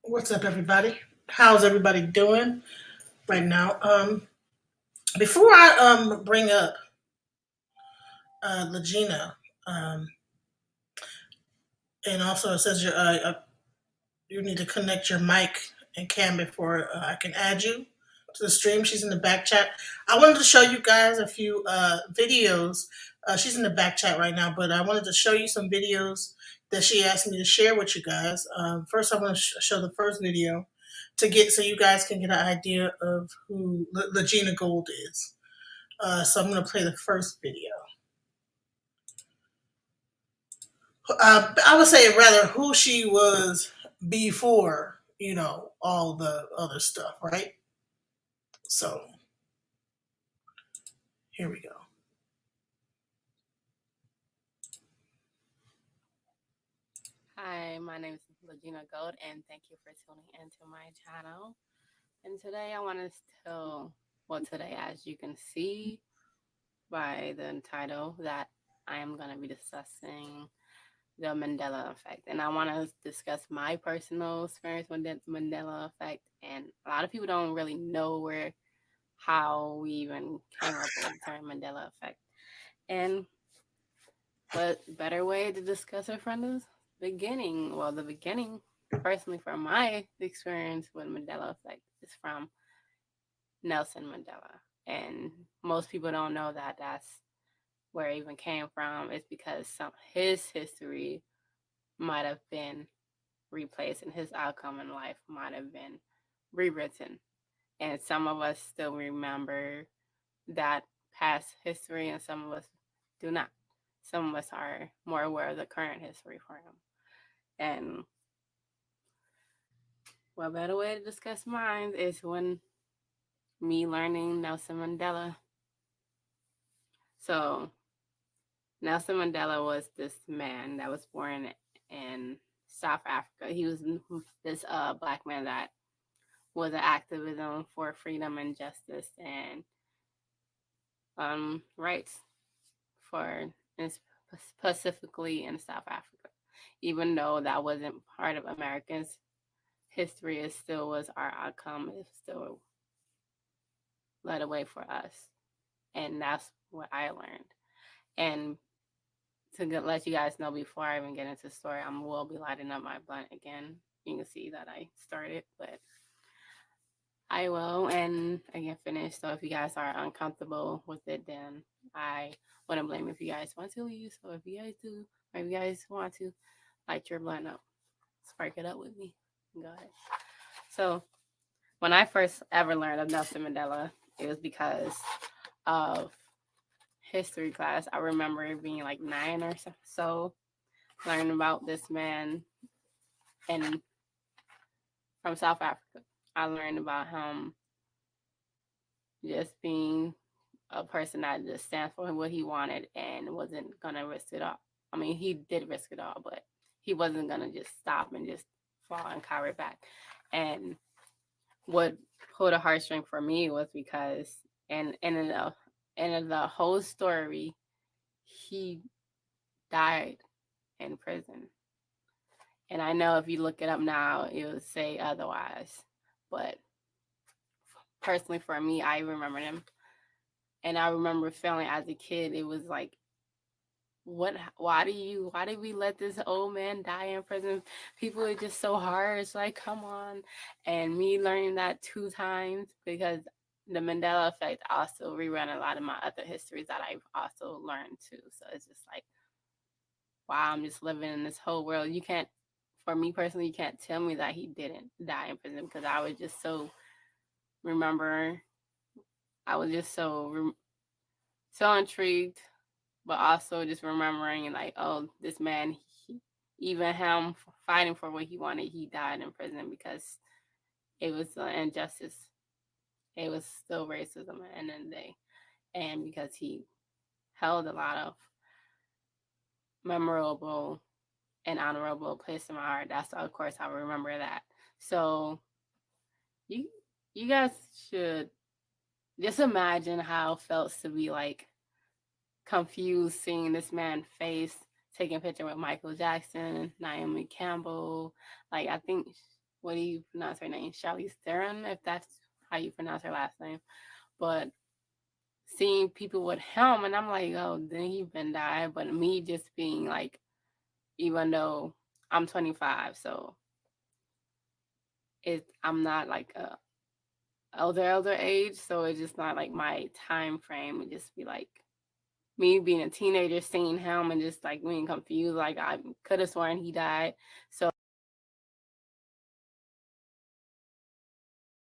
What's up, everybody? How's everybody doing right now? Before I bring up Legina, um, and also it says you need to connect your mic and cam before I can add you to the stream. She's in the back chat. I wanted to show you guys a few videos. She's in the back chat right now, but I wanted to show you some videos that she asked me to share with you guys. First, I want to show the first video to get so you guys can get an idea of who Legina Gold is. So I'm going to play the first video. I would say rather who she was before, all the other stuff, right? So here we go. Hi, my name is Regina Gold, and thank you for tuning into my channel. And today I want to tell, today, as you can see by the title, that I am going to be discussing the Mandela effect. And I want to discuss my personal experience with the Mandela effect. And a lot of people don't really know how we even came up with the term Mandela effect. And what better way to discuss it from the beginning? Well, the beginning, personally, from my experience with Mandela effect, is from Nelson Mandela. And most people don't know that that's where it even came from. It's because his history might have been replaced and his outcome in life might have been rewritten. And some of us still remember that past history and some of us do not. Some of us are more aware of the current history for him. And what better way to discuss mine is when me learning Nelson Mandela. So Nelson Mandela was this man that was born in South Africa. He was this black man that was an activism for freedom and justice and rights for specifically in South Africa. Even though that wasn't part of Americans' history, it still was our outcome. It still led a way for us. And that's what I learned. And to let you guys know before I even get into the story, I will be lighting up my blunt again. You can see that I started, but I will, and again, finish. So if you guys are uncomfortable with it, then I wouldn't blame if you guys want to leave. So if you guys do, or if you guys want to light your blunt up, spark it up with me. Go ahead. So when I first ever learned of Nelson Mandela, it was because of history class. I remember being like 9 or so, learning about this man and from South Africa. I learned about him just being a person that just stands for what he wanted and wasn't gonna risk it all. I mean, he did risk it all, but he wasn't gonna just stop and just fall and cower back. And what pulled a heartstring for me was because, and in the whole story, he died in prison. And I know if you look it up now, it would say otherwise. But personally, for me, I remember him. And I remember feeling as a kid, it was like, why did we let this old man die in prison? People are just so harsh, like, come on. And me learning that 2 times, because the Mandela effect also rerun a lot of my other histories that I've also learned too. So it's just like, wow, I'm just living in this whole world. For me personally, you can't tell me that he didn't die in prison, because I was just so remember I was just so intrigued, but also just remembering like, oh, this man, even him fighting for what he wanted, he died in prison because it was an injustice. It was still racism at the end of the day. And because he held a lot of memorable and honorable place in my heart, that's of course I remember that. So you guys should just imagine how it felt to be like confused seeing this man face taking a picture with Michael Jackson, Naomi Campbell. Like, I think what do you pronounce her name? Charlize Theron, if that's how you pronounce her last name. But seeing people with him, and I'm like, oh, then he been died. But me just being like, even though I'm 25, so I'm not like a elder age, so it's just not like my time frame. It just be like me being a teenager, seeing him, and just like being confused. Like I could have sworn he died. So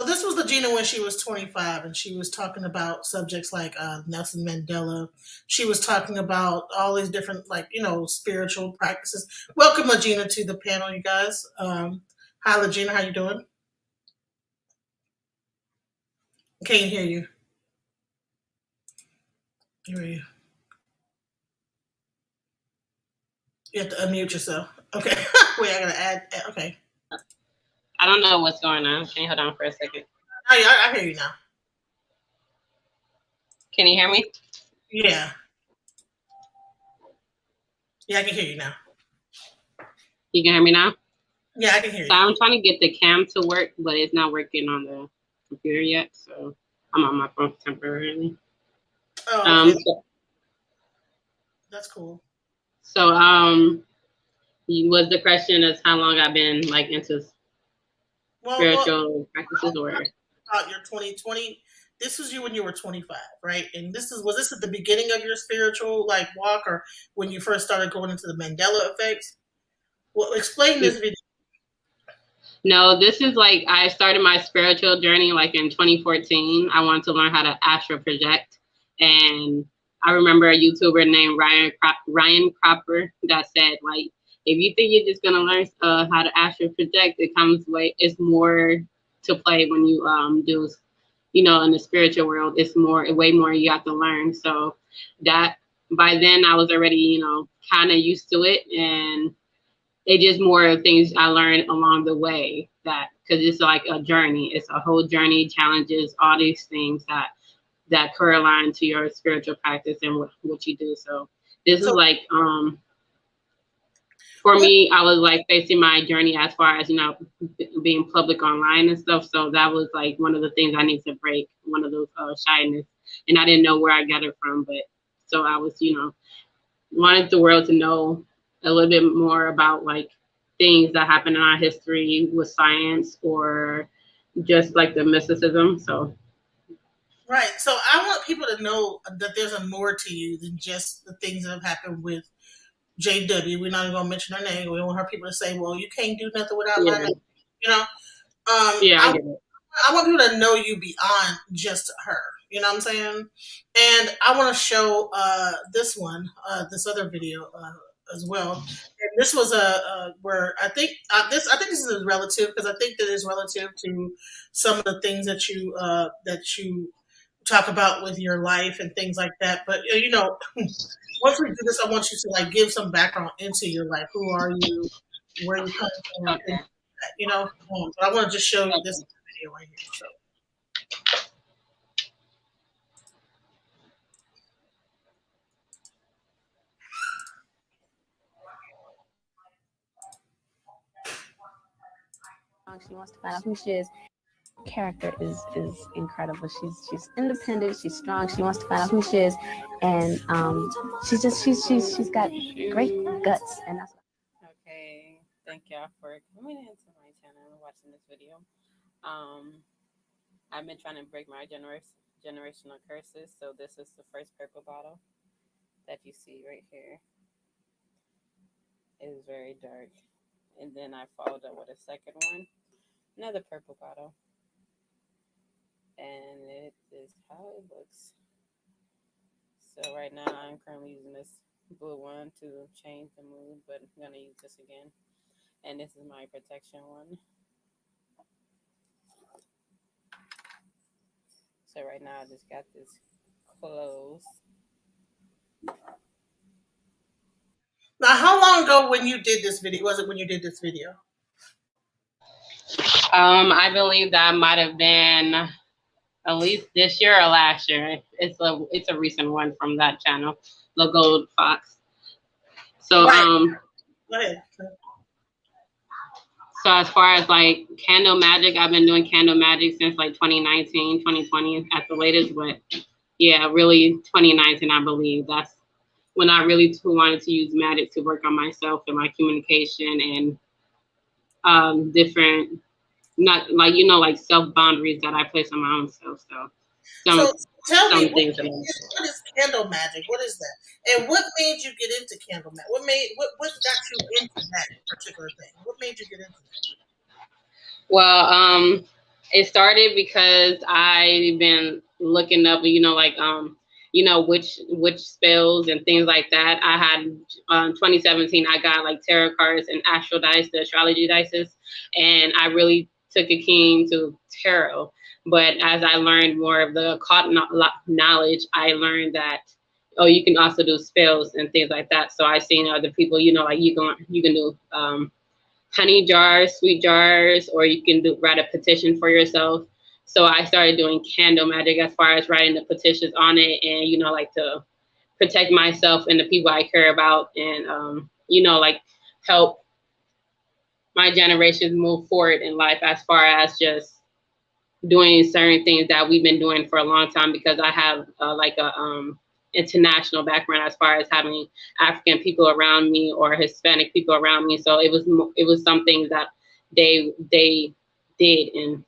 this was Regina when she was 25, and she was talking about subjects like Nelson Mandela. She was talking about all these different, like, spiritual practices. Welcome, Regina, to the panel, you guys. Hi, Regina. How you doing? Can't hear you. Hear you. You have to unmute yourself. Okay. Wait, I gotta add. Okay. I don't know what's going on. Can you hold on for a second? Oh, yeah, I hear you now. Can you hear me? Yeah. Yeah, I can hear you now. You can hear me now? Yeah, I can hear you. So I'm trying to get the cam to work, but it's not working on the computer yet. So I'm on my phone temporarily. Oh, okay. That's cool. So was the question is how long I've been like into spiritual practices, or about your 2020? This was you when you were 25, right? And was this at the beginning of your spiritual like walk, or when you first started going into the Mandela effects? Well, explain this video. No, this is like I started my spiritual journey like in 2014. I wanted to learn how to astral project, and I remember a YouTuber named Ryan Cropper that said, like, if you think you're just gonna learn how to astral project, it's more to play when you do, in the spiritual world. It's way more you have to learn. So that by then I was already, kind of used to it, and it's just more things I learned along the way, that because it's like a journey. It's a whole journey, challenges, all these things that correlate to your spiritual practice and what you do. So this is like for me, I was like facing my journey as far as being public online and stuff. So that was like one of the things I need to break, one of those shyness, and I didn't know where I got it from. But so I was wanted the world to know a little bit more about like things that happen in our history with science, or just like the mysticism. So Right. So I want people to know that there's a more to you than just the things that have happened with JW. We're not even gonna mention her name. We don't want her people to say, "Well, you can't do nothing without my name." You know. I get it. I want people to know you beyond just her. You know what I'm saying? And I want to show this other video as well. And this was where I think this is relative, because I think that is relative to some of the things that you talk about with your life and things like that. But once we do this, I want you to like give some background into your life. Who are you? Where you come from? Okay. But I want to just show you this video right here. So. She wants to find out who she is. Character is incredible. She's independent. She's strong. She wants to find out who she is, and she's got great guts. And that's. Okay, thank y'all for coming into my channel and watching this video. I've been trying to break my generational curses, so this is the first purple bottle that you see right here. It is very dark, and then I followed up with a second one, another purple bottle, and it is how it looks. So right now I'm currently using this blue one to change the mood, but I'm gonna use this again, and this is my protection one. So right now I just got this closed. Now, how long ago when you did this video? Was it when you did this video? I believe that might have been at least this year or last year. It's a recent one from that channel, the Gold Fox. So right. Go ahead. So as far as like candle magic, I've been doing candle magic since like 2019, 2020 at the latest, but yeah, really 2019, I believe. That's when I really wanted to use magic to work on myself and my communication and different, not like, you know, like self boundaries that I place on my own self. So So tell me, some things that what is candle magic? What is that? And what made you get into candle magic? What got you into that particular thing? What made you get into that? well, it started because I've been looking up, you know, like you know, which spells and things like that. I had 2017, I got like tarot cards and astral dice, the astrology dices, and I really took a keen to tarot. But as I learned more of the occult knowledge, I learned that you can also do spells and things like that. So I seen other people, you know, like you can do honey jars, sweet jars, or you can write a petition for yourself. So I started doing candle magic as far as writing the petitions on it, and you know, like to protect myself and the people I care about, and you know, like help my generations move forward in life as far as just doing certain things that we've been doing for a long time, because I have like a international background as far as having African people around me or Hispanic people around me. So it was some things that they did in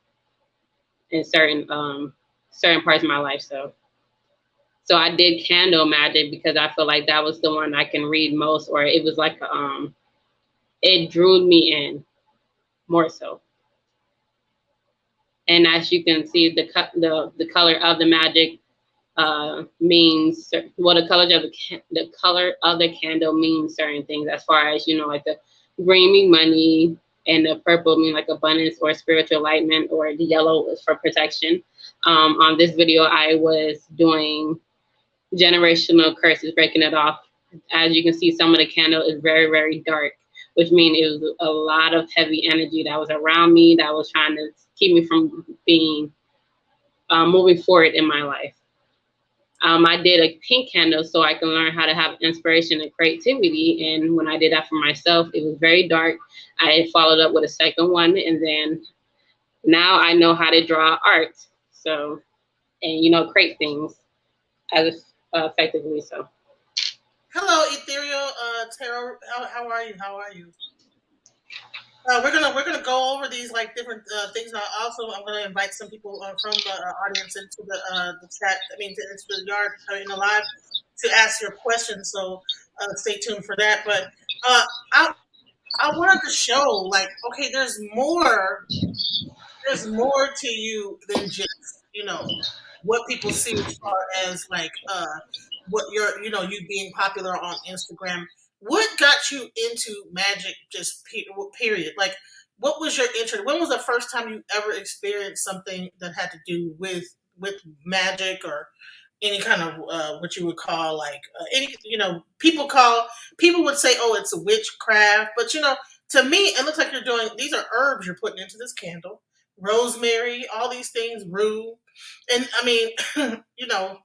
certain parts of my life. So I did candle magic because I feel like that was the one I can read most, or it was like it drew me in more so. And as you can see, the color of the magic means, well, the color of the candle means certain things, as far as, you know, like the green mean money, and the purple mean like abundance or spiritual enlightenment, or the yellow is for protection. On this video, I was doing generational curses, breaking it off. As you can see, some of the candle is very, very dark, which means it was a lot of heavy energy that was around me that was trying to keep me from being moving forward in my life. I did a pink candle so I can learn how to have inspiration and creativity. And when I did that for myself, it was very dark. I followed up with a second one, and then now I know how to draw art. So, and you know, create things as effectively. So. Hello, Ethereal Tarot. How are you? How are you? We're gonna go over these like different things. Now, also, I'm gonna invite some people from the audience into the chat. I mean, into the yard in the live to ask your questions. So stay tuned for that. But I wanted to show like, okay, there's more to you than just, you know, what people see as far as like what you're, you know, you being popular on Instagram. What got you into magic, just period? Like, what was your interest? When was the first time you ever experienced something that had to do with magic, or any kind of what you would call like any, you know, people would say, oh, it's a witchcraft, but you know, to me it looks like you're doing, these are herbs you're putting into this candle, rosemary, all these things, rue, and I mean, you know.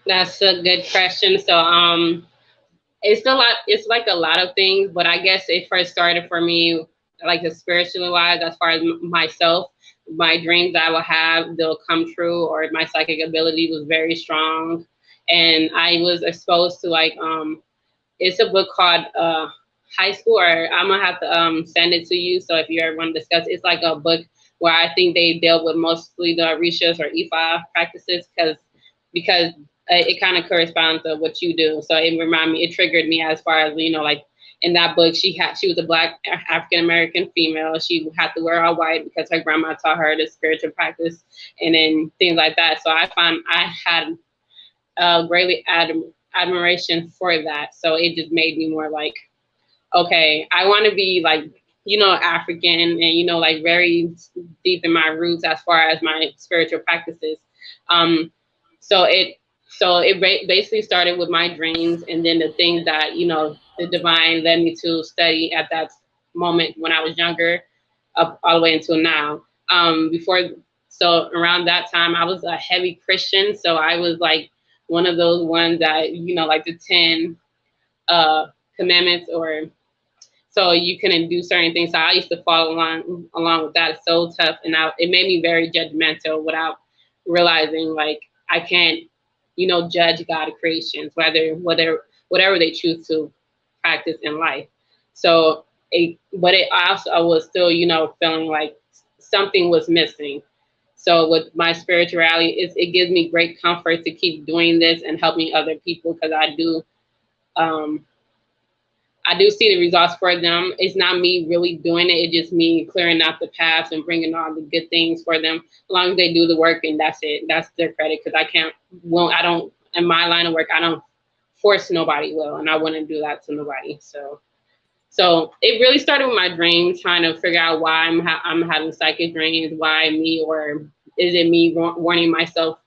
That's a good question. So it's a lot, it's like a lot of things, but I guess it first started for me like the spiritually wise, as far as myself. My dreams I will have, they'll come true, or my psychic ability was very strong. And I was exposed to like it's a book called High School, or I'm gonna have to send it to you. So if you ever want to discuss, it's like a book where I think they dealt with mostly the Orishas or Ifa practices, because it kind of corresponds to what you do. So it triggered me as far as, you know, like in that book, she was a Black African American female. She had to wear all white because her grandma taught her the spiritual practice, and then things like that. So I had greatly admiration for that. So it just made me more like, okay, I want to be like, you know, African, and, you know, like very deep in my roots as far as my spiritual practices. So it basically started with my dreams, and then the things that, you know, the divine led me to study at that moment when I was younger, up all the way until now. So around that time, I was a heavy Christian. So I was like one of those ones that, you know, like the 10 commandments, or so you couldn't do certain things. So I used to follow along with that. It's so tough, and it made me very judgmental without realizing like I can't, judge God creations, whatever they choose to practice in life. So but it also, I was still, feeling like something was missing. So with my spirituality, it gives me great comfort to keep doing this and helping other people, because I do see the results for them. It's not me really doing it. It's just me clearing out the paths and bringing all the good things for them. As long as they do the work, and that's it. That's their credit, because I don't, in my line of work, I don't force nobody will, and I wouldn't do that to nobody. So it really started with my dreams, trying to figure out why I'm having psychic dreams, why me, or is it me warning myself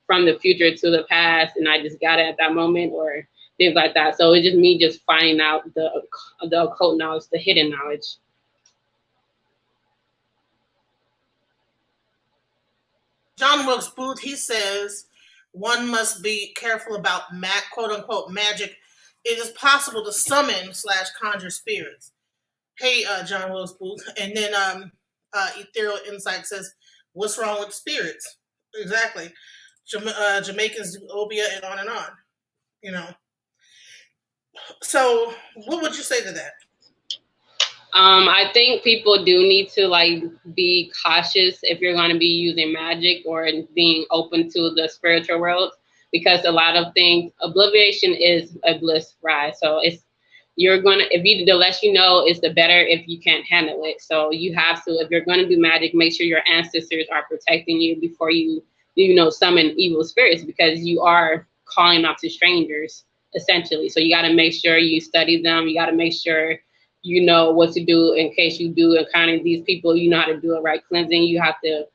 from the future to the past, and I just got it at that moment, or things like that. So it's just me just finding out the occult knowledge, the hidden knowledge. John Wilkes Booth, he says, one must be careful about quote unquote magic. It is possible to summon / conjure spirits. Hey, John Wilkes Booth. And then Ethereal Insight says, what's wrong with spirits? Exactly. Jamaicans do obia and on and on, you know. So what would you say to that? I think people do need to like be cautious if you're going to be using magic or being open to the spiritual world, because a lot of things, obliviation is a bliss ride. So the less you know, it's the better if you can't handle it. So you have to, if you're going to do magic, make sure your ancestors are protecting you before you summon evil spirits, because you are calling out to strangers essentially. So you got to make sure you study them. You got to make sure you know what to do in case you do encounter these people. You know how to do it right. Cleansing, you have to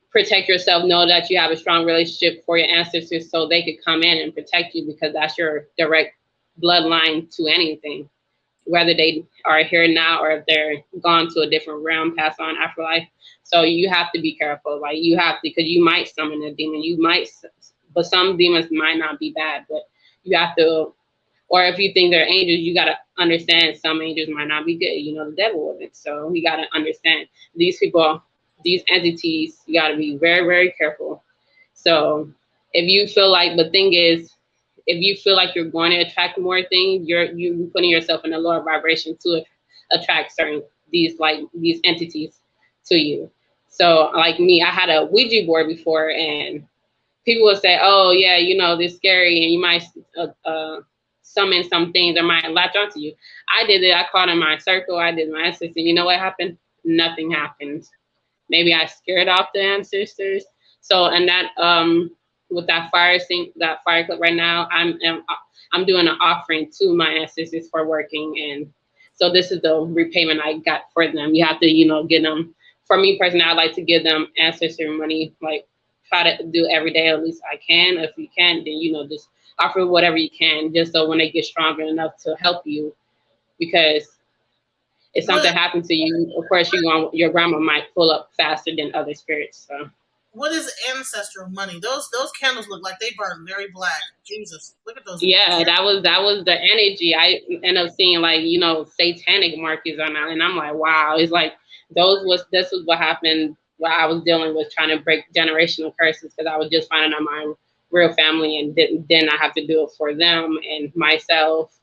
protect yourself, know that you have a strong relationship for your ancestors so they could come in and protect you, because that's your direct bloodline to anything, whether they are here now or if they're gone to a different realm, pass on afterlife. So you have to be careful. Like you have to, because you might summon a demon. But some demons might not be bad, but you have to. Or if you think they're angels, you got to understand some angels might not be good. The devil of it. So you got to understand these people, these entities, you got to be very, very careful. So if you feel like, the thing is, if you feel like you're going to attract more things, you're putting yourself in a lower vibration to attract these entities to you. So like me, I had a Ouija board before, and people would say, oh yeah, this is scary, and you might summon some things that might latch onto you. I did it. I called in my circle. I did my ancestors. You know what happened? Nothing happened. Maybe I scared off the ancestors. So, and that with that fire clip right now, I'm doing an offering to my ancestors for working, and so this is the repayment I got for them. You have to, get them. For me personally, I like to give them ancestor money, like try to do every day at least I can. If you can't, then just offer whatever you can, just so when they get stronger enough to help you, because if something happened to you, of course your grandma might pull up faster than other spirits. So what is ancestral money? Those candles look like they burn very black. Jesus, look at those. Yeah, that was the energy. I end up seeing satanic markers on that, and I'm like, wow. It's like this was what happened while I was dealing with trying to break generational curses, because I was just finding out my real family, and then I have to do it for them and myself,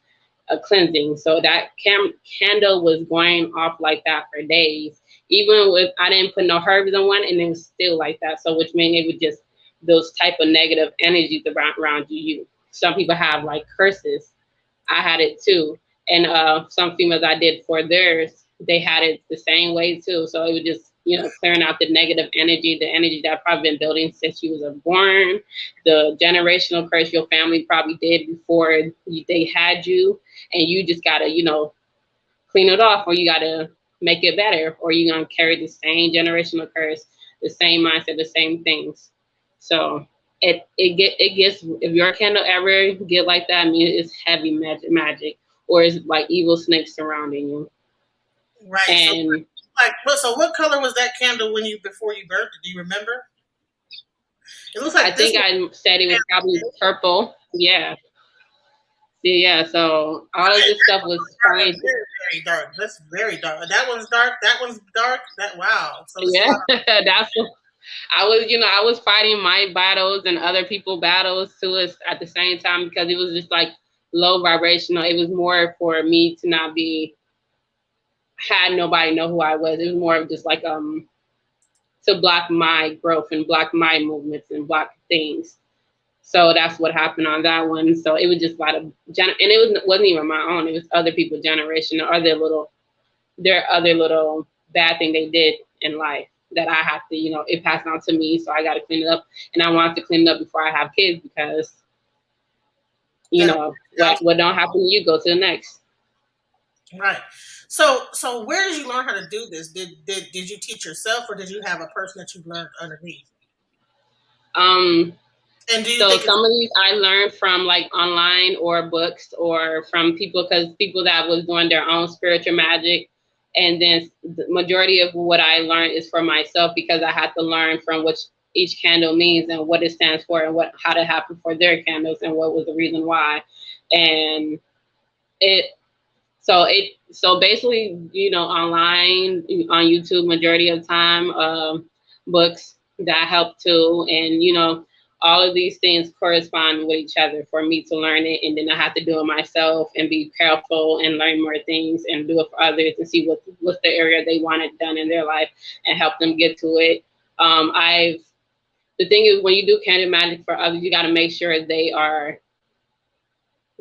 a cleansing. So that candle was going off like that for days, even with I didn't put no herbs in one, and it was still like that. So which means it was just those type of negative energies around you. Some people have like curses. I had it too, and some females I did for theirs, they had it the same way too. So it was just clearing out the negative energy, the energy that I've probably been building since you was born, the generational curse your family probably did before they had you, and you just gotta clean it off, or you gotta make it better, or you're gonna carry the same generational curse, the same mindset, the same things. So it gets, if your candle ever get like that, I mean it's heavy magic, or it's like evil snakes surrounding you. Right. And so what color was that candle before you burnt it? Do you remember? It looks like I think I said it was probably purple. Yeah. Yeah, so all of this stuff was Very, fine. very dark. That's very dark. That one's dark. That one's dark. That wow. So it's a Yeah, lot of that's what I was, I was fighting my battles and other people's battles too at the same time, because it was just like low vibrational. It was more for me to not be, had nobody know who I was. It was more of just like to block my growth and block my movements and block things. So that's what happened on that one. So it was just a lot of and it wasn't even my own. It was other people's generation or their other little bad thing they did in life that I have to, it passed on to me. So I got to clean it up, and I wanted to clean it up before I have kids, because that. what don't happen to you go to the next. Right. So where did you learn how to do this? Did you teach yourself, or did you have a person that you learned underneath? Um, And do you So think it's some of these I learned from like online or books or from people, because people that was doing their own spiritual magic. And then the majority of what I learned is for myself, because I had to learn from which each candle means and what it stands for and how to happen for their candles and what was the reason why. And it so basically, online on YouTube, majority of the time, books that help too, and all of these things correspond with each other for me to learn it, and then I have to do it myself and be careful and learn more things and do it for others and see what's the area they want it done in their life and help them get to it. The thing is, when you do candle magic for others, you got to make sure they are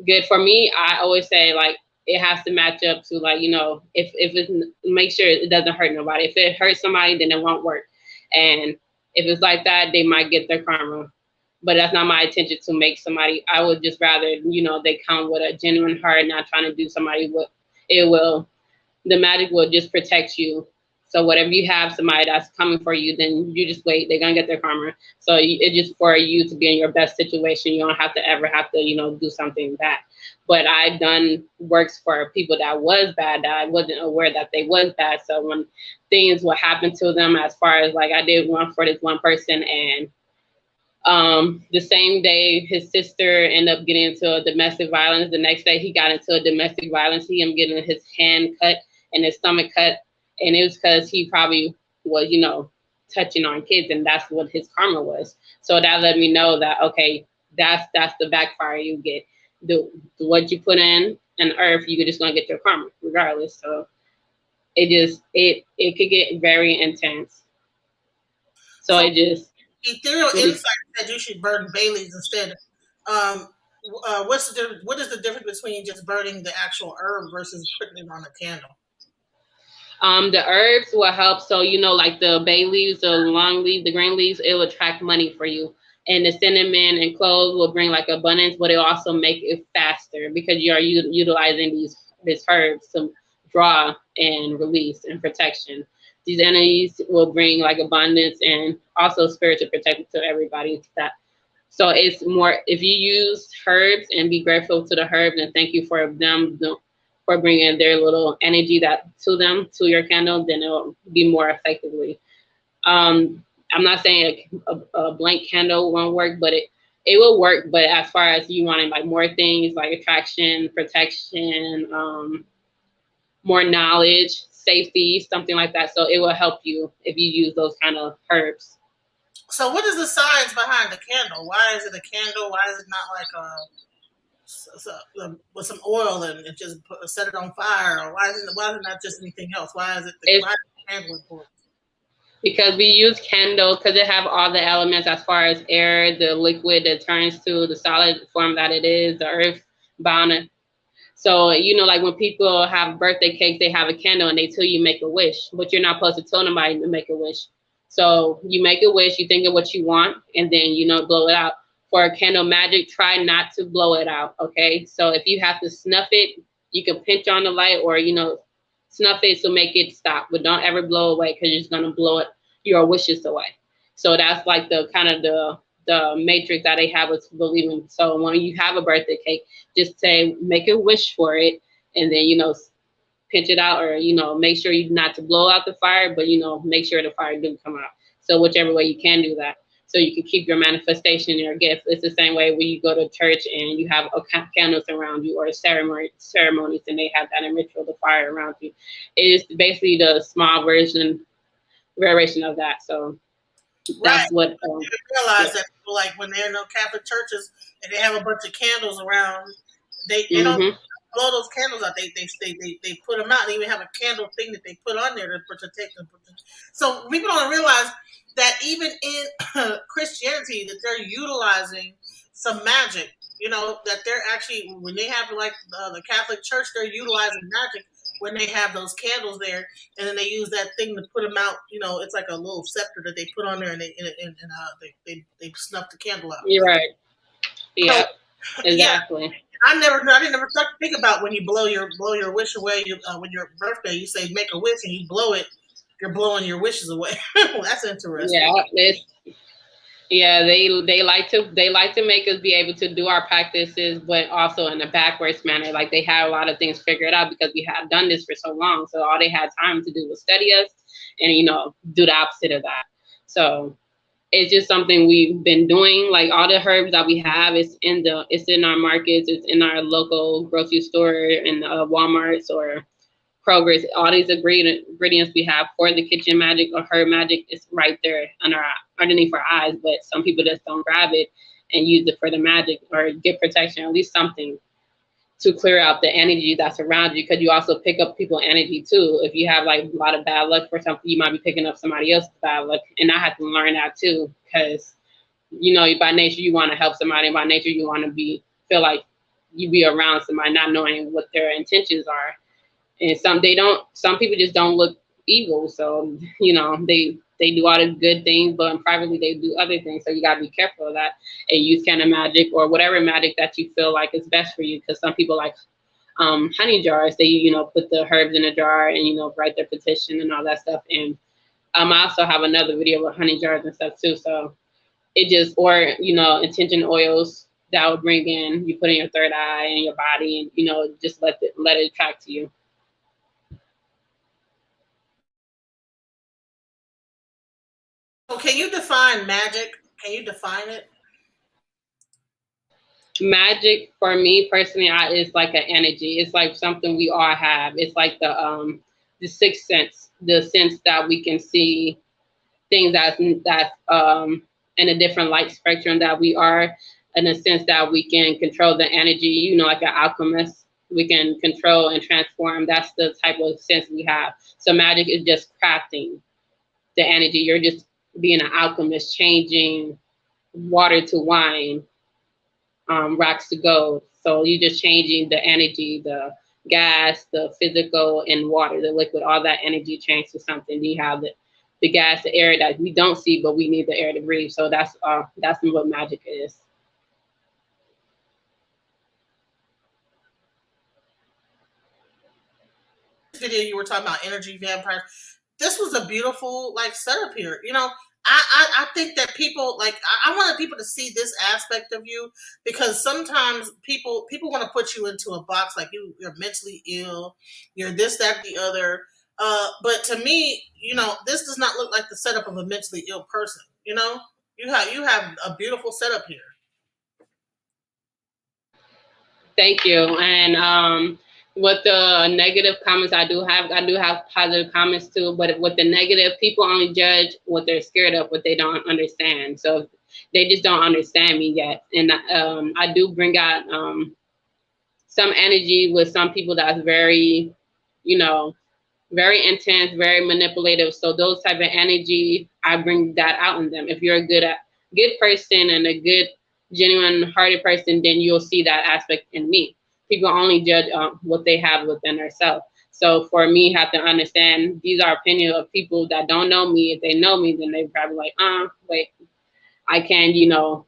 good. For me, I always say, like, it has to match up to, like, if it's, make sure it doesn't hurt nobody. If it hurts somebody, then it won't work. And if it's like that, they might get their karma. But that's not my intention to make somebody. I would just rather, they come with a genuine heart, not trying to do somebody what it will. The magic will just protect you. So whatever you have, somebody that's coming for you, then you just wait. They're gonna get their karma. So it's just for you to be in your best situation. You don't have to ever have to, do something bad. But I've done works for people that was bad, that I wasn't aware that they was bad. So when things would happen to them, as far as like I did one for this one person, and the same day his sister ended up getting into domestic violence. The next day he got into a domestic violence. He ended up getting his hand cut and his stomach cut. And it was because he probably was, touching on kids, and that's what his karma was. So that let me know that, okay, that's the backfire you get. What you put in earth, you're just gonna get your karma regardless. So it could get very intense. So it just ethereal insight said you should burn Baileys instead. What is the difference between just burning the actual herb versus putting it on a candle? The herbs will help. So, like the bay leaves, the long leaves, the green leaves, it will attract money for you. And the cinnamon and cloves will bring like abundance, but it also make it faster because you are utilizing these herbs to draw and release and protection. These energies will bring like abundance and also spiritual protection to everybody. So it's more, if you use herbs and be grateful to the herbs and thank you for them for bringing their little energy to your candle, then it'll be more effectively. I'm not saying a blank candle won't work, but it will work. But as far as you wanting like more things like attraction, protection, more knowledge, safety, something like that. So it will help you if you use those kind of herbs. So what is the science behind the candle? Why is it a candle? Why is it not like with some oil and just set it on fire? Or why is it not just anything else? Why is the candle important? Because we use candle because it have all the elements as far as air, the liquid that turns to the solid form that it is, the earth bound. So, like when people have birthday cakes, they have a candle and they tell you make a wish, but you're not supposed to tell nobody to make a wish. So you make a wish, you think of what you want, and then, blow it out. For a candle magic, try not to blow it out, okay? So if you have to snuff it, you can pinch on the light or, snuff it to make it stop, but don't ever blow away because you're just going to blow your wishes away. So that's like the kind of the matrix that they have us believing. So when you have a birthday cake, just say, make a wish for it, and then, pinch it out, or, make sure you not to blow out the fire, but, make sure the fire do come out. So whichever way you can do that. so you can keep your manifestation and your gift. It's the same way when you go to church and you have candles around you, or ceremonies, and they have that in ritual, the fire around you. It is basically the small variation of that. So Right. that's what. You realize that people, like when they're in those Catholic churches and they have a bunch of candles around, they don't blow those candles out. They put them out, and even have a candle thing that they put on there to protect them. So people don't realize that even in Christianity, that they're utilizing some magic. You know, that they're actually, when they have like the Catholic Church, they're utilizing magic when they have those candles there, and then they use that thing to put them out. You know, it's like a little scepter that they put on there, and they snuff the candle out. You're right. Yeah, so, exactly. Yeah, I didn't never start to think about when you blow your wish away. When your birthday, you say make a wish and you blow it, you're blowing your wishes away. Well, that's interesting. Yeah, they like to make us be able to do our practices, but also in a backwards manner. Like they had a lot of things figured out because we had done this for so long. So all they had time to do was study us and, you know, do the opposite of that. So it's just something we've been doing. Like all the herbs that we have, it's in our markets, it's in our local grocery store, in Walmart's or Kroger's. All these ingredients we have for the kitchen magic or herb magic is right there underneath our eyes. But some people just don't grab it and use it for the magic or get protection, or at least something to clear out the energy that's around you, because you also pick up people's energy too. If you have like a lot of bad luck for something, you might be picking up somebody else's bad luck. And I had to learn that too, because you know, by nature you want to help somebody, and by nature you want to feel like you be around somebody, not knowing what their intentions are. And some people just don't look evil. So, you know, they do all the good things, but privately they do other things. So you gotta be careful of that and use kind of magic or whatever magic that you feel like is best for you. Because some people like honey jars. They, you know, put the herbs in a jar and, you know, write their petition and all that stuff. And I also have another video with honey jars and stuff too. So it just, or, you know, intention oils that would bring in, you put in your third eye and your body, and, you know, just let it attract to you. So can you define magic? Can you define it? Magic for me personally is like an energy. It's like something we all have. It's like the sixth sense, the sense that we can see things that's in a different light spectrum, that we are in a sense that we can control the energy, you know, like an alchemist. We can control and transform. That's the type of sense we have. So magic is just crafting the energy. You're just being an alchemist, changing water to wine, rocks to gold. So you're just changing the energy, the gas, the physical, and water, the liquid, all that energy change to something. You have the gas, the air that we don't see, but we need the air to breathe. So that's what magic is. Video you were talking about energy vampires. This was a beautiful like setup here. You know, I think that people like I wanted people to see this aspect of you, because sometimes people want to put you into a box like you're mentally ill, you're this, that, the other. But to me, you know, this does not look like the setup of a mentally ill person. You know, you have a beautiful setup here. Thank you. And with the negative comments, I do have positive comments too. But with the negative, people only judge what they're scared of, what they don't understand. So they just don't understand me yet. And I do bring out some energy with some people that's very, you know, very intense, very manipulative. So those type of energy, I bring that out in them. If you're a good person and a good, genuine hearted person, then you'll see that aspect in me. People only judge what they have within themselves. So for me, have to understand these are opinions of people that don't know me. If they know me, then they probably like, wait, I can't, you know,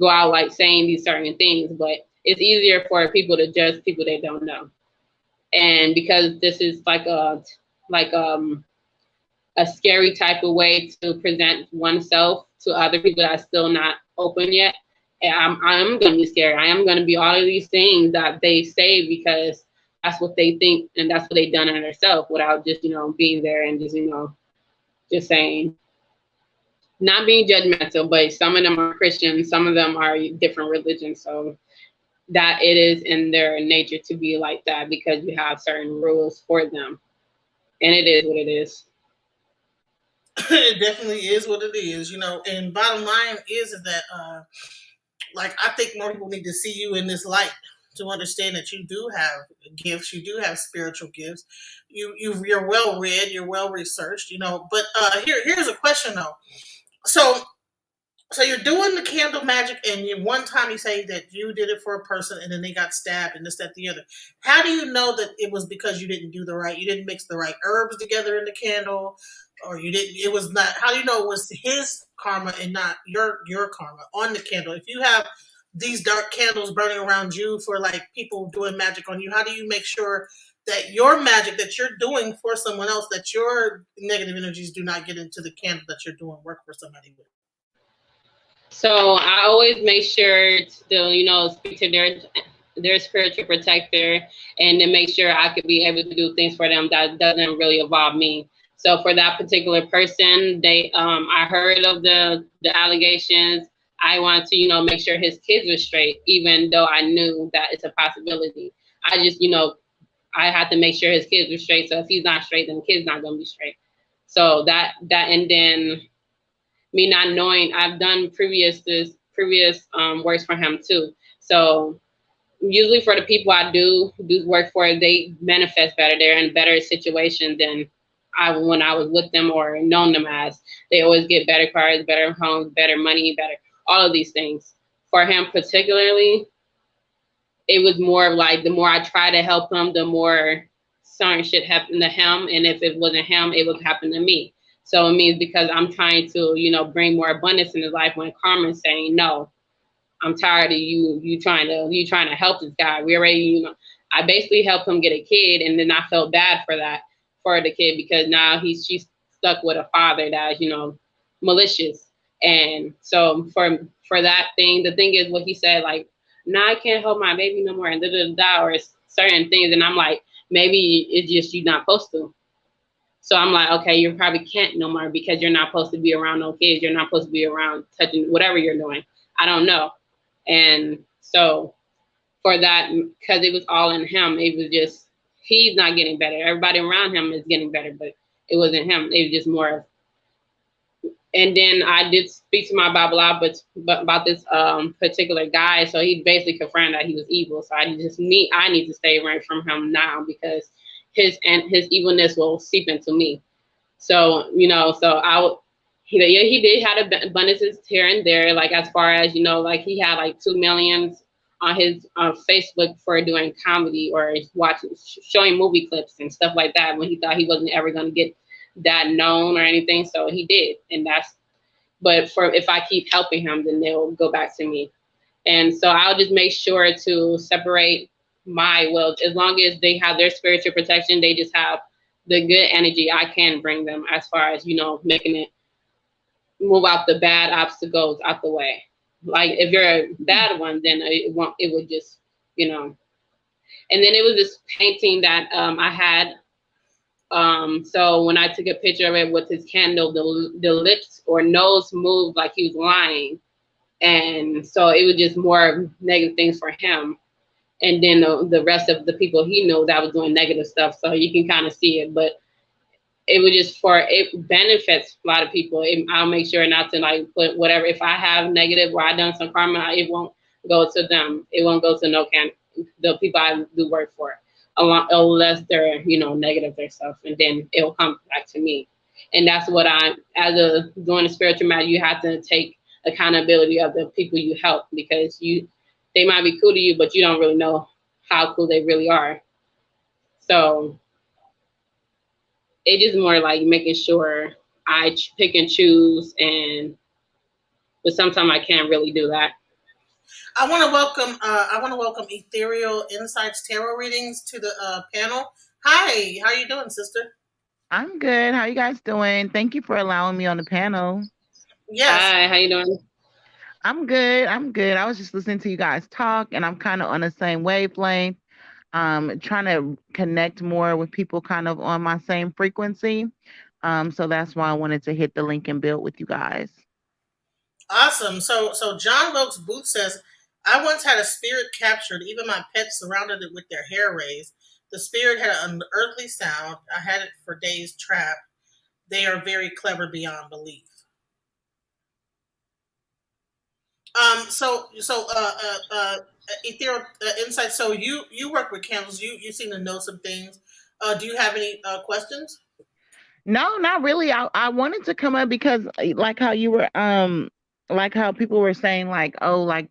go out like saying these certain things. But it's easier for people to judge people they don't know. And because this is like a scary type of way to present oneself to other people that's still not open yet, and I'm gonna be scared. I am gonna be all of these things that they say because that's what they think and that's what they've done in themselves, without just, you know, being there and just, you know, just saying not being judgmental, but some of them are Christian, some of them are different religions. So that it is in their nature to be like that because you have certain rules for them. And it is what it is. It definitely is what it is, and bottom line is that like I think more people need to see you in this light to understand that you do have gifts, you do have spiritual gifts. You're well read, you're well researched, But here's a question though. So so you're doing the candle magic, and one time you say that you did it for a person, and then they got stabbed, and this, that, the other. How do you know that it was because you didn't mix the right herbs together in the candle, or you didn't? It was not. How do you know it was his karma and not your karma on the candle? If you have these dark candles burning around you for like people doing magic on you, how do you make sure that your magic that you're doing for someone else, that your negative energies do not get into the candle that you're doing work for somebody with? So I always make sure to, speak to their spiritual protector and to make sure I could be able to do things for them that doesn't really involve me. So for that particular person, I heard of the allegations. I wanted to, make sure his kids were straight, even though I knew that it's a possibility. I just, I had to make sure his kids were straight. So if he's not straight, then the kid's not gonna be straight. So and then me not knowing, I've done previous works for him too. So usually for the people I do work for, they manifest better. They're in better situations than when I was with them or known them as. They always get better cars, better homes, better money, better all of these things. For him particularly, it was more of like the more I try to help him, the more certain shit happened to him. And if it wasn't him, it would happen to me. So it means because I'm trying to, bring more abundance in his life when Carmen's saying, no, I'm tired of you trying to help this guy. We already, I basically helped him get a kid, and then I felt bad for the kid because now she's stuck with a father that's, malicious. And so for that thing, the thing is what he said, like, no, I can't help my baby no more, and or certain things. And I'm like, maybe it's just you not supposed to. So I'm like, okay, you probably can't no more because you're not supposed to be around no kids. You're not supposed to be around touching whatever you're doing. I don't know. And so for that, because it was all in him, it was just, he's not getting better. Everybody around him is getting better, but it wasn't him. It was just more. And then I did speak to my Bible out, but about this particular guy. So he basically confirmed that he was evil. So I need to stay away from him now because his evilness will seep into me. So, he did have abundances here and there, like as far as, like he had like 2 million on his Facebook for doing comedy or showing movie clips and stuff like that when he thought he wasn't ever going to get that known or anything. So he did. And but if I keep helping him, then they'll go back to me. And so I'll just make sure to separate as long as they have their spiritual protection, they just have the good energy I can bring them as far as, making it move out the bad obstacles out the way. Like if you're a bad one, then it would just, And then it was this painting that I had. So when I took a picture of it with his candle, the lips or nose moved like he was lying. And so it was just more negative things for him. And then the rest of the people he knew that was doing negative stuff. So you can kind of see it, but it was just it benefits a lot of people. I'll make sure not to like put whatever, if I have negative or I done some karma, it won't go to them. It won't go to the people I do work for, unless they're, negative themselves, and then it'll come back to me. And that's what doing the spiritual matter, you have to take accountability of the people you help because they might be cool to you, but you don't really know how cool they really are. So it is more like making sure I pick and choose, but sometimes I can't really do that. I want to welcome Ethereal Insights Tarot Readings to the panel. Hi, how are you doing, sister? I'm good. How you guys doing? Thank you for allowing me on the panel. Yes. Hi, how you doing? I'm good. I was just listening to you guys talk, and I'm kind of on the same wavelength. Trying to connect more with people kind of on my same frequency. So that's why I wanted to hit the link and build with you guys. Awesome. So John Wilkes Booth says, I once had a spirit captured, even my pets surrounded it with their hair raised. The spirit had an unearthly sound. I had it for days trapped. They are very clever beyond belief. Ethereal Insight. So you work with candles. You seem to know some things. Do you have any questions? No, not really. I wanted to come up because like how you were like how people were saying like, oh, like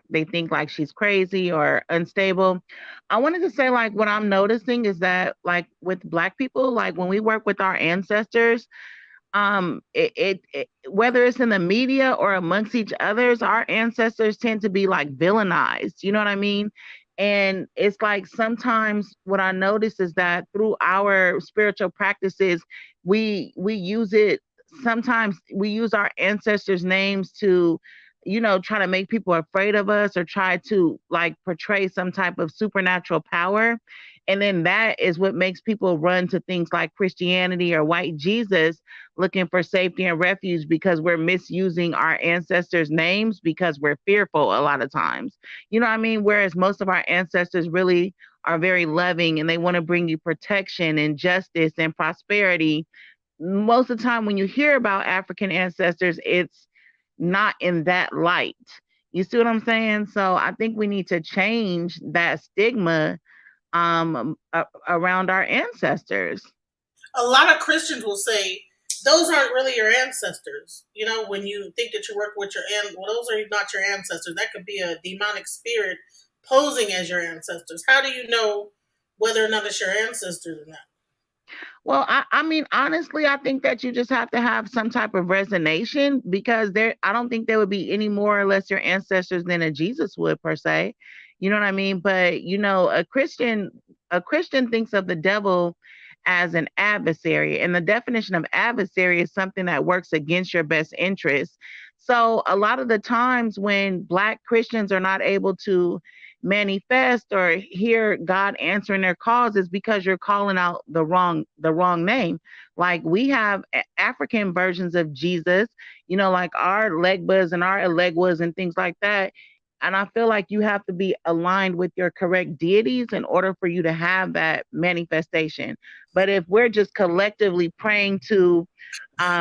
they think like she's crazy or unstable. I wanted to say like what I'm noticing is that like with black people, like when we work with our ancestors, whether it's in the media or amongst each others, our ancestors tend to be like villainized, you know what I mean? And it's like sometimes what I notice is that through our spiritual practices, we use it, sometimes we use our ancestors names to, you know, try to make people afraid of us or try to like portray some type of supernatural power. And then that is what makes people run to things like Christianity or white Jesus, looking for safety and refuge because we're misusing our ancestors' names because we're fearful a lot of times. You know what I mean? Whereas most of our ancestors really are very loving and they want to bring you protection and justice and prosperity. Most of the time, when you hear about African ancestors, it's not in that light. You see what I'm saying? So I think we need to change that stigma around our ancestors. A lot of Christians will say those aren't really your ancestors. You know, when you think that you work with well, those are not your ancestors. That could be a demonic spirit posing as your ancestors. How do you know whether or not it's your ancestors or not? Well, I mean, honestly, I think that you just have to have some type of resignation because I don't think there would be any more or less your ancestors than a Jesus would per se. You know what I mean? But you know, a Christian thinks of the devil as an adversary, and the definition of adversary is something that works against your best interest. So a lot of the times when Black Christians are not able to manifest or hear God answering their calls is because you're calling out the wrong name. Like we have African versions of Jesus, you know, like our Legbas and our Elegwas and things like that. And I feel like you have to be aligned with your correct deities in order for you to have that manifestation. But if we're just collectively praying to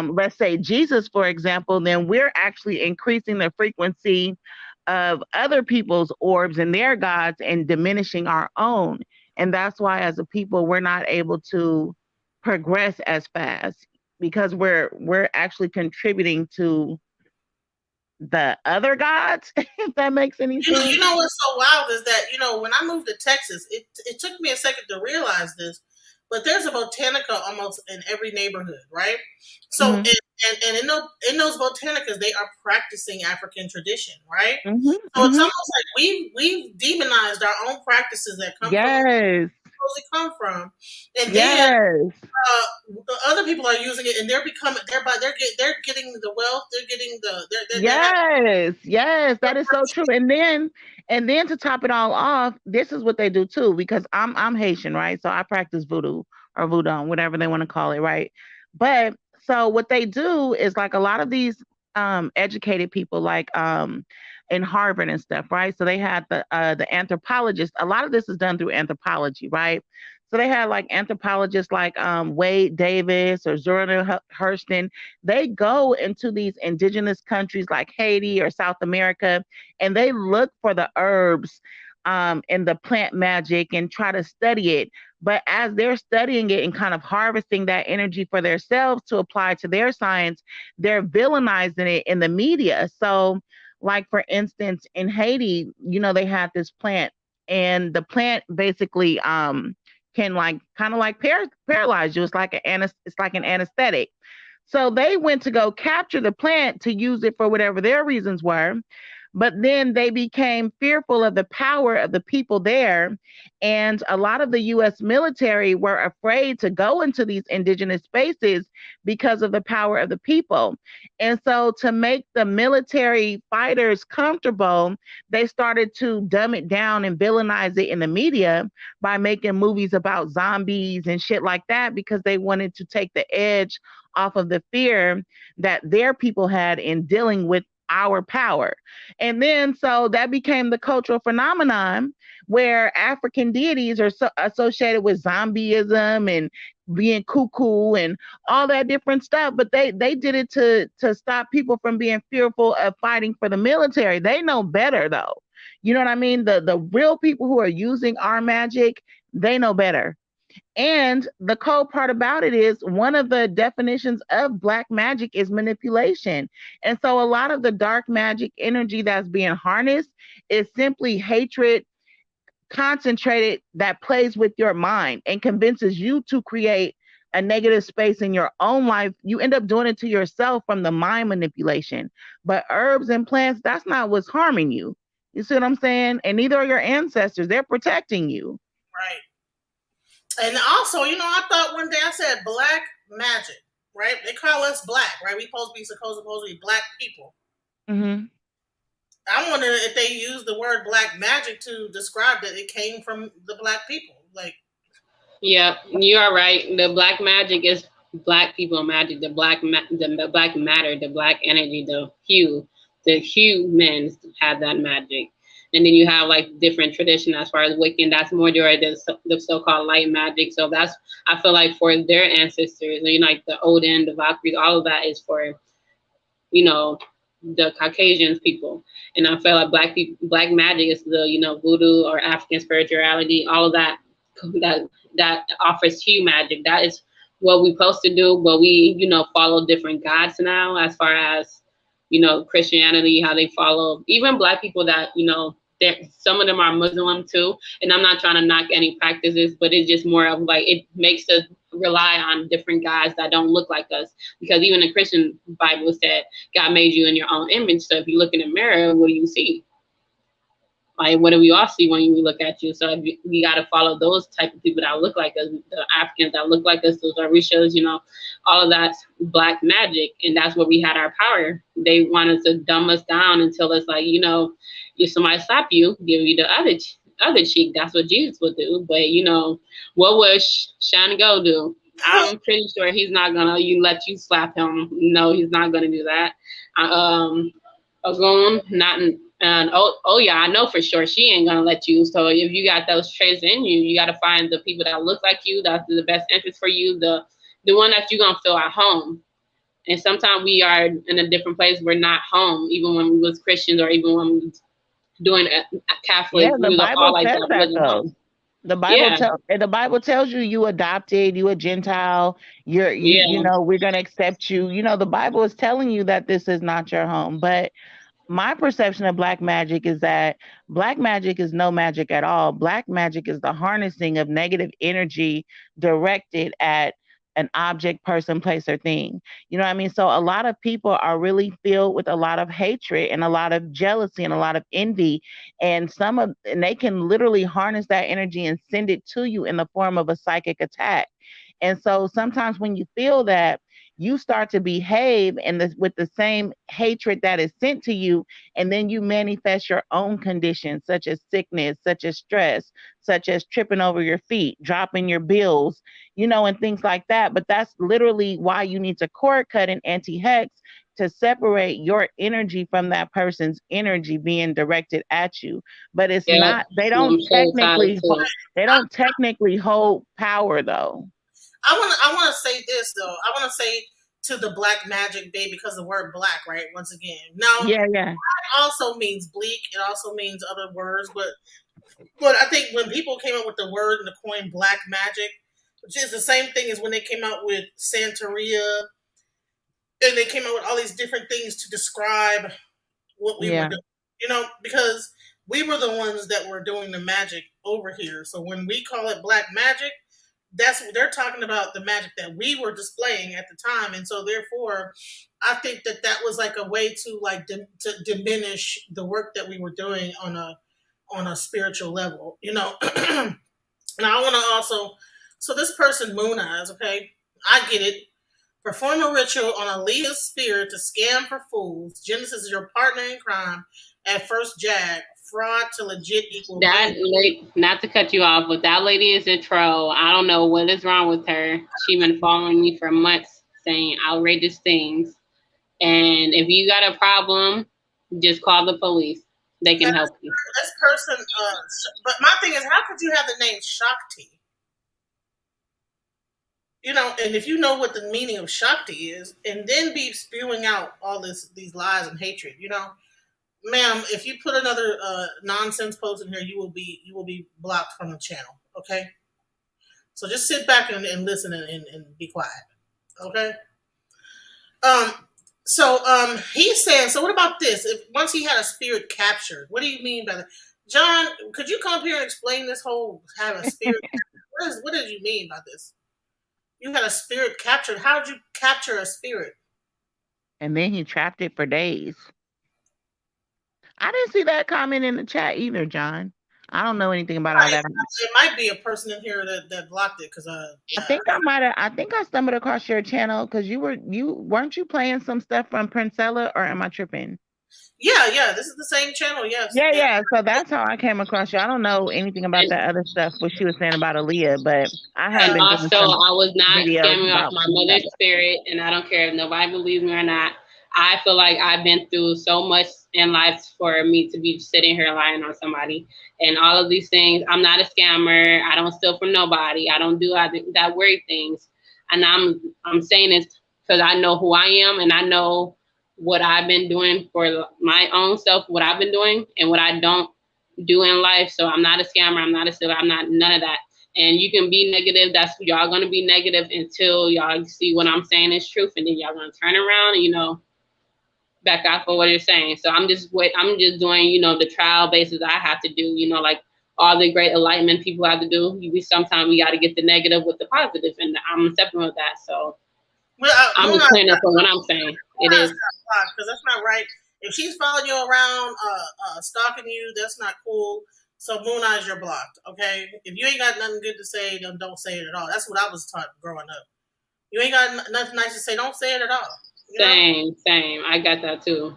let's say Jesus, for example, then we're actually increasing the frequency of other people's orbs and their gods and diminishing our own. And that's why, as a people, we're not able to progress as fast because we're actually contributing to the other gods, if that makes any You sense. know what's so wild is that when I moved to Texas, it took me a second to realize this, but there's a botanica almost in every neighborhood, right? So Hmm. and in those botanicas, they are practicing African tradition, right? Hmm. So it's Hmm. almost like we've demonized our own practices that come from Yes. supposed to come from, and then Yes. other people are using it, and they're becoming they're getting the wealth, they're getting they're having. Yes, yes, that is so true. And then to top it all off, this is what they do too, because I'm Haitian, right? So I practice voodoo or voodoo, whatever they want to call it, right? But so what they do is like a lot of these educated people like in Harvard and stuff, right? So they had the anthropologists. A lot of this is done through anthropology, right? So they had like anthropologists like Wade Davis or Zora Hurston. They go into these indigenous countries like Haiti or South America, and they look for the herbs and the plant magic and try to study it. But as they're studying it and kind of harvesting that energy for themselves to apply to their science, they're villainizing it in the media. So, like for instance, in Haiti, you know, they had this plant, and the plant basically can like kind of like paralyze you. It's like it's like an anesthetic. So they went to go capture the plant to use it for whatever their reasons were. But then they became fearful of the power of the people there. And a lot of the US military were afraid to go into these indigenous spaces because of the power of the people. And so, to make the military fighters comfortable, they started to dumb it down and villainize it in the media by making movies about zombies and shit like that because they wanted to take the edge off of the fear that their people had in dealing with our power. And then so that became the cultural phenomenon where African deities are associated with zombieism and being cuckoo and all that different stuff. But they did it to stop people from being fearful of fighting for the military. They know better though. You know what I mean? The real people who are using our magic, they know better. And the cold part about it is one of the definitions of black magic is manipulation. And so a lot of the dark magic energy that's being harnessed is simply hatred concentrated that plays with your mind and convinces you to create a negative space in your own life. You end up doing it to yourself from the mind manipulation. But herbs and plants, that's not what's harming you. You see what I'm saying? And neither are your ancestors. They're protecting you. Right. And also, you know, I thought one day I said black magic, right? They call us black, right? We supposed to be black people. Mm-hmm. I'm wondering if they use the word black magic to describe that it came from the black people. Like, yeah, you are right. The black magic is black people magic. The black matter, the black energy, the humans have that magic. And then you have like different tradition as far as Wiccan. That's more during the so-called light magic. So that's, I feel like for their ancestors, you know, like the Odin, the Valkyries, all of that is for, you know, the Caucasians people. And I feel like black magic is the, you know, voodoo or African spirituality, all of that offers hue magic. That is what we're supposed to do, but we, you know, follow different gods now as far as, you know, Christianity, how they follow, even black people that, you know, some of them are Muslim too. And I'm not trying to knock any practices, but it's just more of like, it makes us rely on different gods that don't look like us. Because even the Christian Bible said God made you in your own image. So if you look in the mirror, what do you see? Like, what do we all see when we look at you? So we got to follow those type of people that look like us, the Africans that look like us, those Orishas, you know, all of that's black magic. And that's where we had our power. They wanted to dumb us down until it's like, you know, if somebody slap you, give you the other cheek. That's what Jesus would do. But, you know, what would Shango do? I'm pretty sure he's not going to let you slap him. No, he's not going to do that. Ogun, not in. And oh yeah, I know for sure she ain't gonna let you. So if you got those traits in you, you got to find the people that look like you, that's the best interest for you, the one that you're gonna feel at home. And sometimes we are in a different place. We're not home, even when we was Christians or even when we was doing Catholic. Yeah, we was all like that. Though. The Bible tells you adopted, you a Gentile, you know, we're gonna accept you. You know, the Bible is telling you that this is not your home, but my perception of black magic is that black magic is no magic at all. Black magic is the harnessing of negative energy directed at an object, person, place, or thing. You know what I mean? So a lot of people are really filled with a lot of hatred and a lot of jealousy and a lot of envy. And they can literally harness that energy and send it to you in the form of a psychic attack. And so sometimes when you feel that, you start to behave with the same hatred that is sent to you, and then you manifest your own conditions, such as sickness, such as stress, such as tripping over your feet, dropping your bills, you know, and things like that. But that's literally why you need to cord cut and anti-hex to separate your energy from that person's energy being directed at you. But it's not, they don't technically hold power though. I want to say this though. I want to say to the black magic babe, because the word black, right? Once again, now yeah, it also means bleak. It also means other words, but I think when people came up with the word and the coin black magic, which is the same thing as when they came out with Santeria, and they came out with all these different things to describe what we were doing. You know, because we were the ones that were doing the magic over here. So when we call it black magic, that's what they're talking about, the magic that we were displaying at the time. And so therefore I think that was like a way to like to diminish the work that we were doing on a spiritual level, you know. And I want to also, so this person Moon Eyes, okay, I get it. Perform a ritual on Aaliyah's spirit to scam for fools. Genesis is your partner in crime. At first jag. Fraud to legit equal. Not to cut you off, but that lady is a troll. I don't know what is wrong with her. She's been following me for months saying outrageous things. And if you got a problem, Just call the police. They can help you. This person, but my thing is, how could you have the name Shakti? You know, and if you know what the meaning of Shakti is, and then be spewing out all these lies and hatred, you know, ma'am, if you put another nonsense post in here, you will be blocked from the channel. Okay, so just sit back and listen and be quiet. Okay. Um. So he's saying. So what about this? If once he had a spirit captured, what do you mean by that? John, could you come up here and explain this whole have a spirit? What did you mean by this? You had a spirit captured. How did you capture a spirit? And then he trapped it for days. I didn't see that comment in the chat either, John. I don't know anything about all that. It might be a person in here that blocked it because I think I might have. I think I stumbled across your channel because weren't you playing some stuff from Princella, or am I tripping? Yeah. This is the same channel. Yes. Yeah. So that's how I came across you. I don't know anything about that other stuff what she was saying about Aaliyah, but I have been doing also, I was not videos scamming off about my mother's spirit, and I don't care if nobody believes me or not. I feel like I've been through so much in life for me to be sitting here lying on somebody. And all of these things, I'm not a scammer. I don't steal from nobody. I don't do that weird things. And I'm saying this because I know who I am, and I know what I've been doing for my own self, what I've been doing, and what I don't do in life. So I'm not a scammer. I'm not a stealer. I'm not none of that. And you can be negative. That's y'all gonna be negative until y'all see what I'm saying is truth, and then y'all gonna turn around and back off of what you're saying. So I'm just doing the trial basis I have to do. Like all the great enlightenment people have to do. Sometimes we got to get the negative with the positive, and I'm accepting with that. So I'm just clearing up on what I'm saying. It is because that's not right. If she's following you around, stalking you, that's not cool. So Moon Eyes, you're blocked. Okay, if you ain't got nothing good to say, then don't say it at all. That's what I was taught growing up. You ain't got nothing nice to say, don't say it at all. Same. I got that too.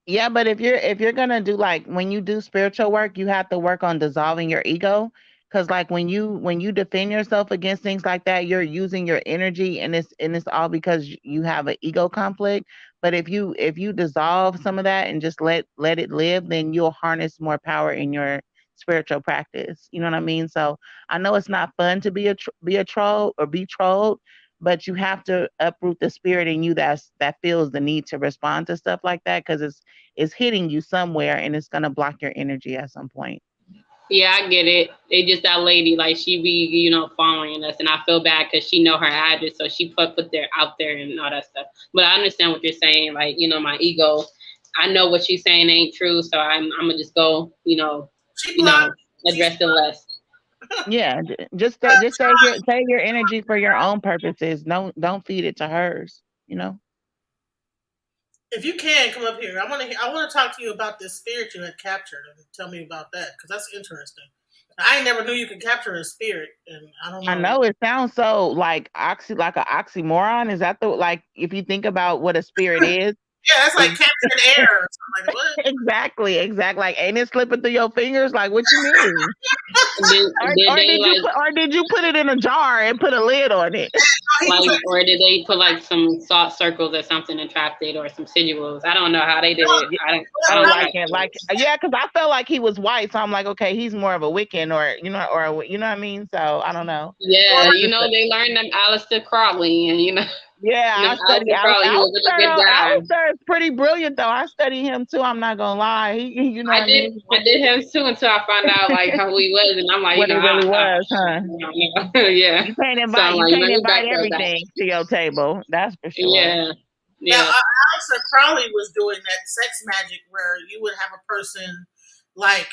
Yeah, but if you're gonna do, like, when you do spiritual work, you have to work on dissolving your ego. Because, like, when you defend yourself against things like that, you're using your energy, and it's all because you have an ego conflict. But if you dissolve some of that and just let it live, then you'll harness more power in your spiritual practice. You know what I mean? So I know it's not fun to be a troll or be trolled, but you have to uproot the spirit in you that feels the need to respond to stuff like that, because it's hitting you somewhere, and it's going to block your energy at some point. Yeah, I get it. They just that lady, like, she be following us, and I feel bad because she know her address, so she put there out there and all that stuff. But I understand what you're saying. Like, my ego, I know what she's saying ain't true, so I'm gonna just go address it less. Yeah, just save your energy for your own purposes. Don't feed it to hers. If you can come up here, I want to talk to you about this spirit you had captured, and tell me about that, because that's interesting. I never knew you could capture a spirit, and I don't know. I know it sounds so like an oxymoron. Is that if you think about what a spirit is? Yeah, it's like capturing air or something like what? Exactly. Like, ain't it slipping through your fingers? Like, what you mean? Or did you put it in a jar and put a lid on it? Or did they put like some salt circles or something and trapped it, or some sigils? I don't know how they did it. I don't like it. Yeah, because I felt like he was white, so I'm like, okay, he's more of a Wiccan, or you know what I mean. So I don't know. Yeah, they learned them Aleister Crowley, and Yeah, I studied Aleister is pretty brilliant, though. I studied him too. I'm not gonna lie. I did him too until I found out like how he was, and I'm like, what he really was, huh? Yeah. You can't invite everything to your table. That's for sure. Yeah. Now, Aleister Crowley was doing that sex magic where you would have a person like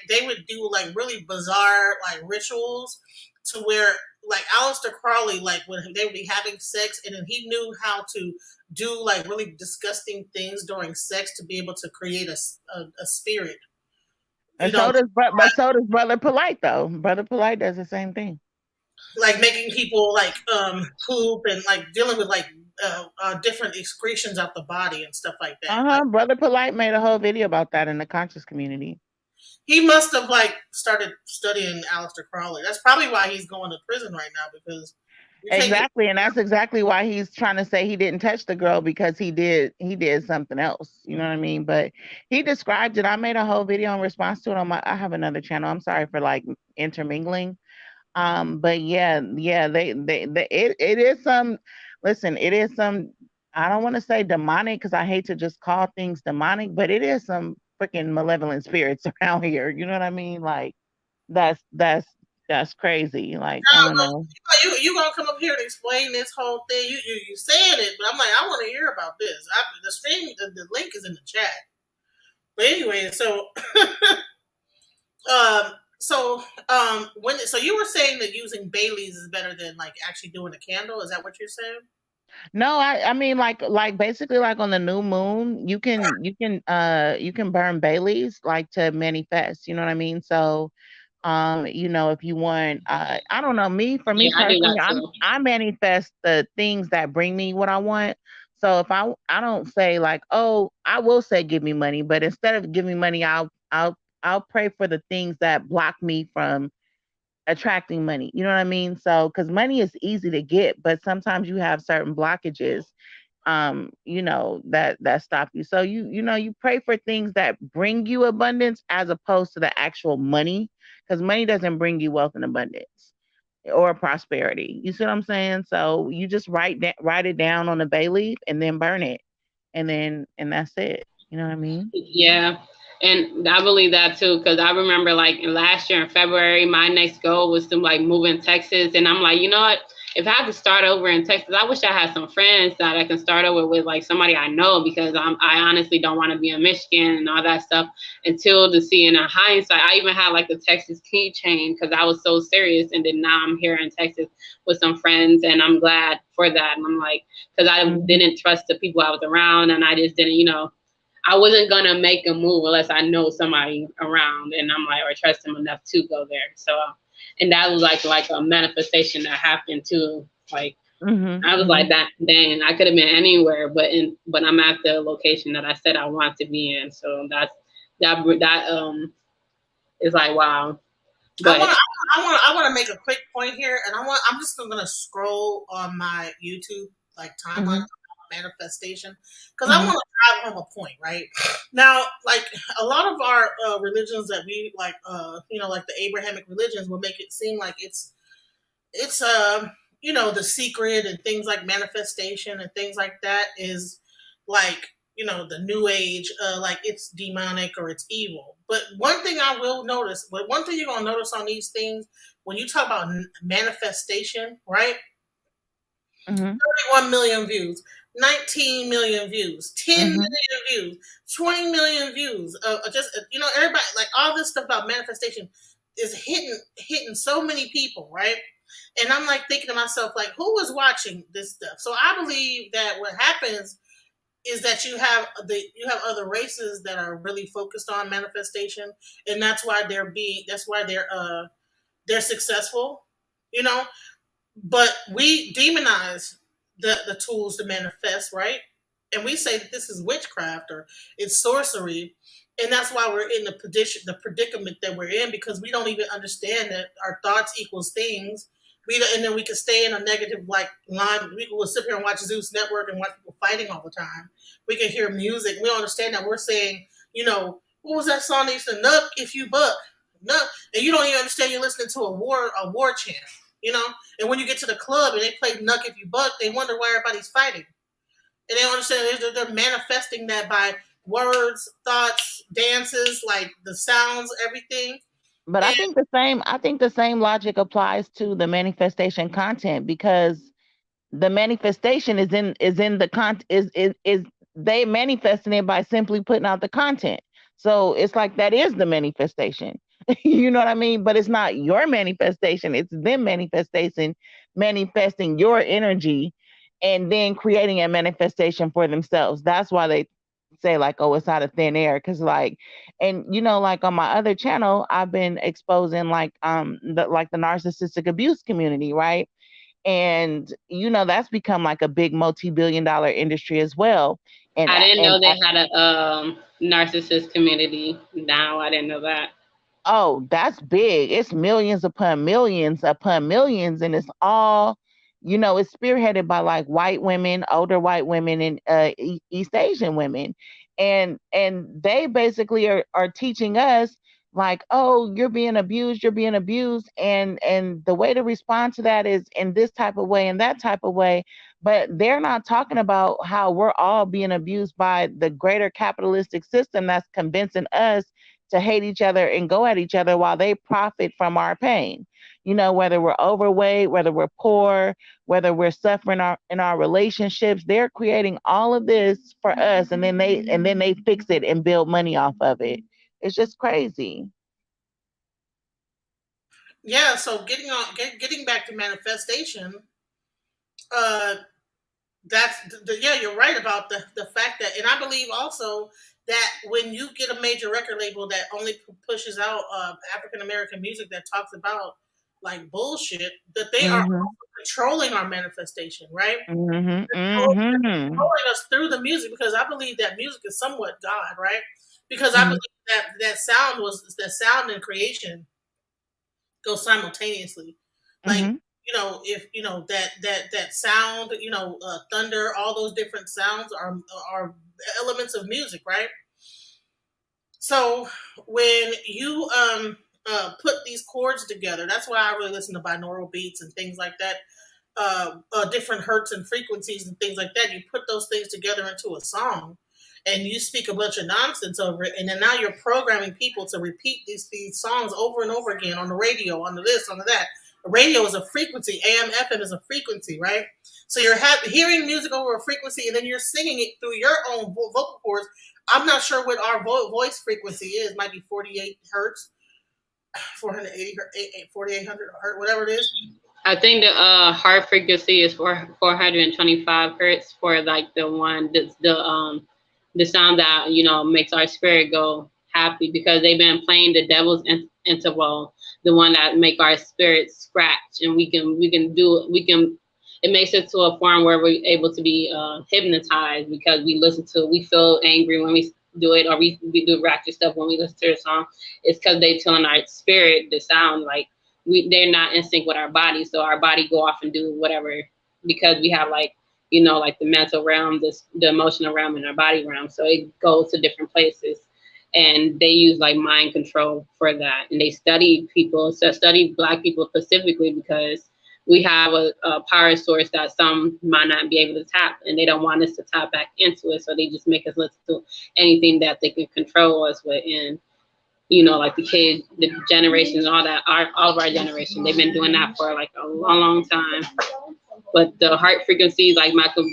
they would do like really bizarre like rituals to where like Aleister Crowley, like when they would be having sex, and then he knew how to do like really disgusting things during sex to be able to create a spirit. And so does Brother Polite, though. Brother Polite does the same thing. Like making people like poop, and like dealing with like different excretions out the body and stuff like that. Brother Polite made a whole video about that in the conscious community. He must have like started studying Aleister Crowley. That's probably why he's going to prison right now, because You can't get Exactly, and that's exactly why he's trying to say he didn't touch the girl because he did something else. You know what I mean? But he described it. I made a whole video in response to it on my. I have another channel. I'm sorry for like intermingling. But yeah, it is some. Listen, it is some. I don't want to say demonic because I hate to just call things demonic, but it is some freaking malevolent spirits around here. You know what I mean? Like that's that's that's crazy. Like I don't know. you gonna come up here and explain this whole thing? You saying it, but I'm like, I want to hear about this. The stream, the link is in the chat. But anyway, so you were saying that using Bailey's is better than like actually doing a candle. Is that what you're saying? No, I mean like basically like on the new moon, you can burn Baileys like to manifest, you know what I mean? So if you want I don't know, for me Yeah, I do personally, that too. I manifest the things that bring me what I want. So if I don't say like, "Oh, I will say give me money," but instead of giving me money, I'll pray for the things that block me from attracting money. You know what I mean? So, because money is easy to get, but sometimes you have certain blockages, that stop you. So you pray for things that bring you abundance as opposed to the actual money, because money doesn't bring you wealth and abundance or prosperity. You see what I'm saying? So you just write it down on a bay leaf and then burn it, and that's it. You know what I mean? Yeah. And I believe that too, because I remember like last year in February, my next goal was to like move in Texas. And I'm like, you know what? If I had to start over in Texas, I wish I had some friends that I can start over with, like somebody I know, because I honestly don't want to be in Michigan and all that stuff until to see in a hindsight. I even had like the Texas keychain because I was so serious. And then now I'm here in Texas with some friends, and I'm glad for that. And I'm like, because I didn't trust the people I was around, and I just didn't. I wasn't gonna make a move unless I know somebody around, and I'm like, or trust them enough to go there. So, and that was like a manifestation that happened too. Like I was like that. Dang, I could have been anywhere, but I'm at the location that I said I want to be in. So that is like wow. But I want to make a quick point here, and I'm just gonna scroll on my YouTube like timeline manifestation because I want to drive home a point. Right now, like a lot of our religions that we like, like the Abrahamic religions, will make it seem like it's the secret and things like manifestation and things like that is like the new age, like it's demonic or it's evil. But one thing I will notice, one thing you're gonna notice on these things when you talk about manifestation, right? 31 million views, 19 million views, 10 million views, 20 million views. Just everybody, like all this stuff about manifestation is hitting so many people, right? And I'm like thinking to myself, like, who is watching this stuff? So I believe that what happens is that you have other races that are really focused on manifestation, and that's why they're successful, you know. But we demonize the tools to manifest, right? And we say that this is witchcraft or it's sorcery, and that's why we're in the predicament that we're in, because we don't even understand that our thoughts equals things. And then we can stay in a negative like line. We will sit here and watch Zeus Network and watch people fighting all the time. We can hear music. We don't understand that we're saying, what was that song they used to nuck if you buck? Nuck, and you don't even understand you're listening to a war chant, And when you get to the club and they play Nuck If You Buck, they wonder why everybody's fighting. And they don't understand they're manifesting that by words, thoughts, dances, like the sounds, everything. But I think the same logic applies to the manifestation content, because the manifestation is in the content is they manifesting it by simply putting out the content. So it's like that is the manifestation. You know what I mean? But it's not your manifestation, it's them manifesting your energy and then creating a manifestation for themselves. That's why they say like, oh, it's out of thin air. Because like, and like on my other channel, I've been exposing like the narcissistic abuse community, right? And that's become like a big multi-billion-dollar industry as well. And I didn't know they had a narcissist community. Now I didn't know that. oh, that's big. It's millions upon millions, and it's all It's spearheaded by like white women, older white women, and East Asian women, and they basically are teaching us like, oh, you're being abused, and the way to respond to that is in this type of way and that type of way. But they're not talking about how we're all being abused by the greater capitalistic system that's convincing us to hate each other and go at each other while they profit from our pain. Whether we're overweight, whether we're poor, whether we're suffering in our relationships, they're creating all of this for us, and then they fix it and build money off of it. It's just crazy. Yeah, so getting back to manifestation, uh, yeah, you're right about the fact that, and I believe also that when you get a major record label that only pushes out African American music that talks about like bullshit, that they are Mhm. also controlling our manifestation, right? Mhm. Mhm. Controlling us through the music, because I believe that music is somewhat God, right? Because I Mhm. believe that sound and creation go simultaneously. Like, Mhm. if that sound, thunder, all those different sounds are elements of music, right? So when you put these chords together, that's why I really listen to binaural beats and things like that. Different hertz and frequencies and things like that. You put those things together into a song, and you speak a bunch of nonsense over it, and then now you're programming people to repeat these songs over and over again on the radio, on the this, on the that. The radio is a frequency. AM, FM is a frequency, right? So you're hearing music over a frequency, and then you're singing it through your own vocal cords. I'm not sure what our voice frequency is. It might be 48 hertz, 480, 4800 hertz, whatever it is. I think the heart frequency is 425 hertz for like the sound that makes our spirit go happy, because they've been playing the devil's interval, the one that make our spirit scratch, and we can it makes it to a form where we're able to be hypnotized, because we listen to it. We feel angry when we do it, or we do ratchet stuff when we listen to a song. It's because they telling our spirit the sound like they're not in sync with our body, so our body go off and do whatever, because we have like like the mental realm, the emotional realm, and our body realm, so it goes to different places, and they use like mind control for that, and they study people, so study Black people specifically, because we have a power source that some might not be able to tap, and they don't want us to tap back into it, so they just make us listen to anything that they can control us with. And like the kids, the generations, all that, all of our generation, they've been doing that for like a long, long time. But the heart frequencies, like Michael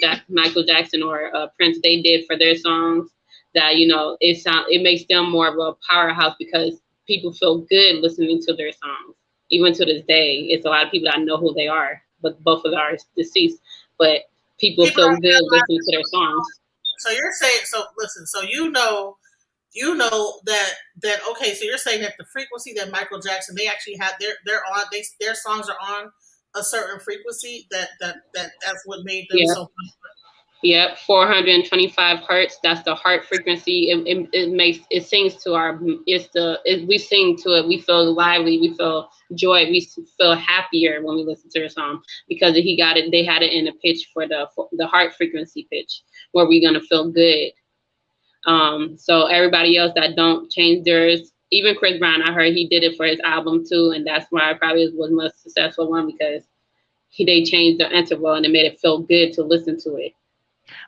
Jackson or Prince, they did for their songs, that it makes them more of a powerhouse, because people feel good listening to their songs. Even to this day, it's a lot of people that know who they are, but both of them are deceased. But people People feel don't good realize. listening to their songs. So you're saying, so listen, so that okay, so you're saying that the frequency that Michael Jackson, they actually had their songs are on a certain frequency, that's what made them Yeah. so. Yep, 425 hertz. That's the heart frequency. It sings to our. We sing to it. We feel lively. We feel joy. We feel happier when we listen to a song, because he got it. They had it in a pitch for the heart frequency pitch, where we're gonna feel good. So everybody else that don't change theirs, even Chris Brown, I heard he did it for his album too, and that's why it probably was the most successful one, because they changed the interval and it made it feel good to listen to it.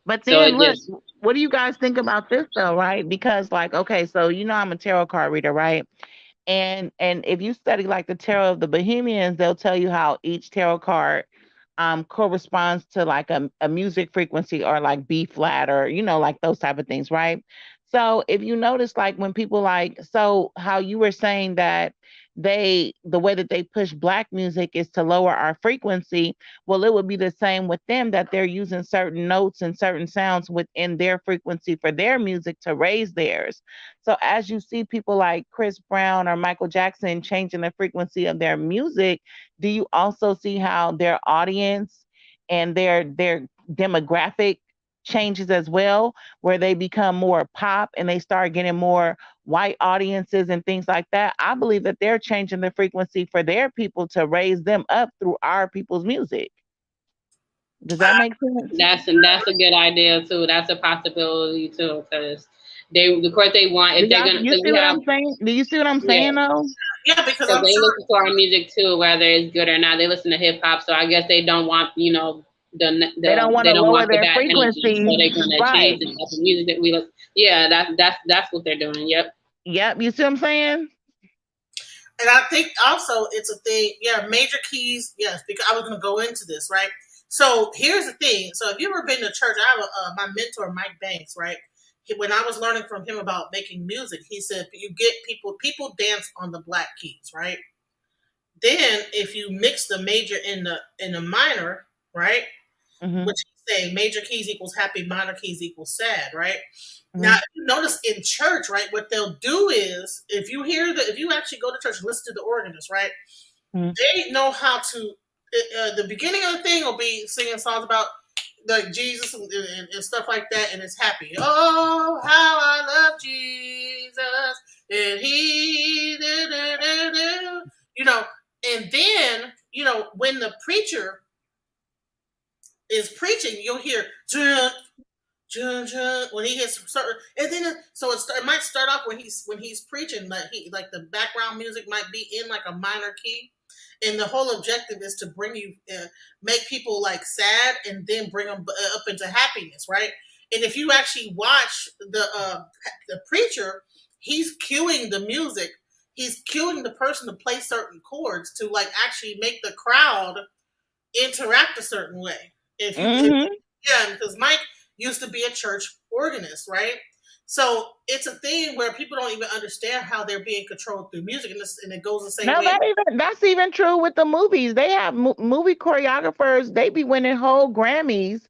But So then it look, just what do you guys think about this though, right? Because like, okay, so I'm a tarot card reader, right? And if you study like the tarot of the Bohemians, they'll tell you how each tarot card corresponds to like a music frequency, or like B flat, or like those type of things, right? So if you notice, like when people like, so how you were saying that the way that they push Black music is to lower our frequency, well, it would be the same with them, that they're using certain notes and certain sounds within their frequency for their music to raise theirs. So as you see people like Chris Brown or Michael Jackson changing the frequency of their music, do you also see how their audience and their demographic changes as well, where they become more pop and they start getting more white audiences and things like that? I believe that they're changing the frequency for their people to raise them up through our people's music. Does that make sense? That's a good idea too. That's a possibility too, because of course they want if they're gonna You because see we what have I'm saying? Do you see what I'm yeah saying though? Yeah, because because I'm they sure. listen to our music too, whether it's good or not. They listen to hip hop, so I guess they don't want They don't want they to don't lower want the their bad energy, so frequency. they're gonna change Right. the type of music that we listen. Yeah, that's what they're doing. Yep. Yep. You see what I'm saying? And I think also it's a thing, yeah, major keys, yes, because I was going to go into this, right? So here's the thing. So if you've ever been to church, I have my mentor, Mike Banks, right? When I was learning from him about making music, he said you get people dance on the black keys, right? Then if you mix the major in the minor, right? Mm-hmm. Which say major keys equals happy, minor keys equals sad, right? Now, Mm-hmm. if you notice in church, right, what they'll do is if you actually go to church and listen to the organist, right, Mm-hmm. they know how to. The beginning of the thing will be singing songs about like Jesus and stuff like that, and it's happy. Oh, how I love Jesus, and He, you know, and then when the preacher is preaching, you'll hear when he hits certain, and then it might start off when he's preaching, like the background music might be in like a minor key, and the whole objective is to bring you make people like sad and then bring them up into happiness, right? And if you actually watch the preacher, he's cueing the music, he's cueing the person to play certain chords to like actually make the crowd interact a certain way. Mm-hmm. Yeah, because Mike used to be a church organist, right? So it's a thing where people don't even understand how they're being controlled through music, and it goes the same No, way. that's even true with the movies. They have movie choreographers. They be winning whole Grammys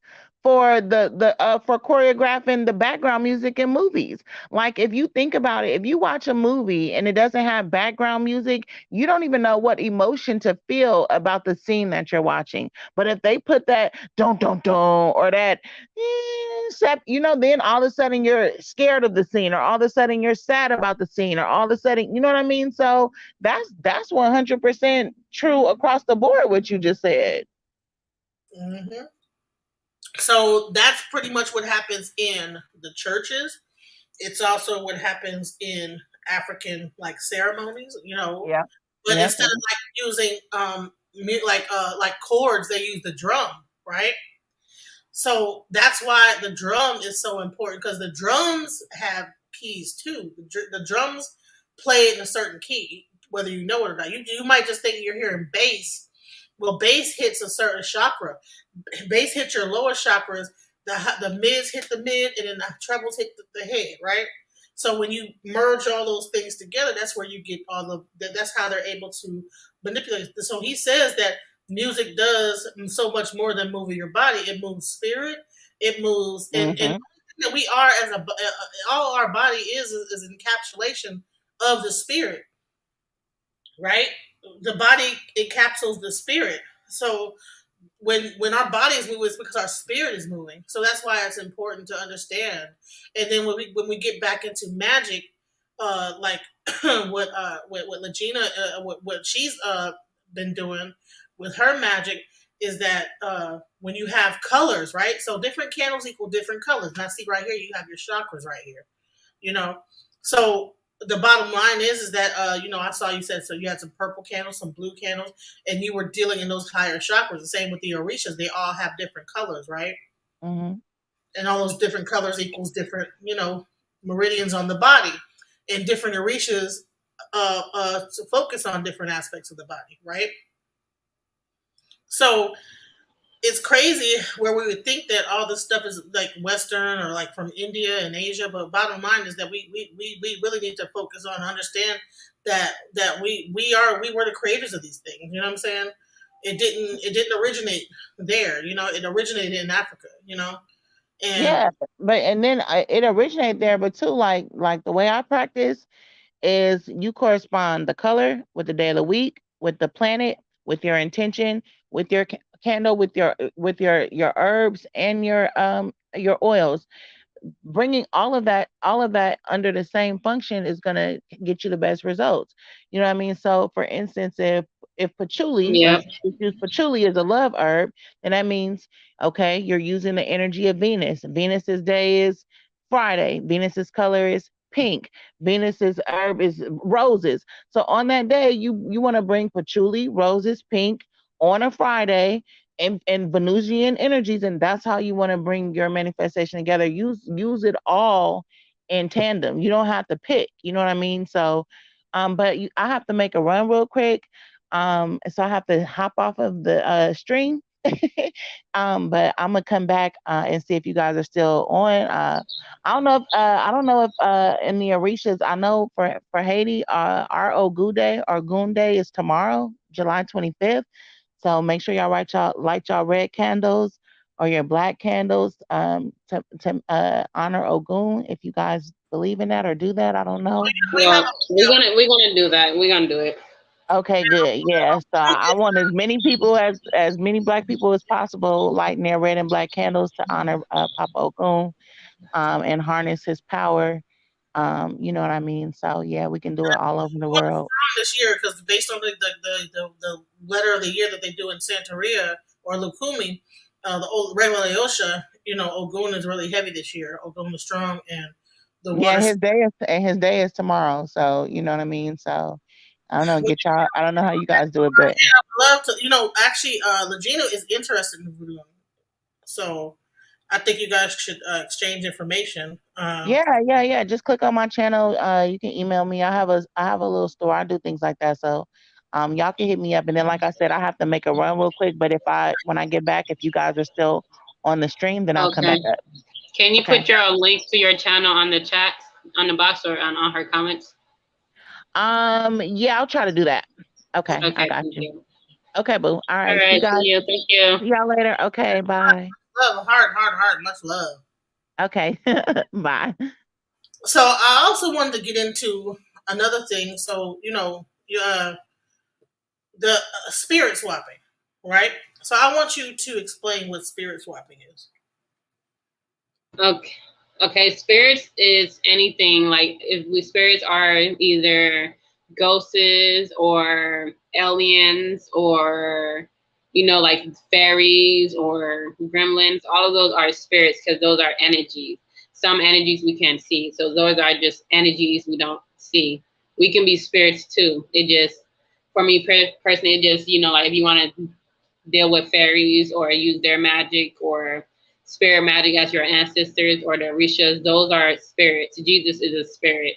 for for choreographing the background music in movies. Like if you think about it, if you watch a movie and it doesn't have background music, you don't even know what emotion to feel about the scene that you're watching. But if they put that don't or that then all of a sudden you're scared of the scene, or all of a sudden you're sad about the scene, or all of a sudden, you know what I mean? So that's 100% true across the board what you just said. Hmm. So that's pretty much what happens in the churches. It's also what happens in African like ceremonies, Yeah. But Yep. instead of like using like chords, they use the drum, right? So that's why the drum is so important, because the drums have keys too. The drums play in a certain key, whether you know it or not. You might just think you're hearing bass. Well, bass hits a certain chakra. Bass hits your lower chakras. The mids hit the mid, and then the trebles hit the head, right? So when you merge all those things together, that's where you get all of that. That's how they're able to manipulate. So he says that music does so much more than moving your body. It moves spirit. It moves, and Mm-hmm. that we are all our body is encapsulation of the spirit, right? The body encapsulates the spirit. So when our body is moving, it's because our spirit is moving. So that's why it's important to understand. And then when we get back into magic, like what Legina what she's been doing with her magic is that when you have colors, right? So different candles equal different colors. Now see right here, you have your chakras right here, you know. So the bottom line is that I saw you said so you had some purple candles, some blue candles, and you were dealing in those higher chakras. The same with the orishas; they all have different colors, right? Mm-hmm. And all those different colors equals different, meridians on the body, and different orishas to focus on different aspects of the body, right? So it's crazy where we would think that all this stuff is like Western or like from India and Asia, but bottom line is that we really need to focus on understand that we were the creators of these things. You know what I'm saying? It didn't originate there. It originated in Africa. And Yeah, but and then it originated there, but too, like the way I practice is you correspond the color with the day of the week, with the planet, with your intention, with your candle, with your herbs and your oils. Bringing all of that under the same function is going to get you the best results. You know what I mean? So for instance, if patchouli, Yep. let's use patchouli as a love herb, then that means Okay, you're using the energy of Venus. Venus's day is Friday. Venus's color is pink. Venus's herb is roses. So on that day, you want to bring patchouli, roses, pink on a Friday, and Venusian energies, and that's how you want to bring your manifestation together. Use it all in tandem. You don't have to pick. You know what I mean? So, I have to make a run real quick. So I have to hop off of the stream. But I'm gonna come back and see if you guys are still on. I don't know if in the Orishas, I know for Haiti, our Ogun Day is tomorrow, July 25th. So make sure y'all light y'all red candles or your black candles to honor Ogun. If you guys believe in that or do that, I don't know. Well, we're gonna do that. We're gonna do it. Okay, good. Yeah. So I want as many people as many black people as possible lighting their red and black candles to honor Papa Okun and harness his power. You know what I mean? So yeah, we can do it all over the world. This year, because based on the letter of the year that they do in Santeria or Lukumi, the old regular Yosha, Ogun is really heavy this year. Ogun is strong, and the water. Yeah, his day is tomorrow. So you know what I mean. So I don't know, I don't know how you guys do it, but yeah, I would love to. Actually, Legina is interested in voodoo, so I think you guys should exchange information. Yeah. Just click on my channel. You can email me. I have a little store. I do things like that. So, y'all can hit me up. And then, like I said, I have to make a run real quick. But when I get back, if you guys are still on the stream, then I'll come back up. Can you put your link to your channel on the chat, on the box, or on her comments? Yeah, I'll try to do that. Okay, I got you. Okay, boo. All right. All right. Thank you. See y'all later. Okay, bye. Love, heart, much love. Okay, bye. So I also wanted to get into another thing. So the spirit swapping, right? So I want you to explain what spirit swapping is. Okay. Spirits is anything, like if spirits are either ghosts or aliens or like fairies or gremlins. All of those are spirits because those are energies. Some energies we can't see, so those are just energies we don't see. We can be spirits too. It just, for me personally, it just like if you want to deal with fairies or use their magic or spirit magic as your ancestors or the Orishas, those are spirits. Jesus is a spirit.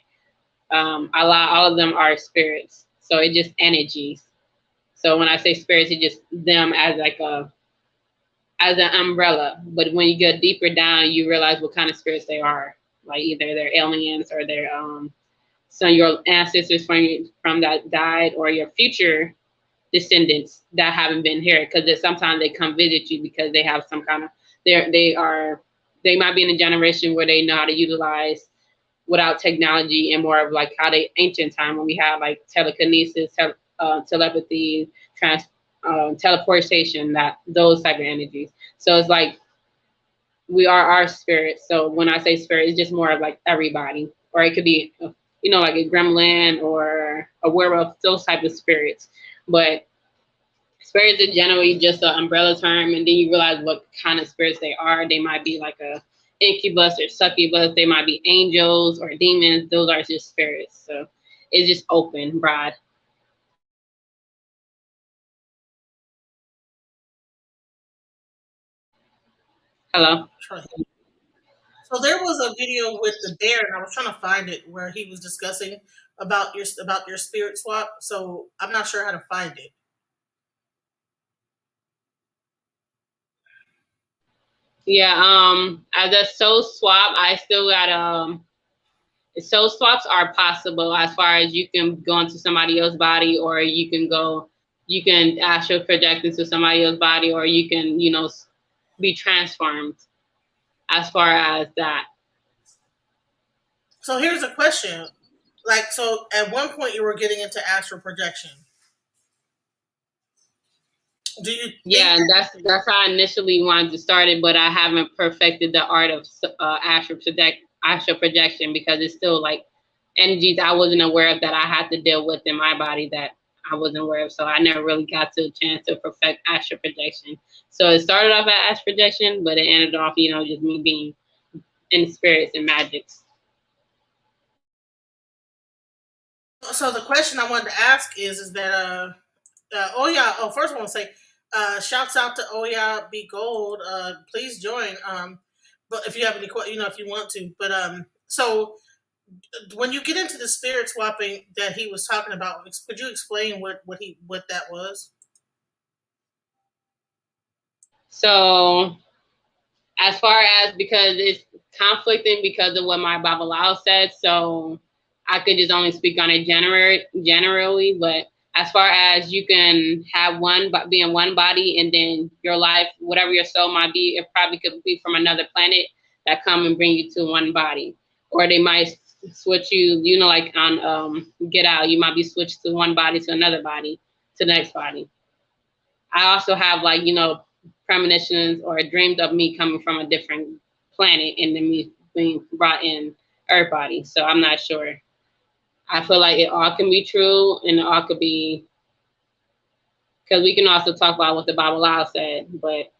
Allah, all of them are spirits. So it's just energies. So when I say spirits, it's just them as as an umbrella. But when you get deeper down, you realize what kind of spirits they are. Like either they're aliens or they're your ancestors from that died, or your future descendants that haven't been here, because sometimes they come visit you because they have some kind of they might be in a generation where they know how to utilize without technology and more of like how they ancient time when we had like telekinesis, telepathy, teleportation, those type of energies. So it's like we are our spirits. So when I say spirit, it's just more of like everybody, or it could be like a gremlin or a werewolf, those type of spirits. But spirits are generally just an umbrella term, and then you realize what kind of spirits they are. They might be like a incubus or succubus. They might be angels or demons. Those are just spirits. So it's just open, broad. Hello. So there was a video with the bear, and I was trying to find it where he was discussing about your spirit swap. So I'm not sure how to find it. Yeah, as a soul swap, I still got soul swaps are possible as far as you can go into somebody else's body, or you can astral project into somebody else's body, or you can, be transformed as far as that. So here's a question. So at one point you were getting into astral projection. Do you? Yeah, and that's how I initially wanted to start it, but I haven't perfected the art of astral projection because it's still like energies I wasn't aware of that I had to deal with in my body that I wasn't aware of. So I never really got to a chance to perfect astral projection. So it started off at astral projection, but it ended off, you know, just me being in spirits and magics. So the question I wanted to ask is that oh yeah, oh first I want to say shouts out to Oh yeah Be Gold. Please join. But if you have any you know, if you want to, but so when you get into the spirit swapping that he was talking about, could you explain what that was? So as far as, because it's conflicting because of what my Babalao said, so I could just only speak on it generally, but as far as you can have be in one body, and then your life, whatever your soul might be, it probably could be from another planet that come and bring you to one body. Or they might switch you, you know, like on Get Out, you might be switched to one body to another body, to the next body. I also have, like, you know, premonitions or dreams of me coming from a different planet and then me being brought in Earth body. So I'm not sure. I feel like it all can be true, and it all could be, because we can also talk about what the Bible said, but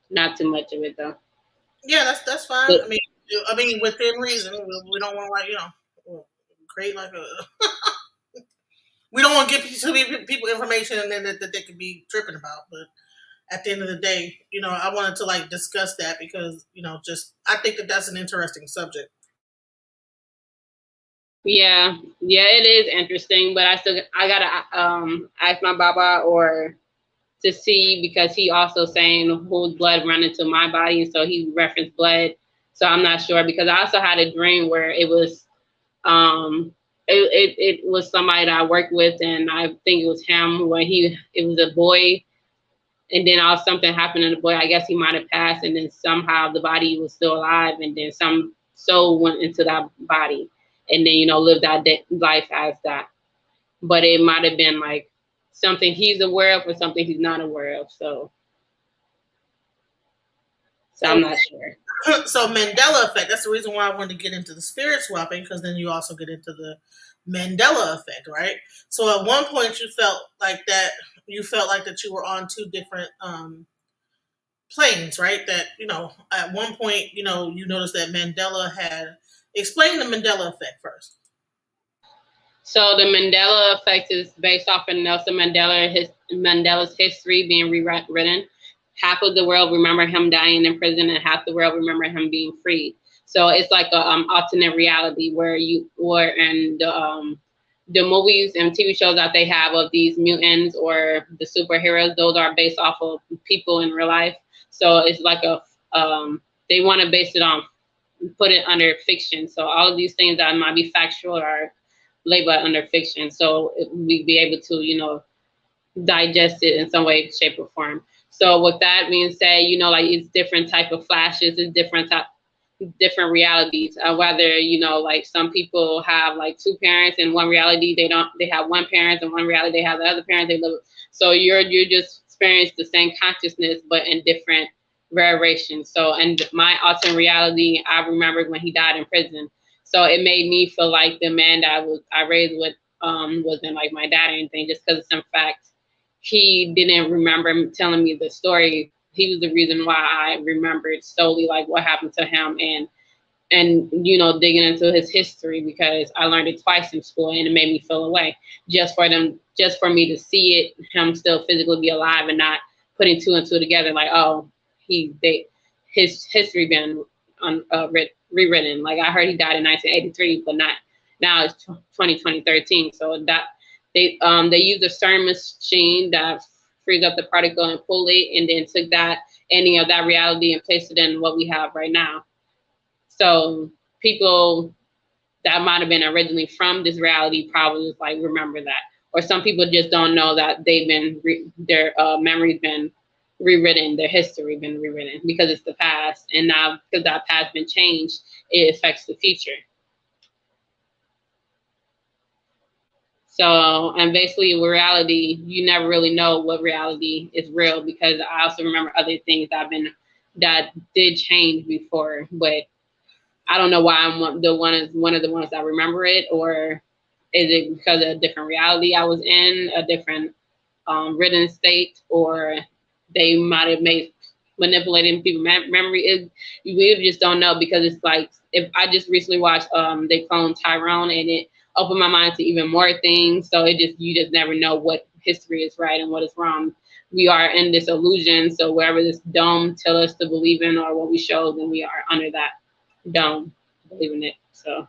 not too much of it though. Yeah, that's fine. But, I mean, within reason. We don't want to, like, you know, create like a. We don't want to give too many people information and then that they could be tripping about. But at the end of the day, you know, I wanted to like discuss that because, you know, just I think that that's an interesting subject. yeah, it is interesting, but I gotta ask my Baba or to see, because he also saying whose blood run into my body, and so he referenced blood. So I'm not sure, because I also had a dream where it was it was somebody that I worked with, and I think it was him, where it was a boy, and then all something happened to the boy. I guess he might have passed, and then somehow the body was still alive, and then some soul went into that body, and then, you know, lived that life as that. But it might have been like something he's aware of or something he's not aware of. So I'm not sure. So Mandela effect. That's the reason why I wanted to get into the spirit swapping, because then you also get into the Mandela effect, right? So at one point you felt like that. You felt like that you were on two different planes, right? That, you know, at one point, you know, you noticed that Mandela had explained the Mandela effect first. So the Mandela effect is based off of Nelson Mandela's history being rewritten. Half of the world remember him dying in prison, and half the world remember him being freed. So it's like a alternate reality where the movies and TV shows that they have of these mutants or the superheroes, those are based off of people in real life. So it's like they want to base it on, put it under fiction. So all of these things that might be factual are labeled under fiction. So we'd be able to, you know, digest it in some way, shape, or form. So with that being said, you know, like, it's different type of flashes, it's different realities. Whether, you know, like, some people have like two parents in one reality, they have one parent, and one reality they have the other parent. So you're just experiencing the same consciousness but in different variations. So, and my alternate reality, I remembered when he died in prison. So it made me feel like the man that I raised with wasn't like my dad or anything, just because of some facts. He didn't remember telling me the story. He was the reason why I remembered solely like what happened to him, and you know, digging into his history, because I learned it twice in school, and it made me feel away. Just for me to see it, him still physically be alive, and not putting two and two together, like, oh, his history been rewritten. Like, I heard he died in 1983, but not now. It's 2013. So that they used a CERN machine that frees up the particle and pull it, and then took that ending of that reality and placed it in what we have right now. So people that might have been originally from this reality probably just like remember that, or some people just don't know that they've been their memories been rewritten, their history been rewritten, because it's the past, and now because that past been changed, it affects the future. So, and basically with reality, you never really know what reality is real, because I also remember other things that did change before, but I don't know why I'm one of the ones that remember it, or Is it because of a different reality I was in, a different written state, or they might have made manipulating people's memory? We just don't know, because it's like, if I just recently watched they cloned Tyrone, and it opened my mind to even more things. So you just never know what history is right and what is wrong. We are in this illusion, so wherever this dome tell us to believe in, or what we show, then we are under that dome believing it. So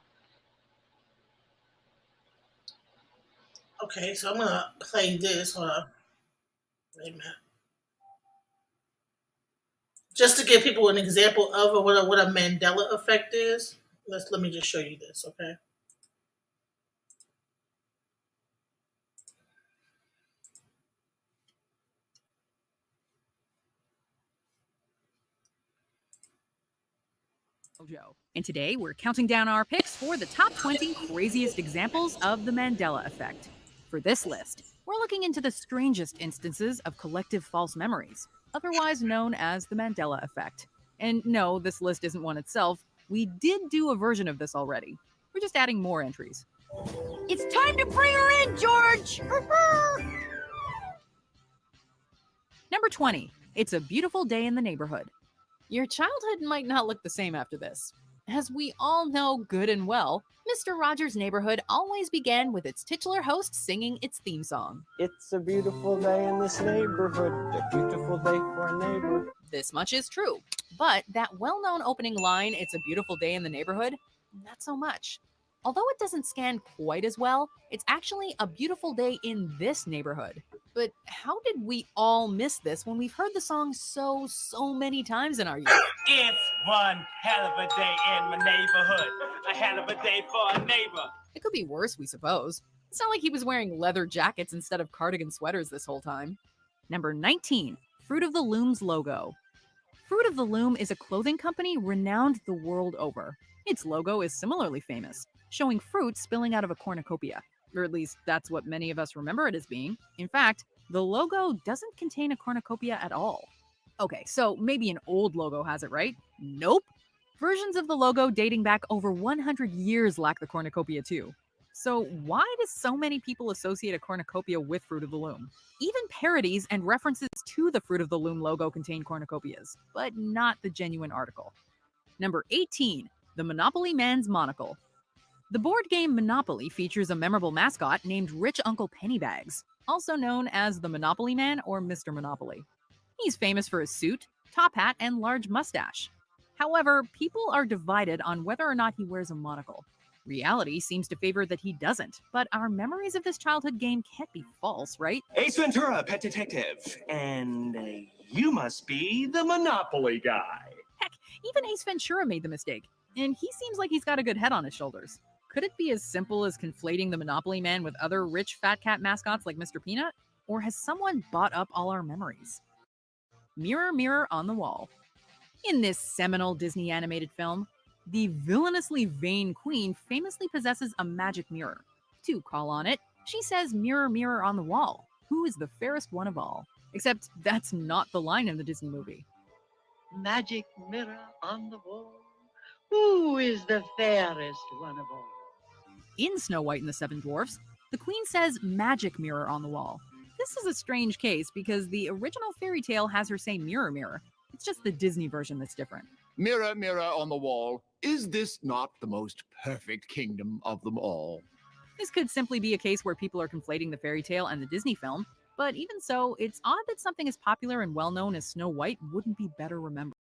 Okay, so I'm gonna play this. Hold on. Wait a minute. Just to give people an example of what a Mandela effect is. Let me just show you this, okay? Joe. And today we're counting down our picks for the top 20 craziest examples of the Mandela effect. For this list, we're looking into the strangest instances of collective false memories, otherwise known as the Mandela effect. And no, this list isn't one itself. We did do a version of this already. We're just adding more entries. It's time to bring her in, George! Number 20. It's a beautiful day in the neighborhood. Your childhood might not look the same after this. As we all know good and well, Mr. Rogers' Neighborhood always began with its titular host singing its theme song. It's a beautiful day in this neighborhood, a beautiful day for a neighbor. This much is true, but that well-known opening line, "It's a beautiful day in the neighborhood," not so much. Although it doesn't scan quite as well, it's actually a beautiful day in this neighborhood. But how did we all miss this when we've heard the song so many times in our youth? It's one hell of a day in my neighborhood. A hell of a day for a neighbor. It could be worse, we suppose. It's not like he was wearing leather jackets instead of cardigan sweaters this whole time. Number 19, Fruit of the Loom's logo. Fruit of the Loom is a clothing company renowned the world over. Its logo is similarly famous, showing fruit spilling out of a cornucopia. Or at least that's what many of us remember it as being. In fact, the logo doesn't contain a cornucopia at all. Okay, so maybe an old logo has it, right? Nope. Versions of the logo dating back over 100 years lack the cornucopia too. So why do so many people associate a cornucopia with Fruit of the Loom? Even parodies and references to the Fruit of the Loom logo contain cornucopias, but not the genuine article. Number 18, the Monopoly Man's monocle. The board game Monopoly features a memorable mascot named Rich Uncle Pennybags, also known as the Monopoly Man or Mr. Monopoly. He's famous for his suit, top hat, and large mustache. However, people are divided on whether or not he wears a monocle. Reality seems to favor that he doesn't, but our memories of this childhood game can't be false, right? Ace Ventura, pet detective. And you must be the Monopoly guy. Heck, even Ace Ventura made the mistake, and he seems like he's got a good head on his shoulders. Could it be as simple as conflating the Monopoly Man with other rich fat cat mascots like Mr. Peanut? Or has someone bought up all our memories? Mirror, Mirror on the Wall. In this seminal Disney animated film, the villainously vain queen famously possesses a magic mirror. To call on it, she says, "Mirror, mirror on the wall, who is the fairest one of all?" Except that's not the line in the Disney movie. Magic mirror on the wall, who is the fairest one of all? In Snow White and the Seven Dwarfs, the queen says, "Magic mirror on the wall." This is a strange case because the original fairy tale has her say "mirror, mirror." It's just the Disney version that's different. Mirror, mirror on the wall, is this not the most perfect kingdom of them all? This could simply be a case where people are conflating the fairy tale and the Disney film, but even so, it's odd that something as popular and well-known as Snow White wouldn't be better remembered.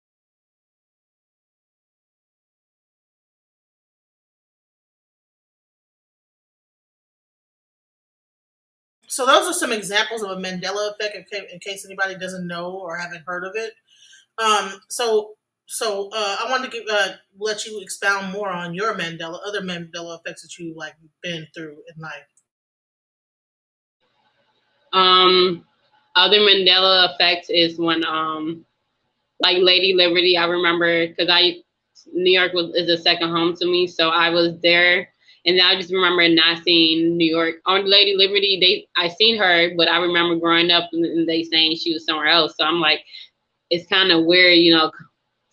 So those are some examples of a Mandela effect, in case anybody doesn't know or haven't heard of it. I wanted to let you expound more on your other Mandela effects that you like been through in life. Other Mandela effects is when like Lady Liberty. I remember because New York is a second home to me, so I was there. And I just remember not seeing New York on Lady Liberty. I seen her, but I remember growing up and they saying she was somewhere else. So I'm like, it's kind of weird,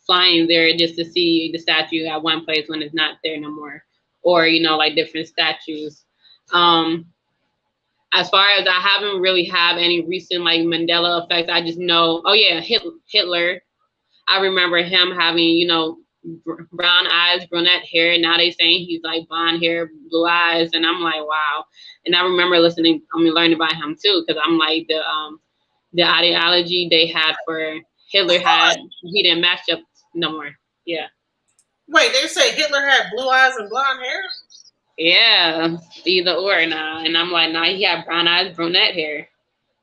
flying there just to see the statue at one place when it's not there no more, or like different statues. As far as I haven't really had any recent like Mandela effects, I just know, oh yeah, Hitler. I remember him having, you know, brown eyes, brunette hair. Now they saying he's like blonde hair, blue eyes, and I'm like, wow. And I remember learning about him too, because I'm like the ideology they had for Hitler he didn't match up no more. Yeah. Wait, they say Hitler had blue eyes and blonde hair? Yeah, either or now. And I'm like, nah, he had brown eyes, brunette hair.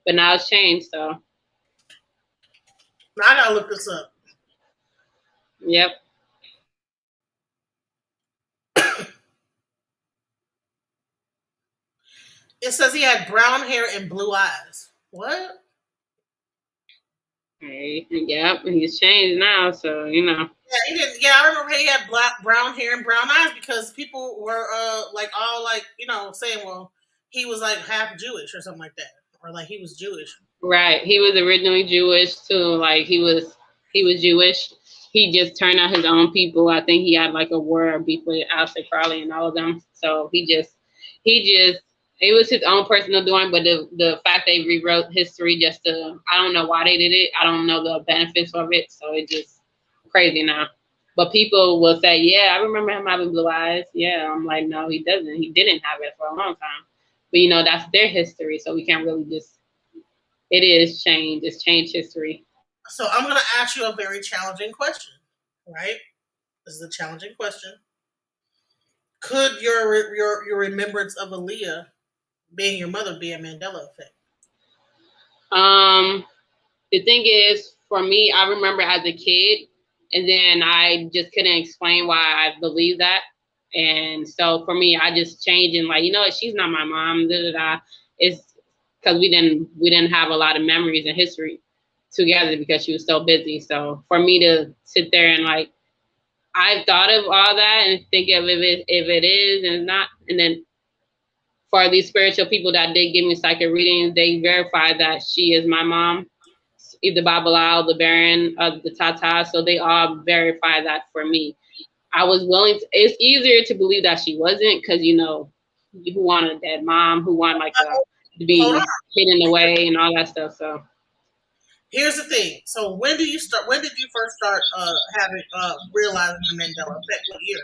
But now it's changed, so. Now I gotta look this up. Yep. It says he had brown hair and blue eyes. What? Hey, yep, he's changed now, so you know. Yeah, he didn't. Yeah, I remember he had brown hair and brown eyes because people were like all like, you know, saying, well, he was like half Jewish or something like that, or like he was Jewish. Right, he was originally Jewish too. Like he was Jewish. He just turned out his own people. I think he had like a war or beef with Ancestral and all of them. So he just it was his own personal doing. But the fact they rewrote history just to, I don't know why they did it. I don't know the benefits of it. So it's just crazy now. But people will say, yeah, I remember him having blue eyes. Yeah, I'm like, no, he doesn't. He didn't have it for a long time. But you know, that's their history. So we can't really just. It is changed. It's changed history. So I'm going to ask you a very challenging question, right? This is a challenging question. Could your remembrance of Aaliyah being your mother be a Mandela effect? The thing is, for me, I remember as a kid, and then I just couldn't explain why I believed that. And so for me, I just changed and like, you know what, she's not my mom. It's because we didn't have a lot of memories and history together because she was so busy. So for me to sit there and like, I thought of all that and think of if it is and not, and then for these spiritual people that did give me psychic readings, they verified that she is my mom, either Babalao, the Baron, the Tata. So they all verified that for me. I was willing to, it's easier to believe that she wasn't because, you know, who wanted a dead mom, who wanted like to be hidden away and all that stuff. So here's the thing. So when did you first start having realizing the Mandela effect? What year?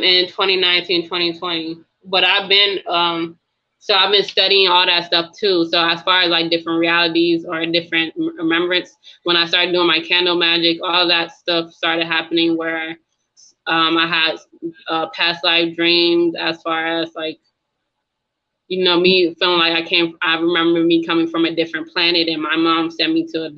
In 2019, 2020. But I've been studying all that stuff too. So as far as like different realities or different remembrance, when I started doing my candle magic, all that stuff started happening where I had past life dreams as far as like, you know, me feeling like I remember me coming from a different planet and my mom sent me to a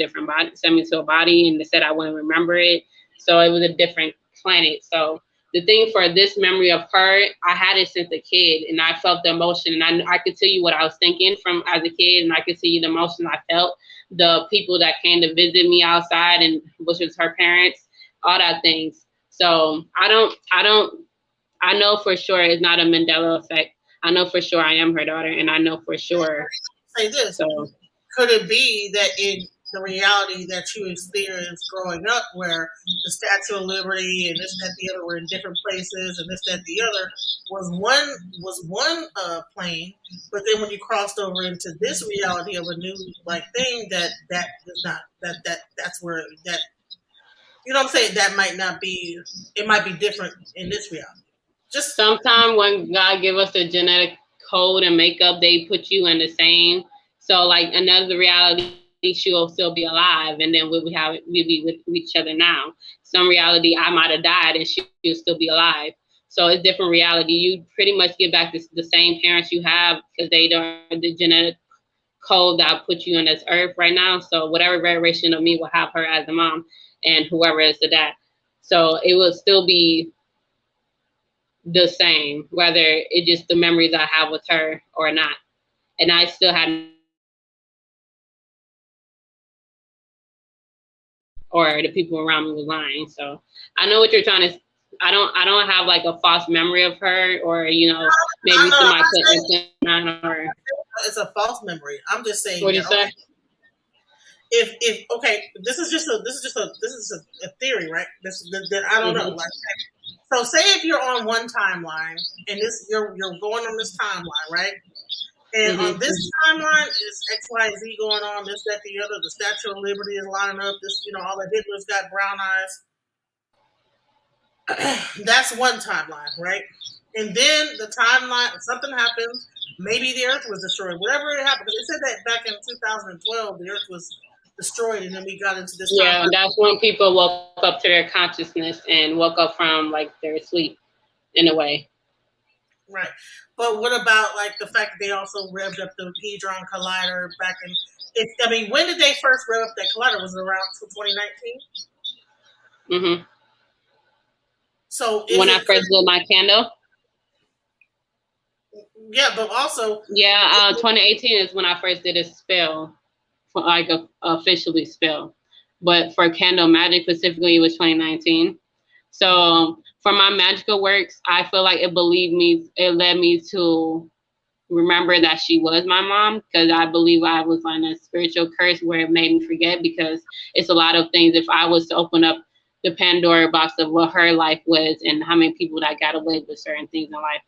body and they said I wouldn't remember it. So it was a different planet. So the thing for this memory of her, I had it since a kid and I felt the emotion and I could tell you what I was thinking from as a kid and I could tell you the emotion I felt, the people that came to visit me outside and which was her parents, all that things. So I know for sure it's not a Mandela effect. I know for sure I am her daughter, and I know for sure. Say this. So, could it be that in the reality that you experienced growing up, where the Statue of Liberty and this, that, the other were in different places, and this, that, the other was one plane, but then when you crossed over into this reality of a new like thing, that's where that, you know what I'm saying, that might not be. It might be different in this reality. Just sometimes when God give us a genetic code and makeup, they put you in the same. So like another reality, she will still be alive, and then we'll be with each other now. Some reality, I might have died, and she'll still be alive. So it's different reality. You pretty much get back the same parents you have because they don't the genetic code that put you on this earth right now. So whatever variation of me will have her as a mom, and whoever is the dad. So it will still be the same, whether it's just the memories I have with her or not. And I still had, or the people around me was lying. So I know what you're trying to. I don't have like a false memory of her, or you know, maybe somebody put on her. It's a false memory. I'm just saying. What you say? If okay, this is just a theory, right? I don't know. Like, So say if you're on one timeline and this you're going on this timeline, right? And on this timeline is X, Y, Z going on, this, that, the other. The Statue of Liberty is lining up. This, all the Hitler's got brown eyes. That's one timeline, right? And then the timeline, something happens. Maybe the Earth was destroyed. Whatever it happened, because they said that back in 2012, the Earth was destroyed, and then we got into this. Yeah, that's when people woke up to their consciousness and woke up from like their sleep, in a way. Right. But what about like the fact that they also revved up the Hadron Collider back in? When did they first rev up that collider? Was it around 2019? So when I first lit my candle. Yeah, but also 2018 is when I first did a spell, like a officially spell. But for candle magic specifically, it was 2019. So for my magical works, I feel like it led me to remember that she was my mom, because I believe I was on a spiritual curse where it made me forget, because it's a lot of things. If I was to open up the Pandora box of what her life was and how many people that got away with certain things in life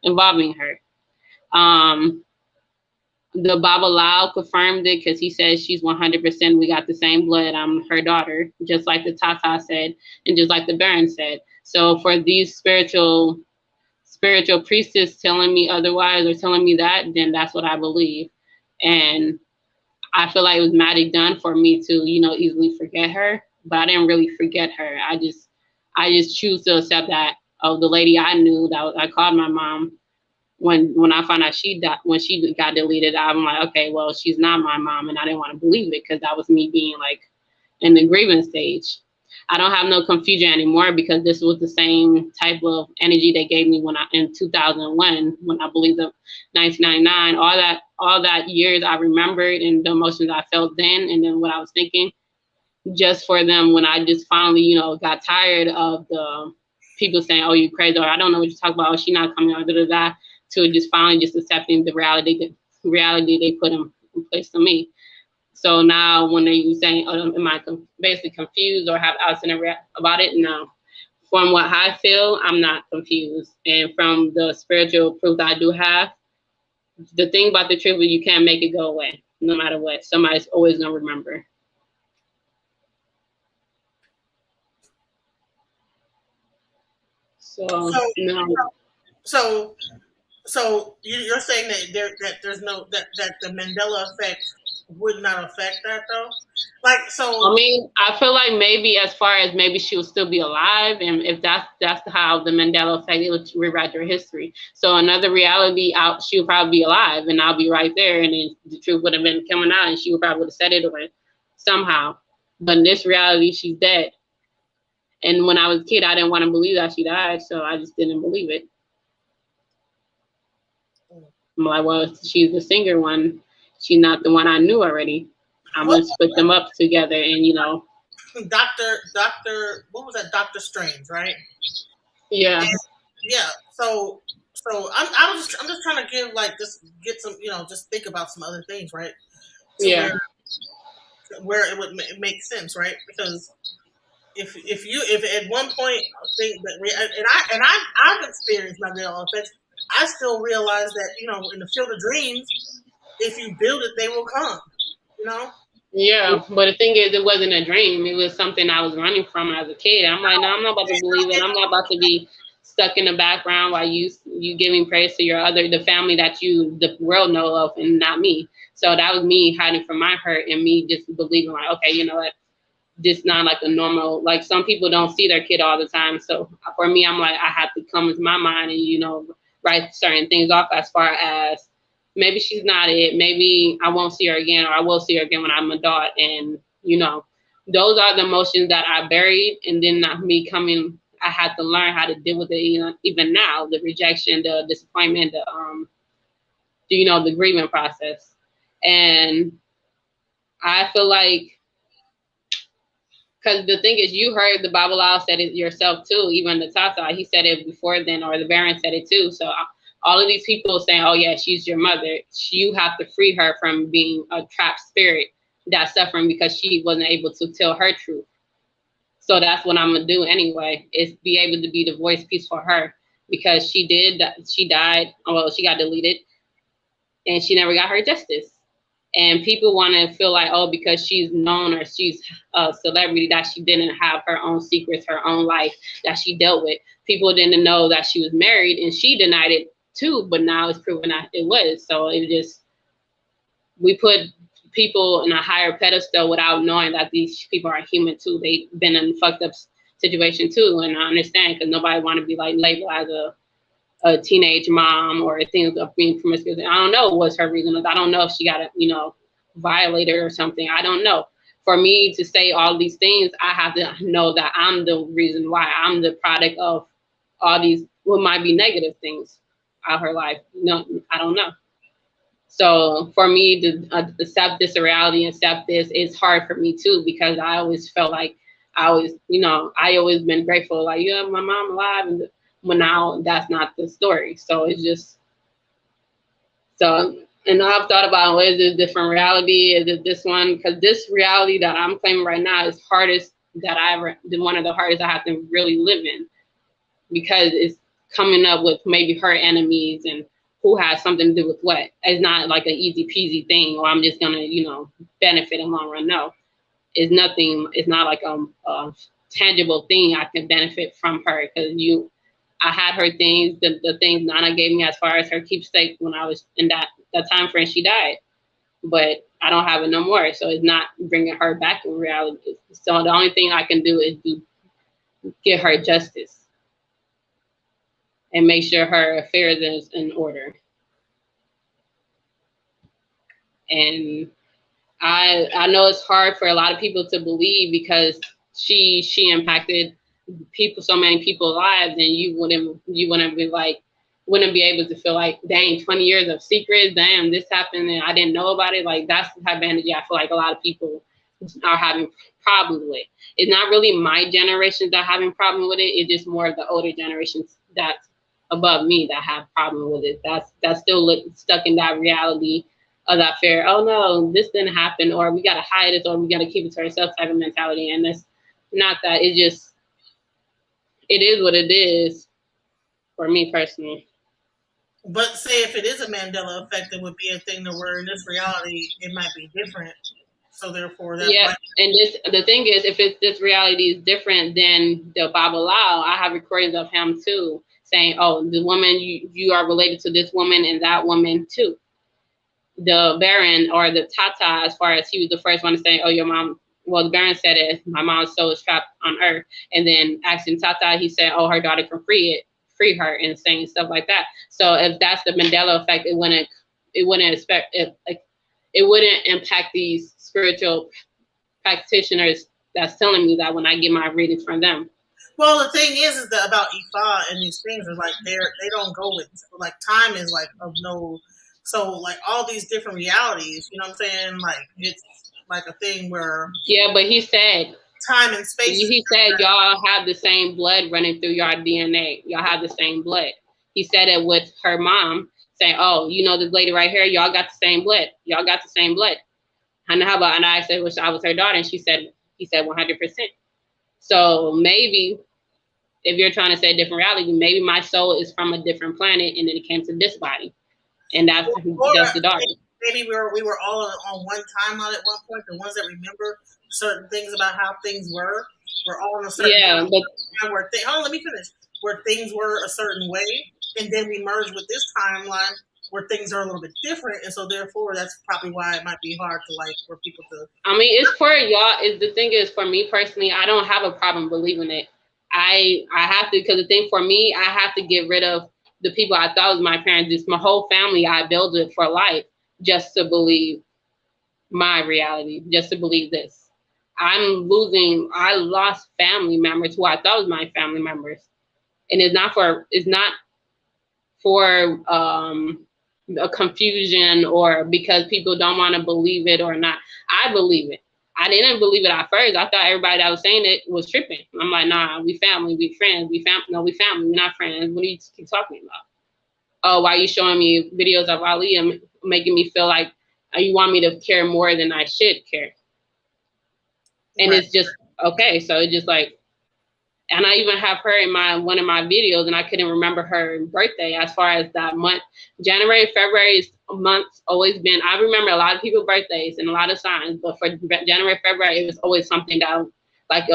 involving her. The Baba Lao confirmed it, because he says she's 100%. We got the same blood. I'm her daughter, just like the Tata said, and just like the Baron said. So for these spiritual priestess telling me otherwise or telling me that, then that's what I believe. And I feel like it was magic done for me to, easily forget her, but I didn't really forget her. I just choose to accept that the lady I knew that I called my mom. When I found out she died, when she got deleted, I'm like, okay, well, she's not my mom, and I didn't want to believe it, because that was me being like in the grieving stage. I don't have no confusion anymore, because this was the same type of energy they gave me in 2001 when I believed of 1999. All that years I remembered, and the emotions I felt then, and then what I was thinking, just for them when I just finally, got tired of the people saying, "Oh, you crazy," or "I don't know what you're talking about," "Oh, she not coming," or da-da-da, to just finally just accepting the reality they put in place to me. So now when they say, "Oh, am I basically confused or have outside about it?" No. From what I feel, I'm not confused. And from the spiritual proof that I do have, the thing about the truth is you can't make it go away, no matter what. Somebody's always gonna remember. So you're saying that there's no that the Mandela effect would not affect that though? I feel like maybe as far as maybe she will still be alive, and if that's how the Mandela effect, it would rewrite her history. So another reality she would probably be alive, and I'll be right there, and then the truth would have been coming out, and she would probably have said it or somehow. But in this reality, she's dead. And when I was a kid, I didn't want to believe that she died, so I just didn't believe it. I'm like, well, she's the singer one. She's not the one I knew already. I'm gonna split them up together, and Doctor, what was that? Dr. Strange, right? Yeah. Yeah. So I'm just trying to get some, just think about some other things, right? Where it would make sense, right? Because if at one point think that I've experienced Mandela effects, I still realize that in the field of dreams, if you build it, they will come. Yeah, but the thing is, it wasn't a dream. It was something I was running from as a kid. I'm like, no, I'm not about to believe it. I'm not about to be stuck in the background while you giving praise to the family that the world know of, and not me. So that was me hiding from my hurt, and me just believing like, okay, you know what, this not like a normal, like some people don't see their kid all the time. So for me, I'm like, I have to come into my mind and write certain things off as far as, maybe she's not it. Maybe I won't see her again, or I will see her again when I'm an adult. And, those are the emotions that I buried. And then I had to learn how to deal with it, even now, the rejection, the disappointment, the grieving process. And I feel like, because the thing is, you heard the Baba Lao said it yourself too, even the Tata, he said it before then, or the Baron said it too. So all of these people saying, oh yeah, she's your mother. You have to free her from being a trapped spirit that's suffering because she wasn't able to tell her truth. So that's what I'm gonna do anyway, is be able to be the voice piece for her, because she died, well, she got deleted, and she never got her justice. And people want to feel like, oh, because she's known or she's a celebrity, that she didn't have her own secrets, her own life that she dealt with. People didn't know that she was married, and she denied it too, but now it's proven that it was. So it just, we put people in a higher pedestal without knowing that these people are human too. They've been in a fucked up situation too, and I understand, because nobody want to be like labeled as a teenage mom or things of being promiscuous. I don't know what's her reason. I don't know if she got violated or something. I don't know. For me to say all these things, I have to know that I'm the reason why. I'm the product of all these, what might be negative things out her life. No, I don't know. So for me to accept this reality, accept this, it's hard for me too, because I always felt like I always been grateful, like, yeah, my mom alive, and but now that's not the story. So it's just, and I've thought about, well, is it a different reality? Is it this one? Because this reality that I'm claiming right now is hardest one of the hardest I have to really live in, because it's coming up with maybe her enemies and who has something to do with what. It's not like an easy peasy thing, or I'm just gonna, benefit in the long run. No, it's nothing. It's not like a tangible thing I can benefit from her, because I had her things, the things Nana gave me as far as her keepsake when I was in that time frame she died, but I don't have it no more. So it's not bringing her back in reality. So the only thing I can do is get her justice and make sure her affairs is in order. And I know it's hard for a lot of people to believe, because she impacted so many people's lives, and you wouldn't be able to feel like, dang, 20 years of secrets, damn, this happened and I didn't know about it. Like, that's the type of energy I feel like a lot of people are having problems with. It's not really my generation that are having problems with it. It's just more of the older generations that's above me that have problems with it. That's still stuck in that reality of that fear. Oh no, this didn't happen, or we gotta hide it, or we gotta keep it to ourselves type of mentality. And that's not that. It is what it is for me personally. But say if it is a Mandela effect, it would be a thing to where in this reality it might be different. So therefore, that and the thing is, if this reality is different than the Baba Lao, I have recordings of him too saying, "Oh, the woman you are related to this woman and that woman too." The Baron or the Tata, as far as he was the first one to say, "Oh, your mom." Well, the Baron said it. My mom's soul is trapped on Earth, and then asking Tata, he said, "Oh, her daughter can free her," and saying stuff like that. So if that's the Mandela effect, it wouldn't impact these spiritual practitioners that's telling me that when I get my readings from them. Well, the thing is that about Ifa and these things are like they don't go with, like, time is like of no. So like all these different realities, you know what I'm saying? Like it's like a thing where but he said time and space. He said y'all have the same blood running through your DNA. Y'all have the same blood. He said it with her mom, saying, "Oh, this lady right here, y'all got the same blood. Y'all got the same blood." And how about? And I said, "Well, I was her daughter," and he said 100%. So maybe if you're trying to say a different reality, maybe my soul is from a different planet, and then it came to this body, and that's the daughter. Maybe we were all on one timeline at one point. The ones that remember certain things about how things were all in a certain time where let me finish. Where things were a certain way, and then we merged with this timeline where things are a little bit different, and so therefore that's probably why it might be hard to for people to. I mean, it's for y'all. The thing is, for me personally, I don't have a problem believing it. I have to, because the thing for me, I have to get rid of the people I thought was my parents. Just my whole family, I built it for life just to believe my reality, just to believe this. I lost family members who I thought was my family members, and it's not for a confusion or because people don't want to believe it or not. I believe it. I didn't believe it at first. I thought everybody that was saying it was tripping. I'm like, nah, we family, we friends, no, we family, we're not friends. What do you keep talking about? Oh, why are you showing me videos of Ali and making me feel like you want me to care more than I should care? And it's just okay, so it just like, and I even have her in one of my videos, and I couldn't remember her birthday as far as that month. January, February is months always been. I remember a lot of people's birthdays and a lot of signs, but for January, February, it was always something that like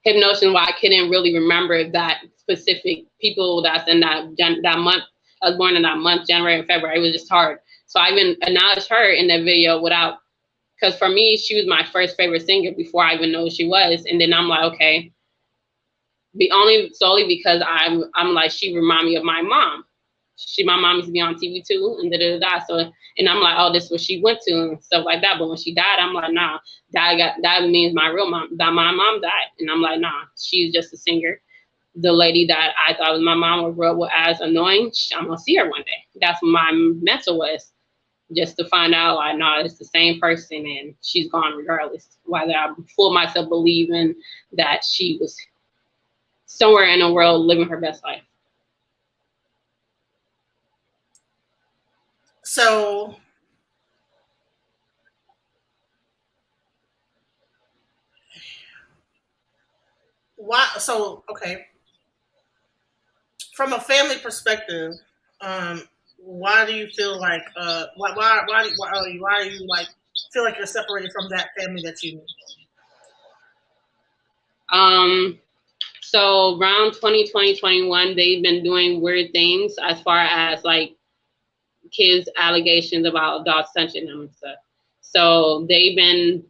hypnosis, why I couldn't really remember that specific people that's in that month. I was born in that month, January and February. It was just hard. So I even acknowledged her in the video without, because for me, she was my first favorite singer before I even know who she was. And then I'm like, okay, solely because I'm like, she remind me of my mom. My mom used to be on TV too, and So, and I'm like, oh, this is what she went to and stuff like that. But when she died, I'm like, nah, that means my real mom. That my mom died, and I'm like, nah, she's just a singer. The lady that I thought was my mom was real as annoying. I'm gonna see her one day. That's what my mental was, just to find out like, no, it's the same person, and she's gone regardless. Whether I fool myself believing that she was somewhere in the world living her best life. So why? So okay, from a family perspective, why do you feel like why are you like feel like you're separated from that family that you knew? So around 2020, 21, they've been doing weird things as far as like kids allegations about adults touching them and stuff. So they've been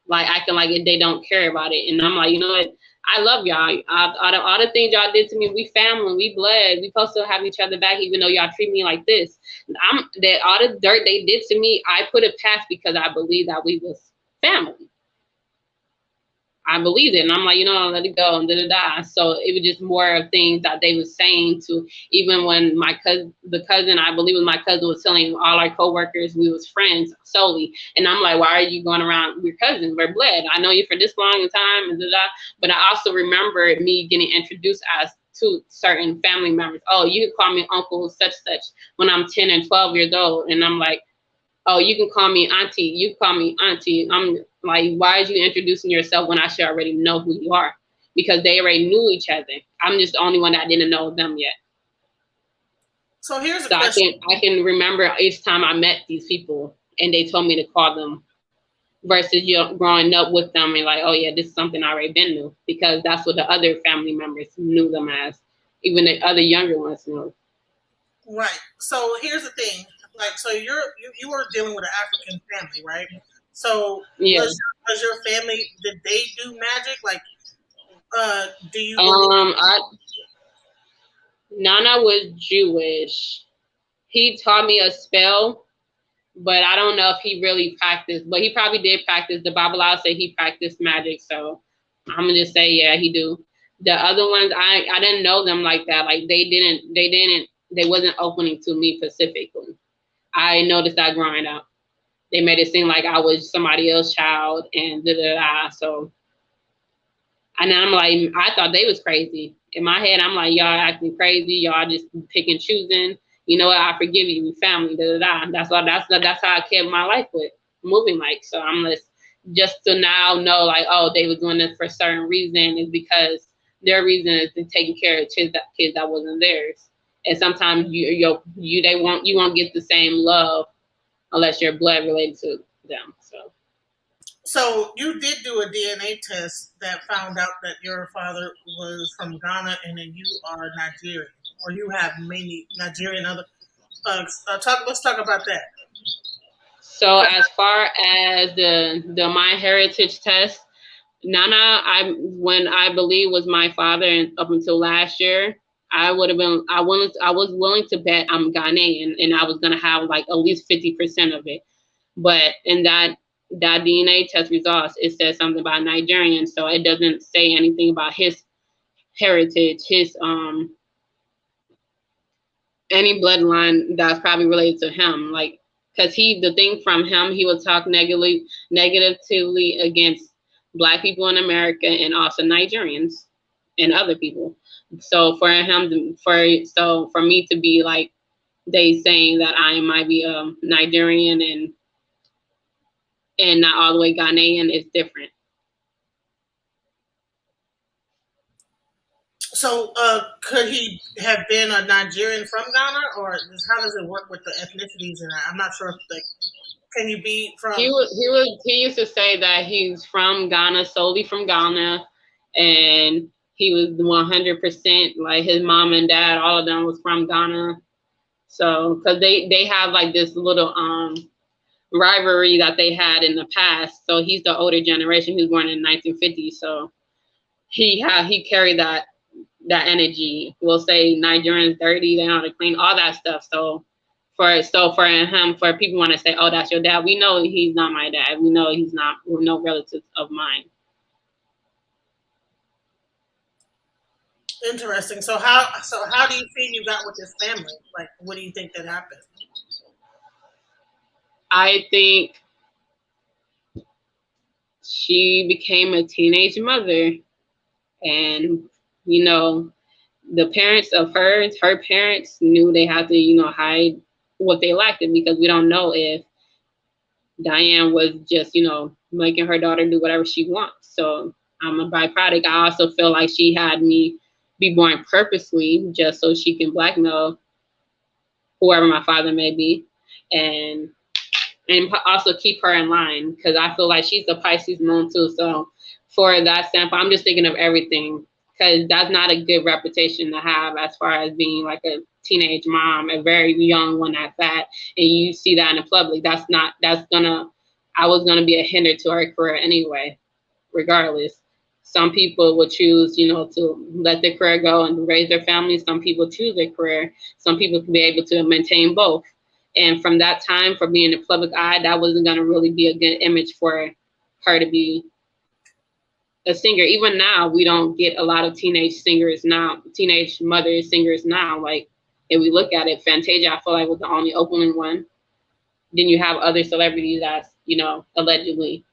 like acting like they don't care about it. And I'm like, you know what? I love y'all. All the things y'all did to me, we family, we blood. We supposed to have each other back, even though y'all treat me like this. All the dirt they did to me, I put it past because I believe that we was family. I believed it, and I'm like, you know, let it go, and So it was just more of things that they were saying to, even when the cousin, I believe it was my cousin, was telling all our coworkers we was friends solely, and I'm like, why are you going around? We're cousins, we're blood. I know you for this long a time, and But I also remember me getting introduced as to certain family members. Oh, you can call me uncle such when I'm 10 and 12 years old, and I'm like, oh, you can call me auntie. You can call me auntie. I'm like, why are you introducing yourself when I should already know who you are? Because they already knew each other. I'm just the only one that didn't know them yet. So here's a question. I can remember each time I met these people and they told me to call them, versus growing up with them and like, oh yeah, this is something I already been knew, because that's what the other family members knew them as. Even the other younger ones knew. Right. So here's the thing. Like, so you were dealing with an African family, right? So yeah. was your family, did they do magic? Like, do you believe? Nana was Jewish. He taught me a spell, but I don't know if he really practiced. But he probably did practice. The Bible I say he practiced magic, so I'm gonna just say yeah, he do. The other ones, I didn't know them like that. Like they wasn't opening to me specifically. I noticed that growing up. They made it seem like I was somebody else's child and So, and I'm like, I thought they was crazy. In my head, I'm like, y'all acting crazy. Y'all just pick and choosing. You know what? I forgive you, we family. That's how I kept my life with moving like. So I'm just to now know like, oh, they was doing this for a certain reason, is because their reason is to taking care of kids that wasn't theirs. And sometimes you won't get the same love unless you're blood related to them. So you did do a DNA test that found out that your father was from Ghana and then you are Nigerian, or you have many Nigerian other. Let's talk about that. So as far as the My Heritage test, Nana, when I believe was my father, and up until last year, I was willing to bet I'm Ghanaian, and I was gonna have like at least 50% of it. But in that DNA test results, it says something about Nigerian, so it doesn't say anything about his heritage, his any bloodline that's probably related to him, like, because the thing from him, he would talk negatively against Black people in America and also Nigerians and other people. So for me to be like they saying that I might be Nigerian and not all the way Ghanaian is different. So, could he have been a Nigerian from Ghana, or how does it work with the ethnicities? And I'm not sure if can you be from? He used to say that he's from Ghana, solely from Ghana, and he was 100% like his mom and dad, all of them was from Ghana. So, because they have like this little rivalry that they had in the past. So he's the older generation. He was born in 1950. So he carried that energy. We'll say Nigerians dirty, they know how to clean, all that stuff. So for him, for people want to say, oh, that's your dad, we know he's not my dad. We know he's not, we're no relatives of mine. Interesting. So how do you feel you got with this family? Like, what do you think that happened? I think she became a teenage mother, and you know, the parents of her parents knew they had to, hide what they lacked, because we don't know if Diane was just, making her daughter do whatever she wants. So I'm a byproduct. I also feel like she had me be born purposely just so she can blackmail whoever my father may be, and also keep her in line, because I feel like she's a Pisces moon too. So for that sample, I'm just thinking of everything, because that's not a good reputation to have as far as being like a teenage mom, a very young one at that, and you see that in the public. I was gonna be a hinder to her career anyway, regardless. Some people will choose, to let their career go and raise their family. Some people choose their career. Some people can be able to maintain both. And from that time, for being in the public eye, that wasn't going to really be a good image for her to be a singer. Even now, we don't get a lot of teenage mother singers now. Like, if we look at it, Fantasia, I feel like, was the only opening one. Then you have other celebrities that's, allegedly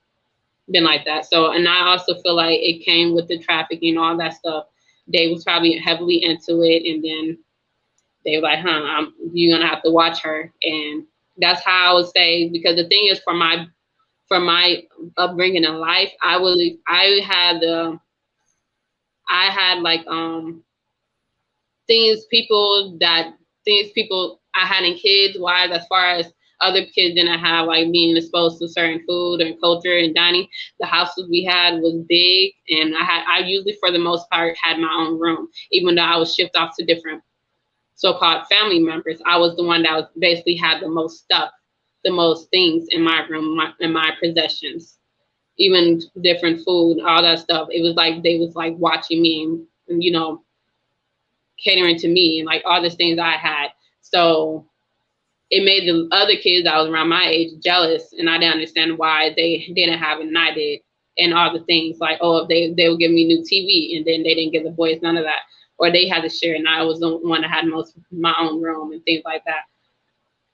been like that. So, and I also feel like it came with the trafficking, all that stuff. They was probably heavily into it, and then they were like, you're gonna have to watch her. And that's how I would say, because the thing is, for my upbringing in life, I had like things people I had in kids wise, as far as other kids didn't have, like being exposed to certain food and culture and dining. The houses we had was big, and I usually, for the most part, had my own room, even though I was shipped off to different so-called family members. I was the one that was basically had the most stuff, the most things in my room, in my possessions, even different food, all that stuff. It was like they was like watching me and catering to me and like all these things I had. So it made the other kids that was around my age jealous, and I didn't understand why they didn't have it and I did. And all the things like, oh, they would give me new TV, and then they didn't give the boys none of that. Or they had to share, and I was the one that had my own room and things like that.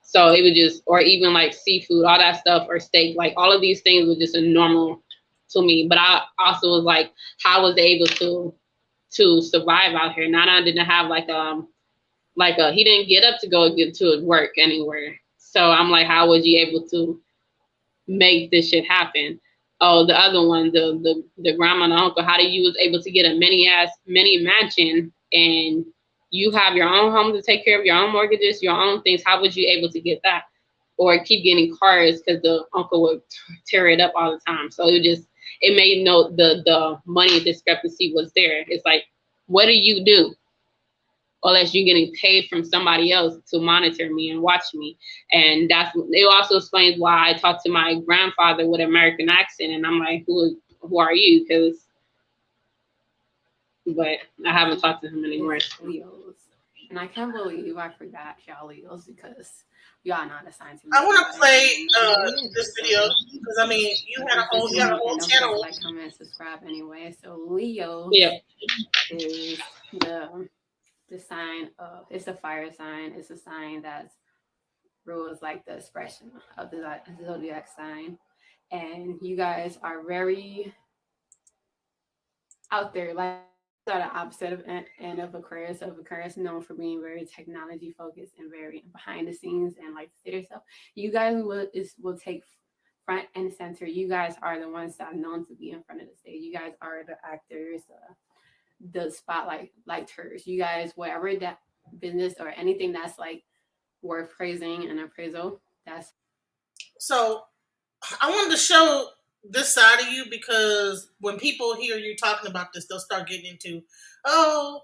So it was just, or even like seafood, all that stuff, or steak, like all of these things was just a normal to me. But I also was like, how was they able to survive out here? Now I didn't have he didn't get up to go get to work anywhere. So I'm like, how was you able to make this shit happen? Oh, the other one, the grandma and the uncle, how do you was able to get a mini mansion, and you have your own home to take care of, your own mortgages, your own things? How was you able to get that? Or keep getting cars because the uncle would tear it up all the time. So it made the money discrepancy was there. It's like, what do you do? Unless you're getting paid from somebody else to monitor me and watch me. And it also explains why I talk to my grandfather with an American accent, and I'm like, who are you? But I haven't talked to him anymore. Leos. And I can't believe I forgot y'all Leos, because y'all not assigned to me. I want to play this video, because I mean, you had a whole channel. Like, comment, subscribe anyway. So Leo is the sign of, it's a fire sign. It's a sign that rules like the expression of the zodiac sign. And you guys are very out there, like are the opposite of end of Aquarius. Of Aquarius, known for being very technology focused and very behind the scenes and like to sit yourself. You guys will take front and center. You guys are the ones that are known to be in front of the stage. You guys are the actors, the spotlight like hers. You guys, whatever that business or anything that's like worth praising and appraisal, that's So I wanted to show this side of you because when people hear you talking about this, they'll start getting into, oh,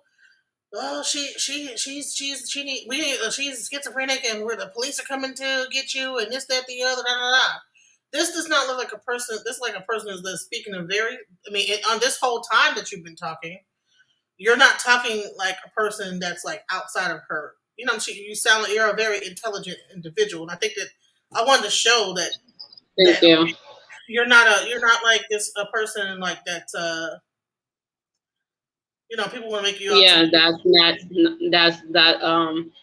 she's schizophrenic and where the police are coming to get you and this, that, the other, da, da, da. This does not look like a person. This is like a person who's speaking a very. I mean, on this whole time that you've been talking, you're not talking like a person that's like outside of her. You know, you sound like you're a very intelligent individual, and I think that I wanted to show that Thank you. you're not like this a person like that's people want to make you out Yeah, to. that's that.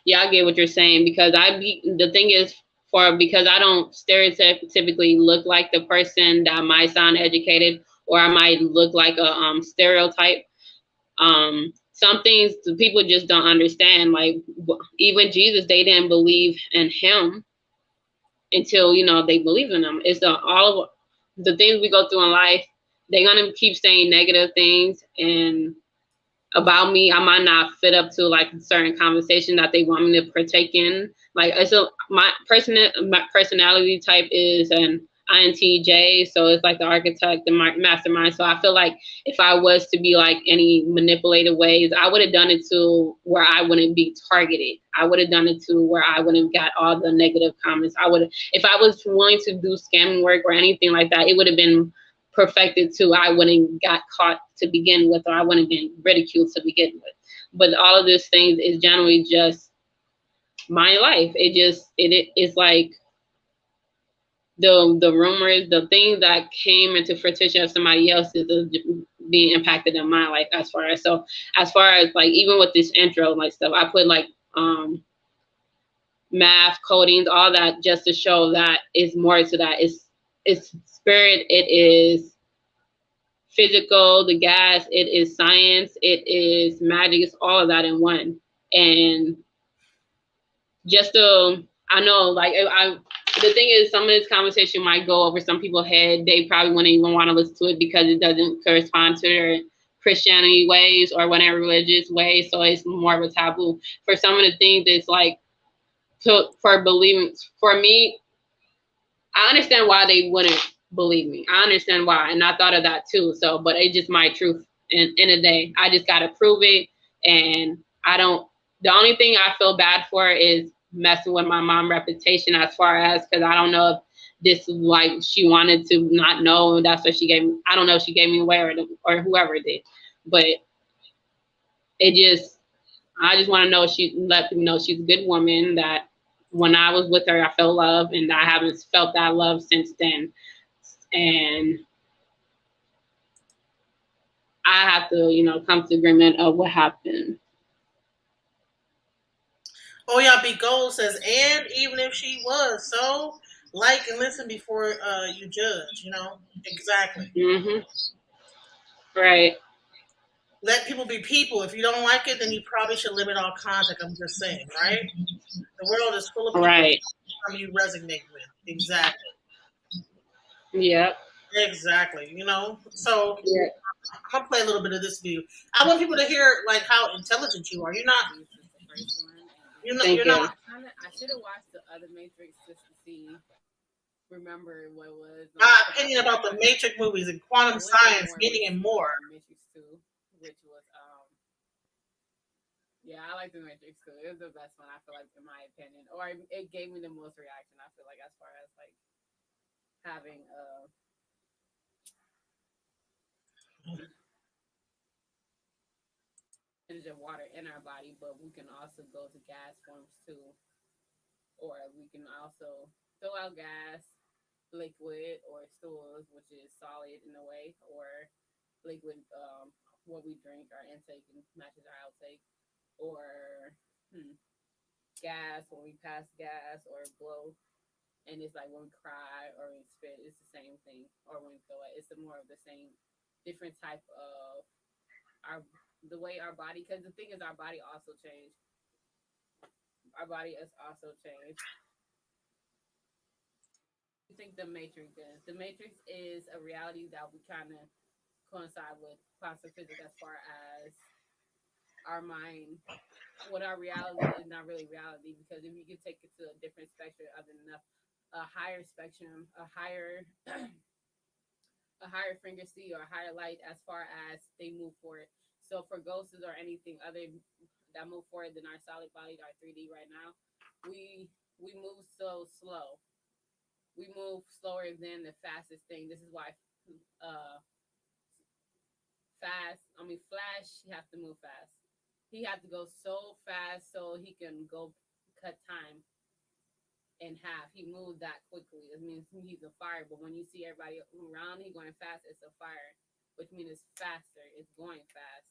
Yeah, I get what you're saying because the thing is because I don't stereotypically look like the person that might sound educated or I might look like a stereotype. Some things people just don't understand. Like even Jesus, they didn't believe in him until they believe in him. It's all of the things we go through in life. They're gonna keep saying negative things and about me. I might not fit up to like a certain conversation that they want me to partake in. Like my personality type is an INTJ, so it's like the architect, the mastermind. So I feel like if I was to be like any manipulative ways, I would have done it to where I wouldn't be targeted. I would have done it to where I wouldn't got all the negative comments. If I was willing to do scamming work or anything like that, it would have been perfected too. I wouldn't got caught to begin with, or I wouldn't been ridiculed to begin with. But all of these things is generally just my life. It's like the rumors, the things that came into fruition of somebody else is being impacted in my life as far as like even with this intro like stuff, I put like math, coding, all that just to show that it's more to that. It's spirit, it is physical, the gas, it is science, it is magic, it's all of that in one. And just I know, like the thing is, some of this conversation might go over some people's head. They probably wouldn't even want to listen to it because it doesn't correspond to their Christianity ways or whatever religious ways. So it's more of a taboo. For some of the things, it's like for believing. For me, I understand why they wouldn't believe me. I understand why, and I thought of that too. So, but it's just my truth. In a day, I just gotta prove it, and I don't. The only thing I feel bad for is messing with my mom reputation as far as because I don't know if this is like she wanted to not know, and that's what she gave me. I don't know if she gave me away or whoever did, but I just want to know she let me know she's a good woman. That when I was with her, I felt love, and I haven't felt that love since then, and I have to come to agreement of what happened. Oh yeah, B Gold says, and even if she was, so like and listen before you judge. Exactly. Mm-hmm. Right. Let people be people. If you don't like it, then you probably should limit all contact. I'm just saying, right? The world is full of people Right. you resonate with. Exactly. Yep. Exactly. So Yeah. I'm gonna play a little bit of this video. I want people to hear like how intelligent you are. You're not. Thank You're you. not. I should have watched the other Matrix just to remember what it was. My opinion about the Matrix movies and quantum science, meaning and more. Matrix 2, which was yeah, I like the Matrix 2. It was the best one, I feel like, in my opinion. Or it gave me the most reaction, I feel like, as far as like having of water in our body, but we can also go to gas forms too. Or we can also throw out gas, liquid, or stools, which is solid in a way, or liquid, what we drink, our intake matches our outtake, or gas when we pass gas or blow, and it's like when we cry or we spit, it's the same thing, or when we throw it, it's more of the same, different type of the way our body, because the thing is our body also changed. Our body has also changed. I think the Matrix is. The Matrix is a reality that we kind of coincide with quantum physics as far as our mind. What our reality is not really reality, because if you can take it to a different spectrum other than a higher spectrum, a higher a higher frequency or a higher light as far as they move forward. So for ghosts or anything other that move forward than our solid body, our 3D right now, we move so slow. We move slower than the fastest thing. This is why Flash, he has to move fast. He had to go so fast so he can go cut time in half. He moved that quickly. It means he's a fire. But when you see everybody around, he going fast. It's a fire, which means it's faster. It's going fast.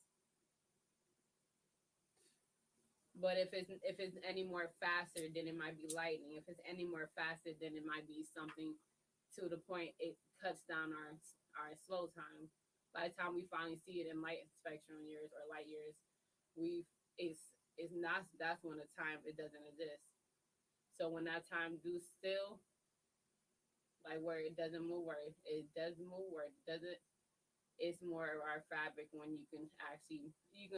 But if it's any more faster, then it might be lightning. If it's any more faster, then it might be something to the point it cuts down our slow time. By the time we finally see it in light spectrum years or light years, it's not, that's when the time it doesn't exist. So when that time do still, like where it doesn't move, where it does move, where it doesn't, it's more of our fabric when you can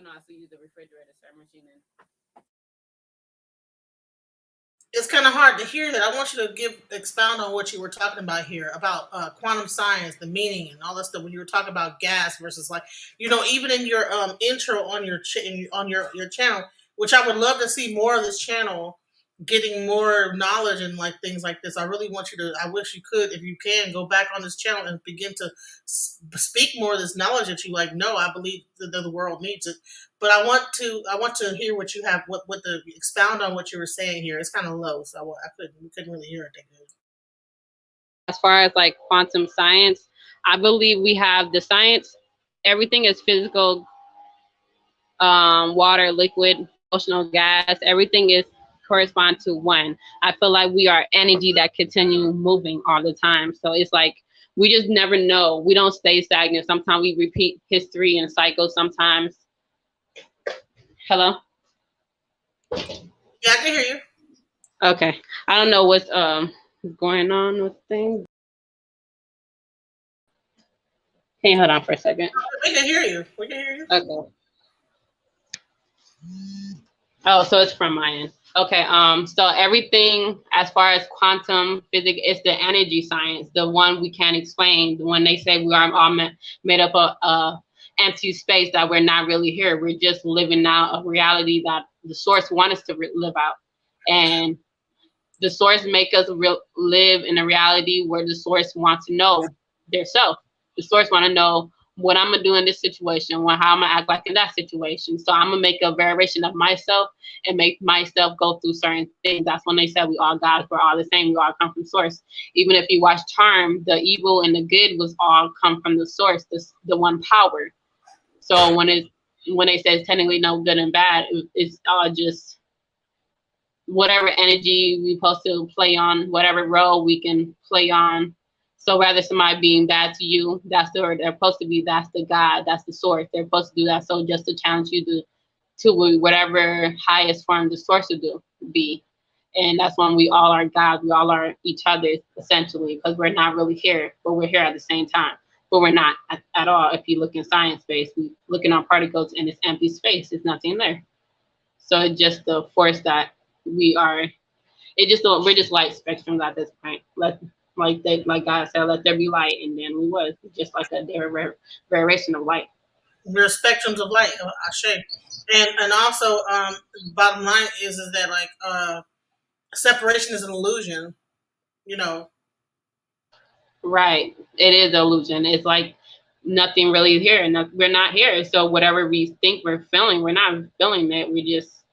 also use the refrigerator machine and it's kind of hard to hear that. I want you to expound on what you were talking about here about quantum science, the meaning, and all that stuff. When you were talking about gas versus, like, even in your intro on your your channel, which I would love to see more of this channel, getting more knowledge and like things like this. I really want you to. I wish you could, if you can, go back on this channel and begin to speak more of this knowledge that you like. No, I believe that the world needs it. But I want to hear what you have, what the expound on what you were saying here. It's kind of low, so we couldn't really hear it that good. As far as like quantum science, I believe we have the science. Everything is physical, water, liquid, emotional, gas. Everything is correspond to one. I feel like we are energy that continue moving all the time. So it's like we just never know. We don't stay stagnant. Sometimes we repeat history and cycles. Sometimes. Hello? Yeah, I can hear you. Okay. I don't know what's going on with things. Can you hold on for a second? We can hear you. We can hear you. Okay. Oh, so it's from my end. Okay. So everything as far as quantum physics, it's the energy science, the one we can't explain. When they say we are all made up of empty space, that we're not really here. We're just living out a reality that the source wants us to live out, and the source make us live in a reality where the source wants to know their self. The source want to know what I'm gonna do in this situation, how I'm gonna act like in that situation. So I'm gonna make a variation of myself and make myself go through certain things. That's when they said we all gods, we're all the same, we all come from source. Even if you watch Charm, the evil and the good was all come from the source, the one power. So when they say technically no good and bad, it's all just whatever energy we supposed to play on, whatever role we can play on. So rather somebody being bad to you, that's they're supposed to be, that's the God, that's the source. They're supposed to do that. So just to challenge you to whatever highest form the source would be. And that's when we all are God, we all are each other essentially, because we're not really here, but we're here at the same time. But we're not at all. If you look in science space, we looking on particles in this empty space, there's nothing there. So it's just the force that we are. We're just light spectrums at this point. Like God said, let there be light, and then we was just like a variation of light. We're spectrums of light, Ashe. And also, bottom line is that like separation is an illusion, Right. It is an illusion. It's like nothing really here, and we're not here. So whatever we think we're feeling, we're not feeling it. We just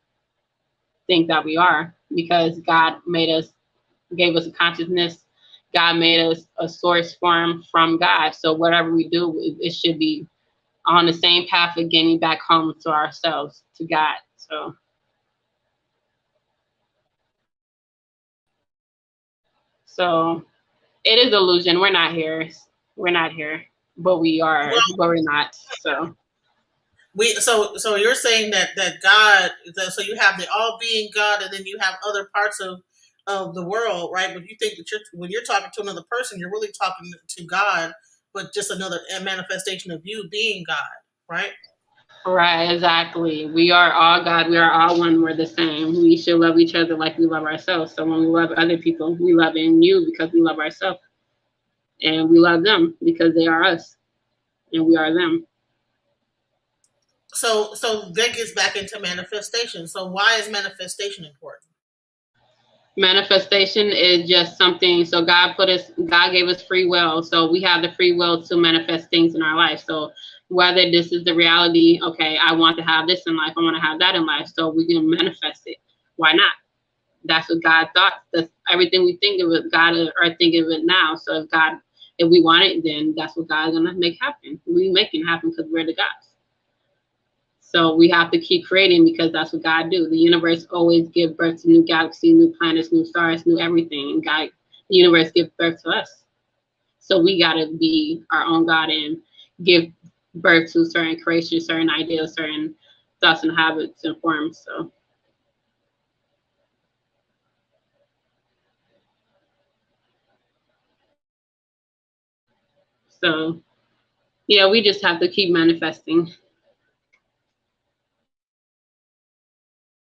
think that we are, because God gave us a consciousness. God made us a source form from God. So whatever we do, it should be on the same path of getting back home to ourselves, to God. So it is illusion. We're not here. We're not here, but we are, but we're not. So so you're saying that God, so you have the all being God, and then you have other parts of the world, right? But you think that when you're talking to another person, you're really talking to God but just another manifestation of you being God, right? Right, exactly. We are all God. We are all one. We're the same. We should love each other like we love ourselves. So when we love other people, we love in you because we love ourselves. And we love them because they are us. And we are them. So that gets back into manifestation. So why is manifestation important? Manifestation is just something. So God gave us free will. So we have the free will to manifest things in our life. So whether this is the reality, okay, I want to have this in life, I want to have that in life, so we can manifest it. Why not? That's what God thought. That's everything we think of it, God are thinking of it now. So if we want it, then that's what God's gonna make happen. We make it happen because we're the gods. So we have to keep creating because that's what God do. The universe always gives birth to new galaxies, new planets, new stars, new everything. And God, the universe gives birth to us. So we gotta be our own God and give birth to certain creations, certain ideas, certain thoughts and habits and forms. So yeah, we just have to keep manifesting.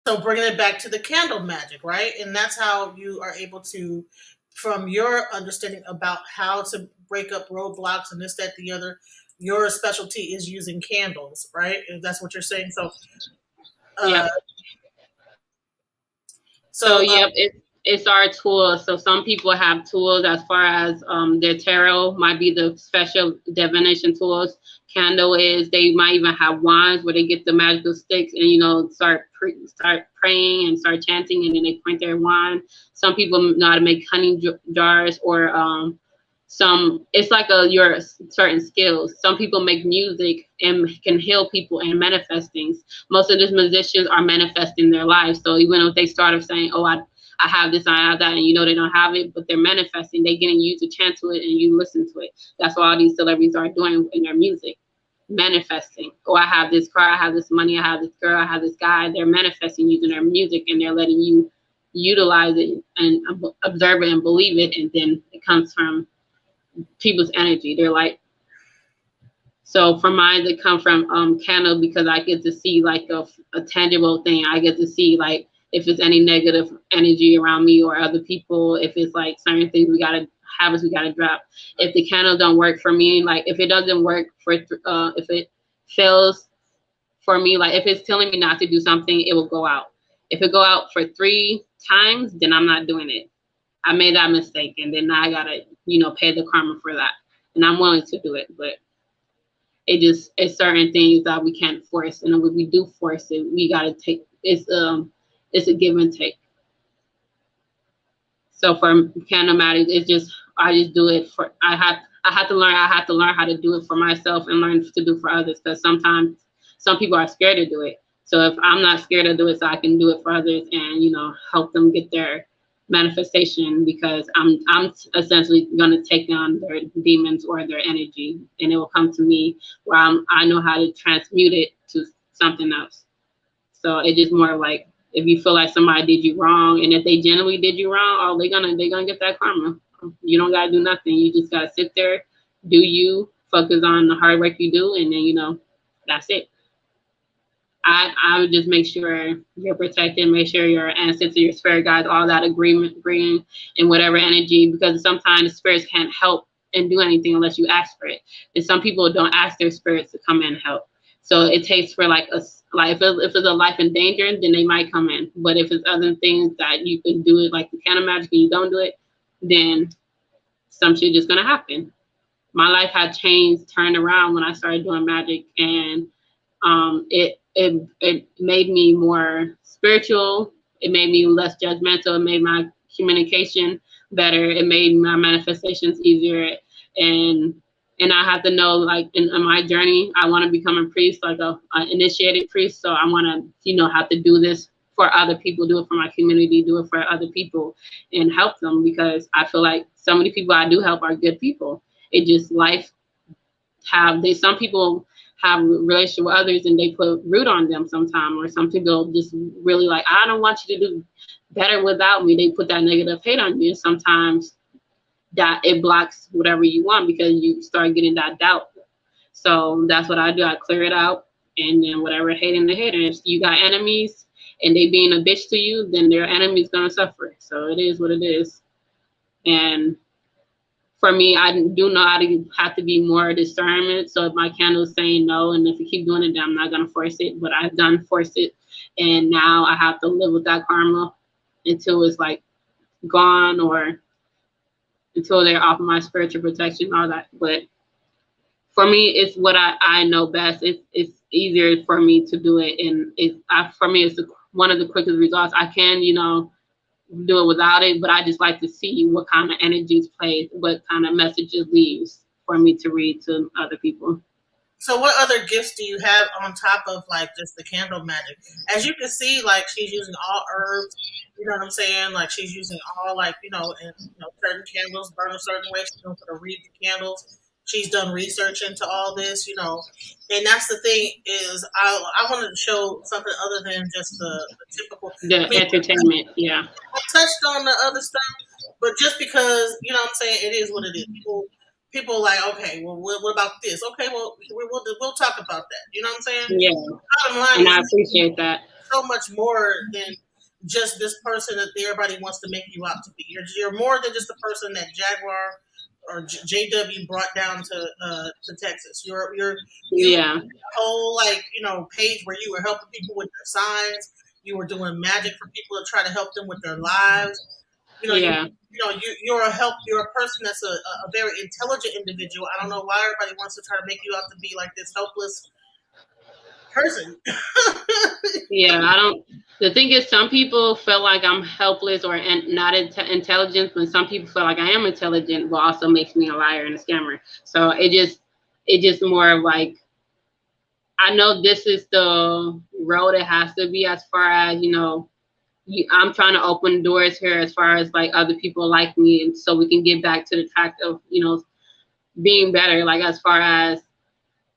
So bringing it back to the candle magic, right? And that's how you are able to, from your understanding about how to break up roadblocks and this, that, the other, your specialty is using candles, right? And that's what you're saying. So, Yep. So yep, it's our tool. So some people have tools as far as their tarot might be the special divination tools. Candle is, they might even have wands where they get the magical sticks and start praying and start chanting, and then they point their wand. Some people know how to make honey jars, or it's like your certain skills. Some people make music and can heal people and manifest things. Most of these musicians are manifesting their lives. So even if they start off saying, oh, I have this, I have that, and they don't have it, but they're manifesting, they're getting you to chant to it and you listen to it. That's what all these celebrities are doing in their music. Manifesting. Oh, I have this car, I have this money, I have this girl, I have this guy. They're manifesting using their music, and they're letting you utilize it and observe it and believe it, and then it comes from people's energy. They're like, so for mine, they come from candle, because I get to see like a tangible thing. I get to see like if it's any negative energy around me or other people, if it's like certain things we gotta drop. If the candle don't work for me, like if it doesn't work for if it fails for me, like if it's telling me not to do something, it will go out. If it go out for 3 times, then I'm not doing it. I made that mistake, and then now I gotta, pay the karma for that. And I'm willing to do it, but it's certain things that we can't force. And when we do force it, we gotta take, it's a give and take. So for candle matters, I just do it for, I have to learn how to do it for myself and learn to do for others, because sometimes some people are scared to do it. So if I'm not scared to do it, so I can do it for others and help them get their manifestation, because I'm essentially going to take on their demons or their energy, and it will come to me where I know how to transmute it to something else. So it's just more like, if you feel like somebody did you wrong, and if they genuinely did you wrong, oh, they're gonna get that karma. You don't gotta do nothing. You just gotta sit there, do you, focus on the hard work you do, and then that's it. I would just make sure you're protected, make sure your ancestors, your spirit guides, all that agreeing in whatever energy, because sometimes spirits can't help and do anything unless you ask for it. And some people don't ask their spirits to come in and help. So it takes for if it's a life in danger, then they might come in. But if it's other things that you can do it, like the candle magic, and you don't do it, then some shit just gonna happen. My life had turned around when I started doing magic, and it made me more spiritual. It made me less judgmental. It made my communication better. It made my manifestations easier. And I have to know, like in my journey, I want to become a priest, like an initiated priest. So I want to, have to do this for other people, do it for my community, do it for other people, and help them, because I feel like so many people I do help are good people. It just some people have a relationship with others and they put root on them sometimes, or some people just really like, I don't want you to do better without me. They put that negative hate on you. Sometimes that it blocks whatever you want because you start getting that doubt. So that's what I do. I clear it out, and then whatever hating the haters. You got enemies, and they being a bitch to you, then their enemy's gonna suffer. So it is what it is. And for me, I do know how to have to be more discernment. So if my candle's saying no, and if you keep doing it, then I'm not gonna force it. But I've done force it, and now I have to live with that karma until it's like gone or until they're off of my spiritual protection, all that. But for me, it's what I know best. It's easier for me to do it, and for me, it's one of the quickest results. I can, do it without it, but I just like to see what kind of energies play, what kind of messages leaves for me to read to other people. So what other gifts do you have on top of like just the candle magic? As you can see, like she's using all herbs. You know what I'm saying? Like she's using all like certain candles burn a certain way. She's going to read the candles. She's done research into all this, and that's the thing is I wanted to show something other than just the typical. Entertainment, yeah. I touched on the other stuff, but just because what I'm saying, it is what it is. People like, okay, well, what about this? Okay, well, we'll talk about that. You know what I'm saying? Yeah. Bottom line and is I appreciate that. So much more than just this person that everybody wants to make you out to be. You're more than just the person that Jaguar or JW brought down to Texas. You're yeah. whole page where you were helping people with their signs. You were doing magic for people to try to help them with their lives. You're a person that's a very intelligent individual. I don't know why everybody wants to try to make you out to be like this helpless person. Yeah, the thing is, some people feel like I'm helpless or not intelligent, but some people feel like I am intelligent, but also makes me a liar and a scammer. So it just more of like, I know this is the road it has to be as far as, I'm trying to open doors here as far as like other people like me, and so we can get back to the track of, being better, like as far as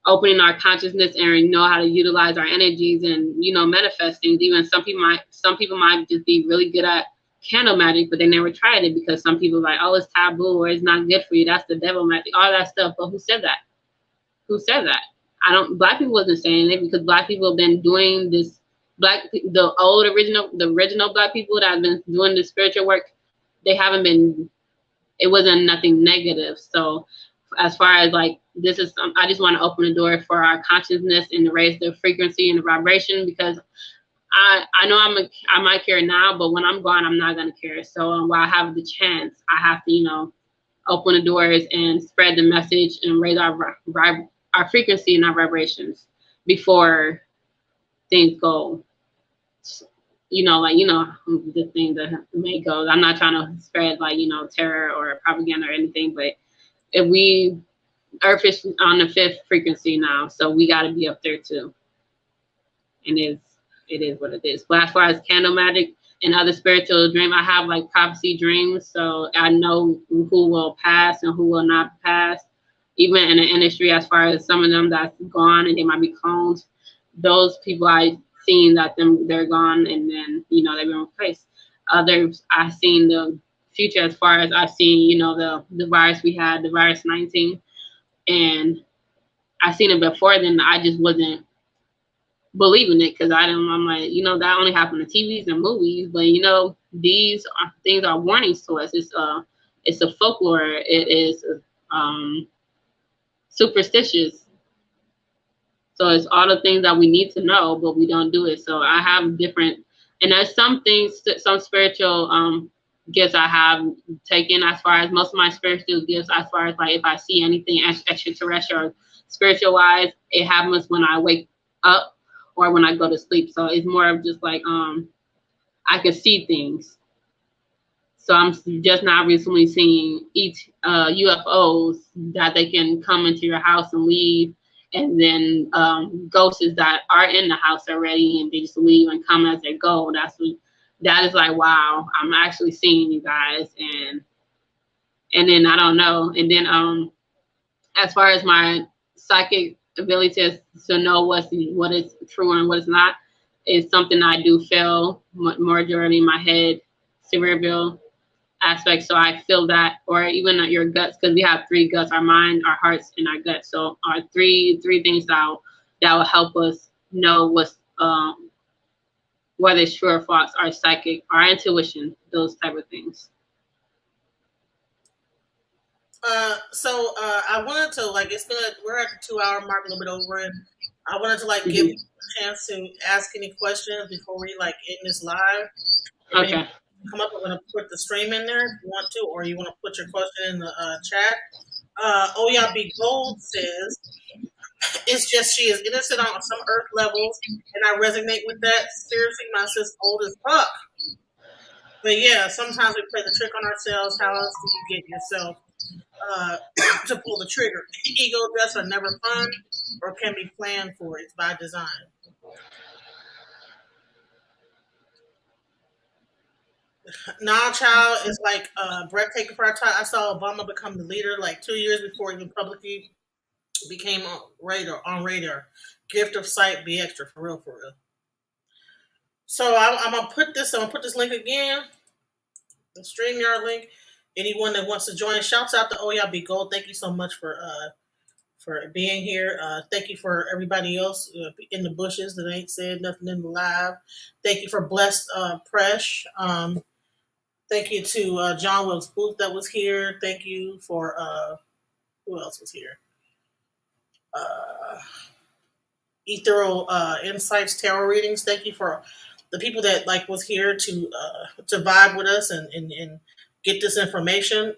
opening our consciousness and know how to utilize our energies and manifesting. Even some people might just be really good at candle magic, but they never tried it because some people are like, oh, it's taboo or it's not good for you, that's the devil magic, all that stuff. But who said that? Black people wasn't saying it, because Black people have been doing this. The original Black people that have been doing the spiritual work, they haven't been. It wasn't nothing negative. So as far as like, I just want to open the door for our consciousness and to raise the frequency and the vibration, because I know I might care now, but when I'm gone, I'm not gonna care. So while I have the chance, I have to open the doors and spread the message and raise our frequency and our vibrations before things go. The thing that may go. I'm not trying to spread terror or propaganda or anything, but if Earth is on the 5th frequency now, so we got to be up there too. And it is what it is. But as far as candle magic and other spiritual dreams, I have like prophecy dreams, so I know who will pass and who will not pass. Even in the industry, as far as some of them that's gone and they might be clones, those people I seen that they're gone, and then they've been replaced. Others I've seen the future, as far as I've seen the virus we had, the virus 19, and I seen it before. Then I just wasn't believing it, because I'm like, that only happened to TVs and movies, but these things are warnings to us. It's a folklore. It is superstitious. So it's all the things that we need to know, but we don't do it. So I have different, and there's some things, some spiritual gifts I have taken, as far as most of my spiritual gifts, as far as like if I see anything extraterrestrial or spiritual wise, it happens when I wake up or when I go to sleep. So it's more of just like I can see things. So I'm just not recently seeing UFOs that they can come into your house and leave. And then ghosts that are in the house already, and they just leave and come as they go. That is like, wow, I'm actually seeing you guys. And then I don't know. And then as far as my psychic ability to know what is true and what is not, is something I do feel majority in my head, cerebral. aspect. So I feel that, or even your guts, because we have 3 guts: our mind, our hearts, and our guts. So our three things that will help us know what's whether it's true or false, our psychic, our intuition, those type of things. I wanted to like we're at the 2 hour mark, a little bit over, and I wanted to like give you a chance to ask any questions before we like end this live. If Okay. come up, I'm gonna put the stream in there if you want to, or you want to put your question in the chat. Be Gold says it's just she is innocent on some earth levels, and I resonate with that. Seriously, my sis old as fuck. But yeah, sometimes we play the trick on ourselves. How else do you get yourself to pull the trigger? Ego deaths are never fun or can be planned for. It's by design. Nah, child is like breathtaking for our time. I saw Obama become the leader like 2 years before even publicly became on radar. Gift of sight, be extra for real, for real. So I'm gonna put this. I'm gonna put this link again. The StreamYard link. Anyone that wants to join, shouts out to Be Gold. Thank you so much for being here. Thank you for everybody else in the bushes that ain't said nothing in the live. Thank you for Blessed Presh. Thank you to John Wilkes Booth that was here. Thank you for who else was here? Ethereal Insights Tarot Readings. Thank you for the people that like was here to vibe with us and get this information.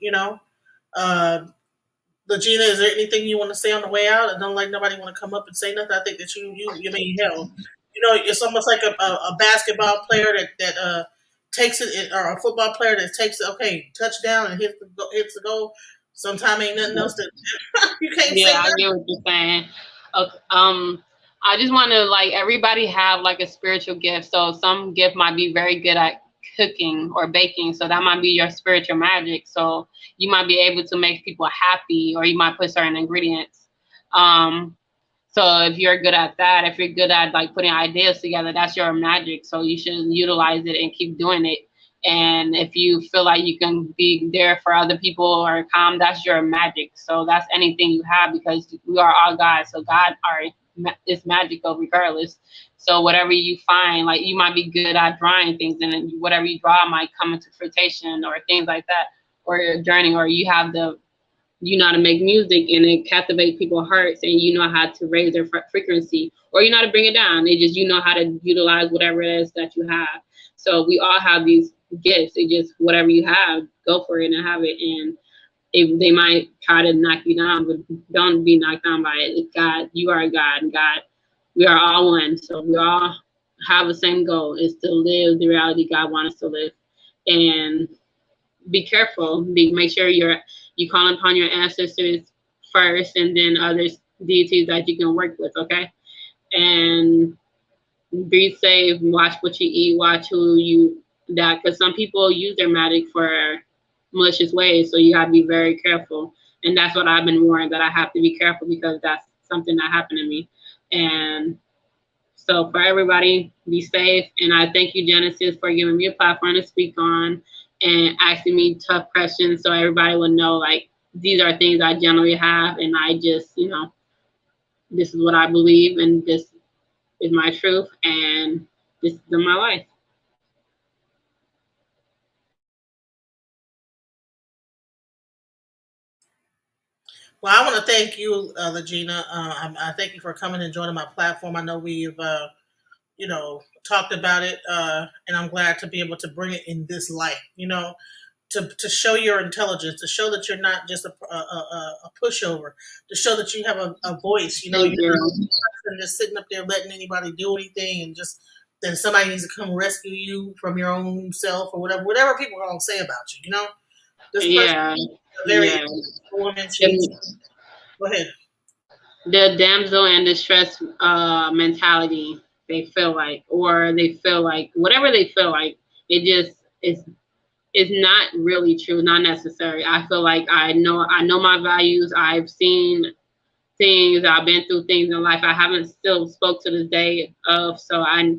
Regina, is there anything you want to say on the way out? I don't like nobody want to come up and say nothing. I think that you mean hell. It's almost like a basketball player that takes it, or a football player that takes it. Okay, touchdown and hits the goal. Sometimes ain't nothing else that you can't say. Yeah, I get what you're saying. Okay, I just want to like everybody have like a spiritual gift. So some gift might be very good at cooking or baking, so that might be your spiritual magic. So you might be able to make people happy, or you might put certain ingredients. So if you're good at that, if you're good at like putting ideas together, that's your magic. So you should utilize it and keep doing it. And if you feel like you can be there for other people or calm, that's your magic. So that's anything you have, because we are all God. So God is magical regardless. So whatever you find, like you might be good at drawing things, and then whatever you draw might come into fruition or things like that, or your journey, or you know how to make music and it captivate people's hearts, and you know how to raise their frequency, or you know how to bring it down. You know how to utilize whatever it is that you have. So we all have these gifts. It just whatever you have, go for it and have it. And if they might try to knock you down, but don't be knocked down by it. It's God. You are God, and God. We are all one. So we all have the same goal: is to live the reality God wants us to live. And be careful. Make sure you call upon your ancestors first, and then other deities that you can work with. Okay, and be safe. Watch what you eat. Watch because some people use their magic for malicious ways. So you have to be very careful. And that's what I've been warned, that I have to be careful, because that's something that happened to me. And so for everybody, be safe. And I thank you, Genesis, for giving me a platform to speak on and asking me tough questions, so everybody would know, like, these are things I generally have, and I just, this is what I believe, and this is my truth, and this is my life. Well, I want to thank you, Regina. I thank you for coming and joining my platform. I know we've, talked about it, and I'm glad to be able to bring it in this light. To show your intelligence, to show that you're not just a pushover, to show that you have a voice. You're not just sitting up there letting anybody do anything, and just then somebody needs to come rescue you from your own self, or whatever people are gonna say about you. This person is a very woman. Go ahead. The damsel in distress mentality, they feel like, or they feel like whatever they feel like, it just is not really true, not necessary. I feel like I know my values. I've seen things, I've been through things in life I haven't still spoke to this day of. So I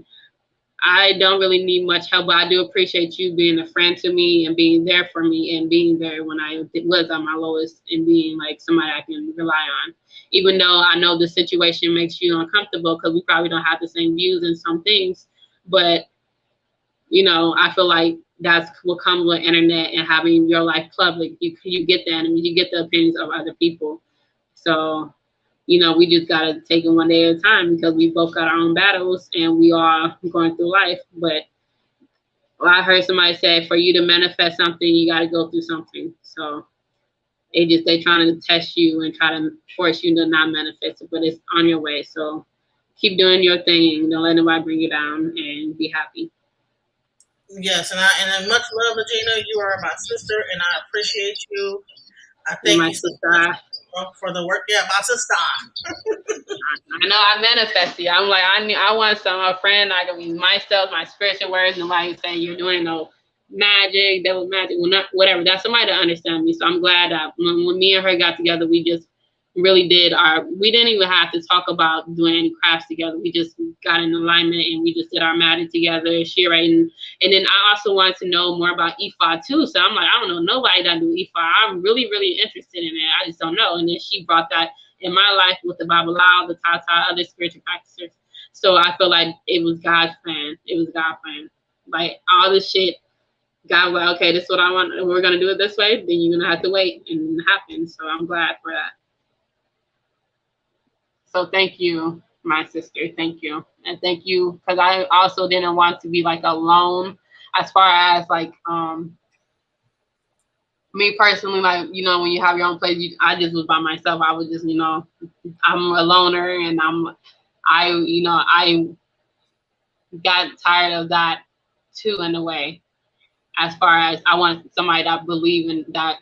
I don't really need much help, but I do appreciate you being a friend to me and being there for me and being there when I was at my lowest and being like somebody I can rely on. Even though I know the situation makes you uncomfortable because we probably don't have the same views in some things, but you know, I feel like that's what comes with internet and having your life public. You get that and you get the opinions of other people. So, you know, we just gotta take it one day at a time because we both got our own battles and we are going through life. But I heard somebody say for you to manifest something, you gotta go through something. So they trying to test you and try to force you to not manifest it, but it's on your way. So keep doing your thing. Don't let nobody bring you down and be happy. Yes, and much love, Regina. You are my sister, and I appreciate you. I You're thank my you so sister. much for the work. Yeah, my sister. I know I manifested. I'm like, I want a friend. I can use myself, my spiritual words. Nobody say you're doing no magic, devil magic, well, not whatever. That's somebody to understand me. So I'm glad that when me and her got together, we just really we didn't even have to talk about doing any crafts together. We just got in alignment and we just did our magic together, she writing. And then I also wanted to know more about Ifa too. So I'm like, I don't know nobody that do Ifa. I'm really, really interested in it. I just don't know. And then she brought that in my life with the Babalawo, the Tata, other spiritual practices. So I feel like it was God's plan. It was God's plan. Like all this shit, God was like, okay, this is what I want. We're gonna do it this way. Then you're gonna have to wait and it happened. So I'm glad for that. So thank you, my sister. Thank you. And thank you, because I also didn't want to be like alone as far as like me personally, like, you know, when you have your own place, I just was by myself. I was just, you know, I'm a loner and I got tired of that too in a way. As far as I want somebody that believe in that,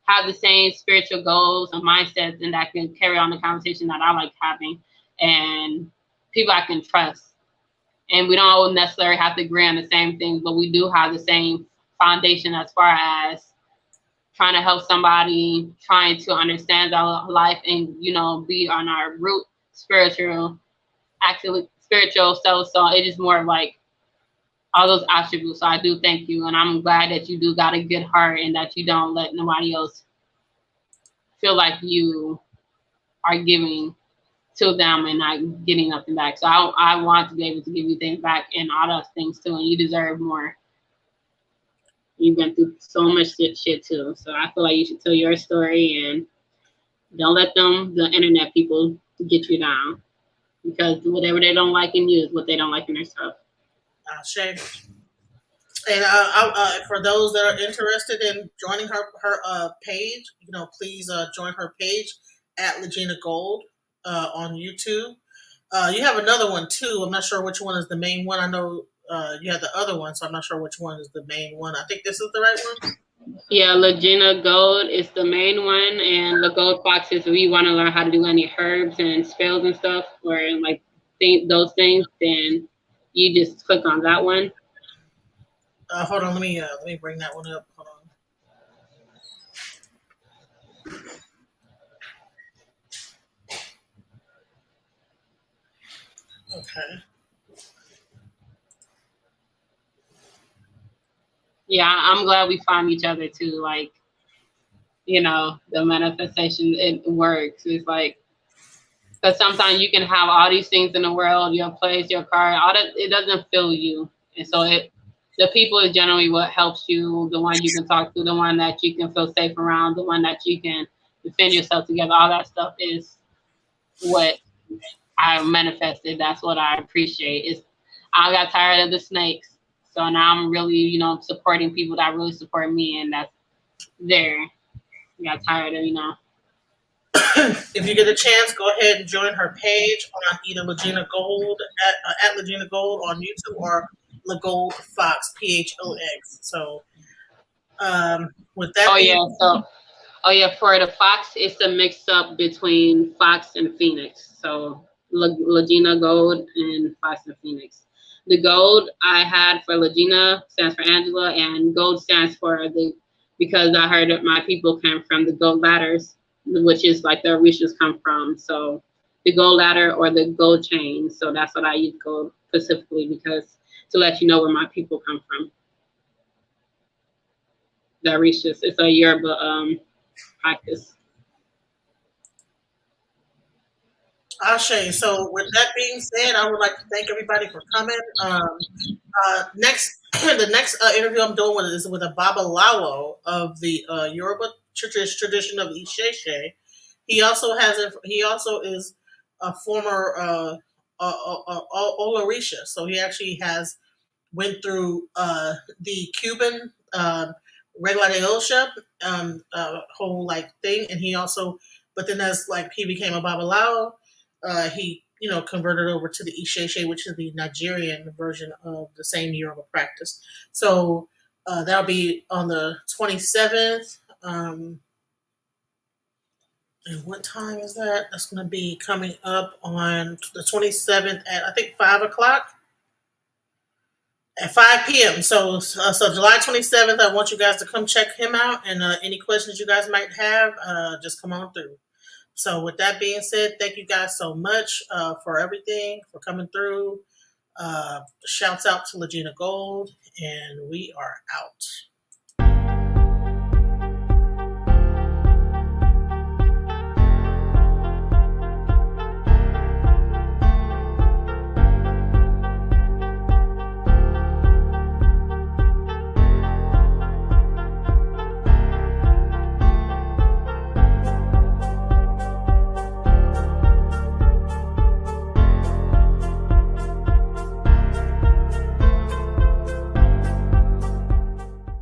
have the same spiritual goals and mindsets, and that can carry on the conversation that I like having, and people I can trust. And we don't necessarily have to agree on the same things, but we do have the same foundation as far as trying to help somebody, trying to understand our life and, you know, be on our root spiritual self. So it is more like all those attributes. So I do thank you. And I'm glad that you do got a good heart and that you don't let nobody else feel like you are giving to them and not getting nothing back. So I want to be able to give you things back and all those things too. And you deserve more. You've been through so much shit too. So I feel like you should tell your story and don't let the internet people get you down, because whatever they don't like in you is what they don't like in themselves. Shame. And for those that are interested in joining her page, you know, please join her page at Legina Gold on YouTube. You have another one too. I'm not sure which one is the main one. I know you have the other one, so I'm not sure which one is the main one. I think this is the right one. Yeah, Legina Gold is the main one, and the Gold Fox is if you want to learn how to do any herbs and spells and stuff, or like those things, then you just click on that one. Hold on, let me bring that one up. Hold on. Okay. Yeah, I'm glad we found each other too. Like, you know, the manifestation, it works. It's like, because sometimes you can have all these things in the world, your place, your car, all that, it doesn't fill you. And so the people is generally what helps you, the one you can talk to, the one that you can feel safe around, the one that you can defend yourself together. All that stuff is what I manifested. That's what I appreciate. I got tired of the snakes. So now I'm really, you know, supporting people that really support me, and that's there. I got tired of, you know. If you get a chance, go ahead and join her page on either Legina Gold at Legina Gold on YouTube or Le Gold Fox PHOX. So with that, For the Fox, it's a mix up between Fox and Phoenix. So Legina Gold and Fox and Phoenix. The gold I had for Legina stands for Angela, and gold stands for because I heard that my people came from the gold ladders, which is like the Orishas come from. So the gold ladder or the gold chain. So that's what I use gold specifically, because to let you know where my people come from. That reaches, it's a Yoruba practice. Ashe. So with that being said, I would like to thank everybody for coming. Next, the next interview I'm doing is with a Babalawo of the Yoruba tradition of Isheshe. He also has he also is a former Olarisha, so he actually has went through the Cuban Regla de Osha whole like thing, and he also, but then as like he became a Babalao, he converted over to the Isheshe, which is the Nigerian version of the same Yoruba practice. So that'll be on the 27th. And what time is that? That's going to be coming up on the 27th at I think 5 o'clock. At 5 p.m. So July 27th, I want you guys to come check him out. And any questions you guys might have, just come on through. So with that being said, thank you guys so much for everything, for coming through. Shouts out to Legina Gold, and we are out.